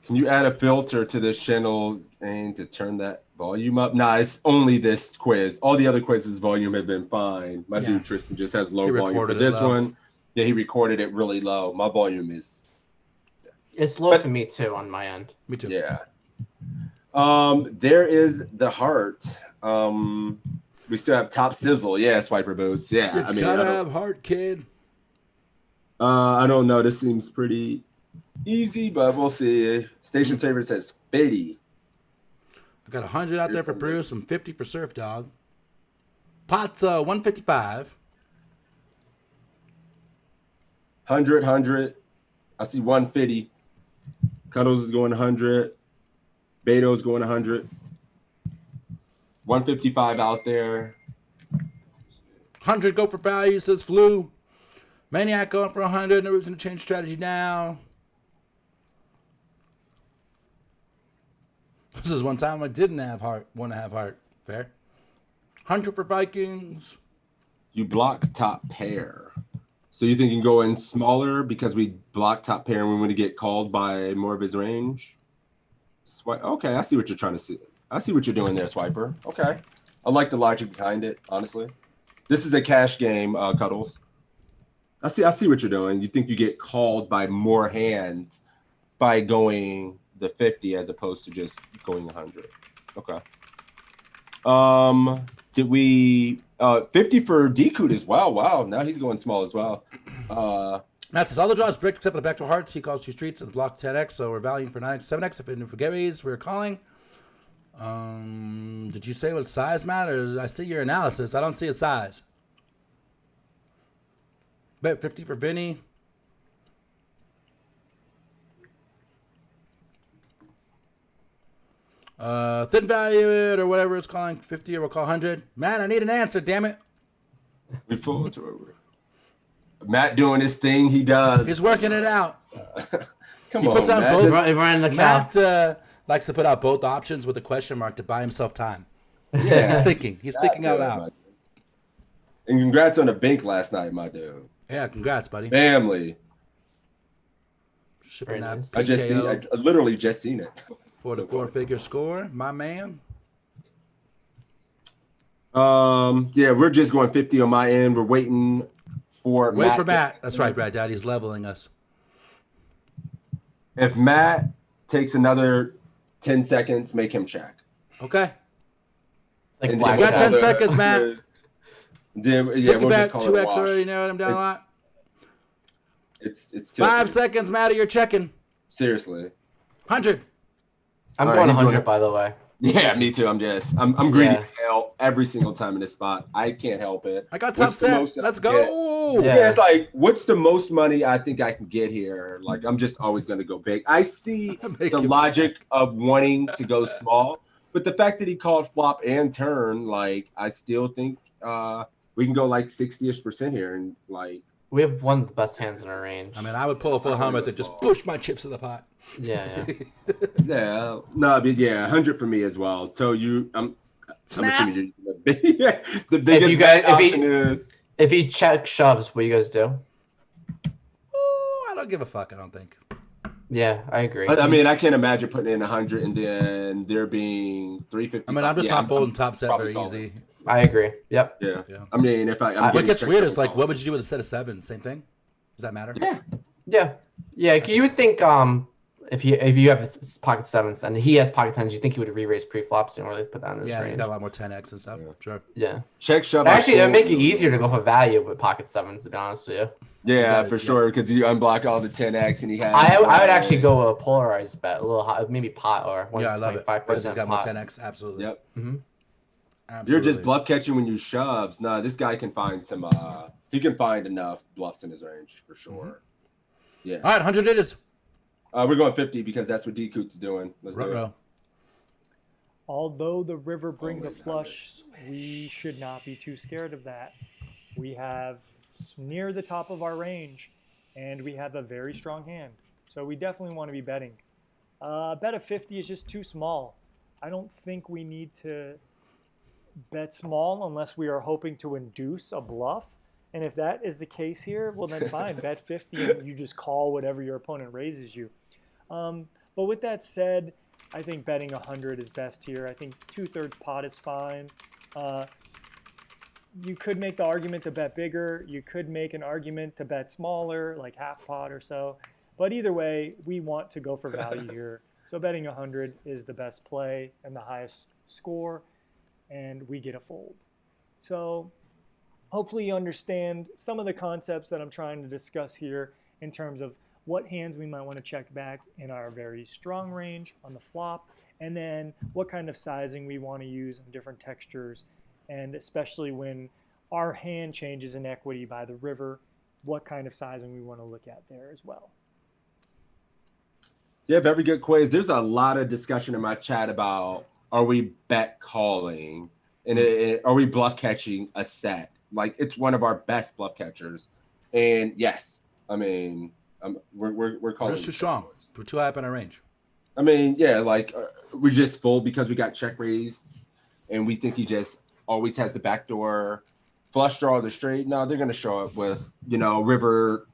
Can you add a filter to this channel and to turn that volume up? Nah, it's only this quiz. All the other quizzes volume have been fine. My dude Tristan just has low He volume for recorded it this low. one. Yeah, he recorded it really low. My volume is It's low But- for me too on my end. Me too. yeah. There is the heart. We still have top sizzle. Yeah, swiper boots. Yeah, You I mean, gotta I don't, have heart, kid. I don't know. This seems pretty easy, but we'll see. Station Saver says 50. I got 100 out there Here's for something. Bruce and 50 for Surf Dog. Pot's 155. 100. I see 150. Cuddles is going 100. Beto's going 100. 155 out there. 100 go for value, says Flu. Maniac going for 100. No reason to change strategy now. This is one time I didn't have heart. 1.5 heart. Fair. 100 for Vikings. You block top pair. So you think you can go in smaller because we block top pair and we want to get called by more of his range? Okay, I see what you're trying to see. I see what you're doing there, Swiper. Okay. I like the logic behind it, honestly. This is a cash game, Cuddles. I see what you're doing. You think you get called by more hands by going the 50 as opposed to just going 100. Okay. Did we 50 for Decoot as well? Wow, now he's going small as well. Matt says all the draws brick except for the back to hearts. He calls 2 streets and block 10x, so we're valuing for 9, 7x. If it forget raise, we're calling. Did you say what size matters? I see your analysis. I don't see a size. Bet 50 for Vinny. Thin value it or whatever it's calling 50 or we'll call 100. Man, I need an answer, damn it. We forward to it. Matt doing his thing, he does. He's working it out. Come He on, puts out Matt. both. Running the count. Matt likes to put out both options with a question mark to buy himself time. Yeah, He's thinking. He's thinking out my loud. dude. And congrats on the bank last night, my dude. Yeah, congrats, buddy. Family. Shipping Very that nice. I just seen. PKO I literally just seen it. for the so far. 4-figure score, my man. Yeah, we're just going 50 on my end. We're waiting for Wait Matt. for Matt. That's right, Brad. Daddy's leveling us. If Matt takes another 10 seconds, make him check. Okay. Like And black We got 10 Jack. seconds, Matt. Then, yeah, Think we'll about just call it a 2x wash. already narrowed him down a lot. It's 5 tilted. seconds, Matt. You're checking. Seriously. 100. I'm All right, going he's 100, going- by the way. Yeah, me too. I'm greedy Yeah. as hell every single time in this spot. I can't help it. I got top What's the set. most I Let's can go. Yeah. Yeah, it's like, what's the most money I think I can get here? Like, I'm just always going to go big. I see Make the him logic of wanting to go small, but the fact that he called flop and turn, like, I still think we can go like 60ish% here. And like, We have one of the best hands in our range. I mean, I would pull a full I'm helmet gonna and just fall. push my chips in the pot. Yeah, yeah. yeah, no, but yeah, 100 for me as well. So I'm Snap. assuming you're the biggest you guys- bet if he- option is. If he check shoves, what do you guys do? Ooh, I don't give a fuck, I don't think. Yeah, I agree. I mean, I can't imagine putting in 100 and then there being 350. I mean, I'm just Yeah, not folding top set probably very calling. easy. I agree. Yep. Yeah. Yeah. I mean, if I'm What getting gets checked, weird I'm is like, calling. what would you do with a set of 7? Same thing? Does that matter? Yeah. Yeah. Yeah. You would think if you have pocket 7s and he has pocket 10s, you think he would re-raise pre-flops and really put that in his Yeah, range. he's got a lot more 10x and stuff. Yeah. Sure. Yeah. Check shove. Actually, I it'd make it fold. easier to go for value with pocket 7s, to be honest with you. Yeah, Yeah, for yeah. sure, because you unblock all the 10x and he has. I would actually go a polarized bet, a little hot, maybe pot or Yeah, I love it. Because he's 1.5% got more pot. 10x. Absolutely. Yep. Absolutely. You're just bluff catching when you shoves. Nah, this guy can find some. He can find enough bluffs in his range for sure. Yeah. All right, 100 it is. We're going 50 because that's what D-Coot's doing. Let's do it. Ruh-roh. Although the river brings a flush, we should not be too scared of that. We have near the top of our range, and we have a very strong hand. So we definitely want to be betting. Bet of 50 is just too small. I don't think we need to bet small unless we are hoping to induce a bluff. And if that is the case here, well then fine, bet 50 and you just call whatever your opponent raises you. But with that said, I think betting 100 is best here. I think 2/3 pot is fine. You could make the argument to bet bigger. You could make an argument to bet smaller, like half pot or so. But either way, we want to go for value here. So betting 100 is the best play and the highest score, and we get a fold. So hopefully you understand some of the concepts that I'm trying to discuss here in terms of what hands we might want to check back in our very strong range on the flop, and then what kind of sizing we want to use on different textures, and especially when our hand changes in equity by the river, what kind of sizing we want to look at there as well. Yeah, very good quiz. There's a lot of discussion in my chat about, are we bet calling and are we bluff catching a set? Like, it's one of our best bluff catchers. And yes, I mean, we're calling. We're just too strong. We're too high up in our range. I mean, yeah, like we just fold because we got check raised, and we think he just always has the backdoor flush draw or the straight. No, they're gonna show up with river,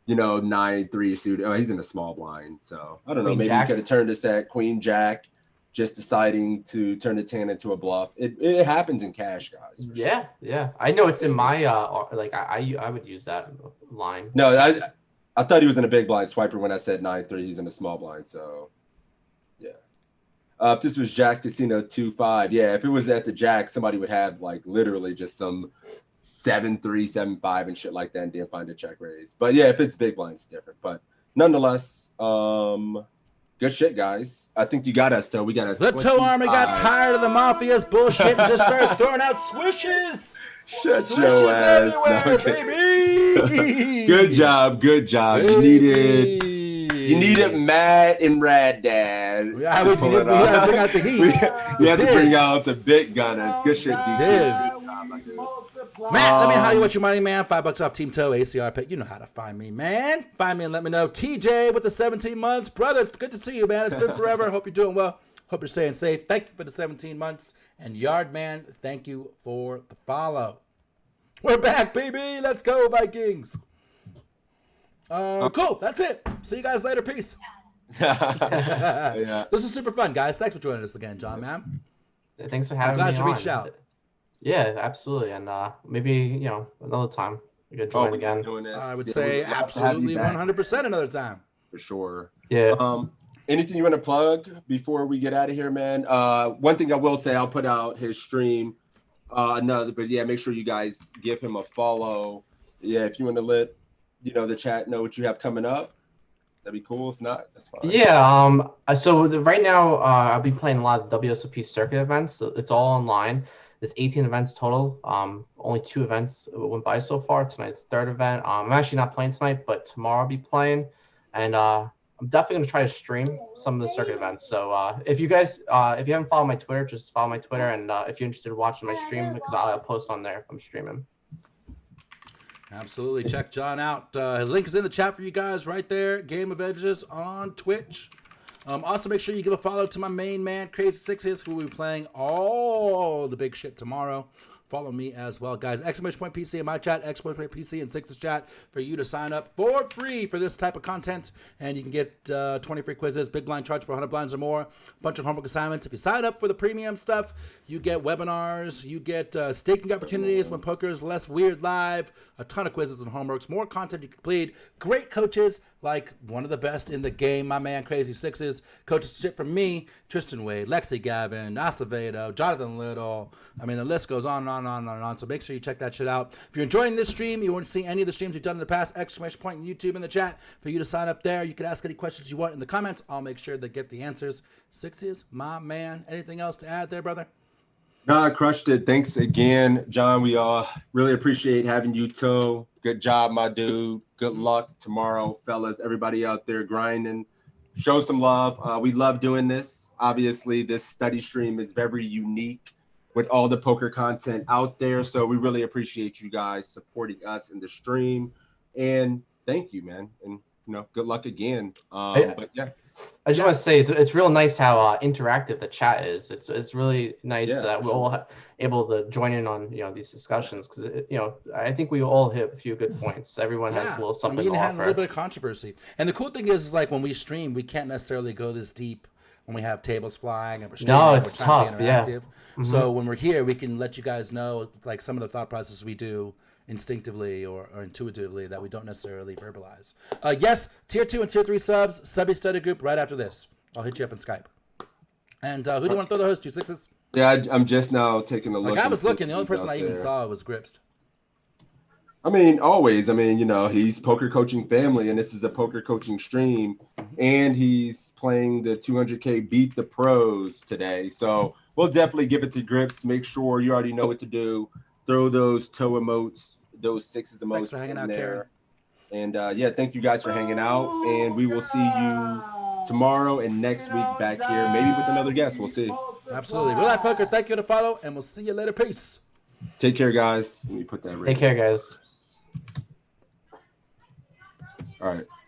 9-3 suited. Oh, he's in a small blind, so I don't know. Maybe he could have turned this at Queen Jack, just deciding to turn the 10 into a bluff. It happens in cash, guys. Yeah, yeah. I know it's in my I would use that line. No, I thought he was in a big blind swiper when I said 9-3. He's in a small blind, so yeah. If this was Jack's Casino 2-5, yeah, if it was at the Jack, somebody would have like literally just some 7-3, 7-5 and shit like that and didn't find a check raise. But yeah, if it's big blind, it's different. But nonetheless, good shit, guys. I think you got us, though. We got us. The Toe Army got tired of the Mafia's bullshit and just started throwing out swishes. Shut your ass. Everywhere, baby. Good job. Good job. Baby. You needed Matt and Rad Dad. We had to bring out the heat. You had to bring out the big gunners. Good shit, dude. Matt, let me know how you want your money, man. $5 off Team Toe, ACR pick. You know how to find me, man. Find me and let me know. TJ with the 17 months. Brother, it's good to see you, man. It's been forever. Hope you're doing well. Hope you're staying safe. Thank you for the 17 months. And Yardman, thank you for the follow. We're back, baby. Let's go, Vikings. Cool. That's it. See you guys later. Peace. Yeah. This is super fun, guys. Thanks for joining us again, John, man. Thanks for having me. I'm glad you reached out. Yeah, absolutely. And maybe, another time we could join again. I would say absolutely 100% another time. For sure. Yeah. Anything you want to plug before we get out of here, man? One thing I will say, I'll put out his stream. But yeah, make sure you guys give him a follow. Yeah, if you want to let the chat know what you have coming up, that'd be cool. If not, that's fine. Yeah. So right now, I'll be playing a lot of WSOP circuit events. So it's all online. There's 18 events total. Only 2 events went by so far. Tonight's the 3rd event. I'm actually not playing tonight, but tomorrow I'll be playing. And I'm definitely going to try to stream some of the circuit events. So if you guys, if you haven't followed my Twitter, just follow my Twitter. And if you're interested in watching my stream, because I'll post on there if I'm streaming. Absolutely. Check John out. His link is in the chat for you guys right there. Gameofedges on Twitch. Also, make sure you give a follow to my main man, Crazy Sixes, who will be playing all the big shit tomorrow. Follow me as well, guys. !PC in my chat, !PC in Sixes chat for you to sign up for free for this type of content. And you can get 20 free quizzes, big blind charge for 100 blinds or more, a bunch of homework assignments. If you sign up for the premium stuff, you get webinars, you get staking opportunities when poker is less weird live, a ton of quizzes and homeworks, more content you complete, great coaches, like one of the best in the game, my man Crazy Sixes, coaches shit from me, Tristan Wade, Lexi Gavin, Acevedo, Jonathan Little. I mean, the list goes on and on and on and on. So make sure you check that shit out. If you're enjoying this stream, you want to see any of the streams we've done in the past, ! YouTube in the chat for you to sign up there. You can ask any questions you want in the comments. I'll make sure to get the answers. Sixes, my man. Anything else to add there, brother? No, I crushed it. Thanks again, John. We really appreciate having you, Toe. Good job, my dude. Good luck tomorrow, fellas. Everybody out there grinding. Show some love. We love doing this. Obviously, this study stream is very unique with all the poker content out there. So we really appreciate you guys supporting us in the stream. And thank you, man. And, good luck again. But yeah. I just want to say it's real nice how interactive the chat is. It's really nice that we're all able to join in on these discussions because I think we all hit a few good points. Everyone has a little something to offer. Had a little bit of controversy, and the cool thing is like when we stream, we can't necessarily go this deep when we have tables flying and we're streaming. No, it's tough. To be interactive. Yeah. So when we're here, we can let you guys know like some of the thought processes we do instinctively or intuitively that we don't necessarily verbalize. Yes, tier 2 and tier 3 subs, subby study group right after this. I'll hit you up in Skype. And who do you want to throw the host to? Sixes? Yeah, I'm just now taking a look. Like I was looking, the only person I even saw was Gripst. I mean, always. I mean, he's poker coaching family, and this is a poker coaching stream, and he's playing the 200K Beat the Pros today. So we'll definitely give it to Grips. Make sure you already know what to do. Throw those toe emotes, those sixes emotes in there. Karen. And thank you guys for hanging out. And we will see you tomorrow and next week back here, maybe with another guest. We'll see. Absolutely. Real Life Poker, thank you to follow, and we'll see you later. Peace. Take care, guys. Let me put that right. Take care, guys. All right.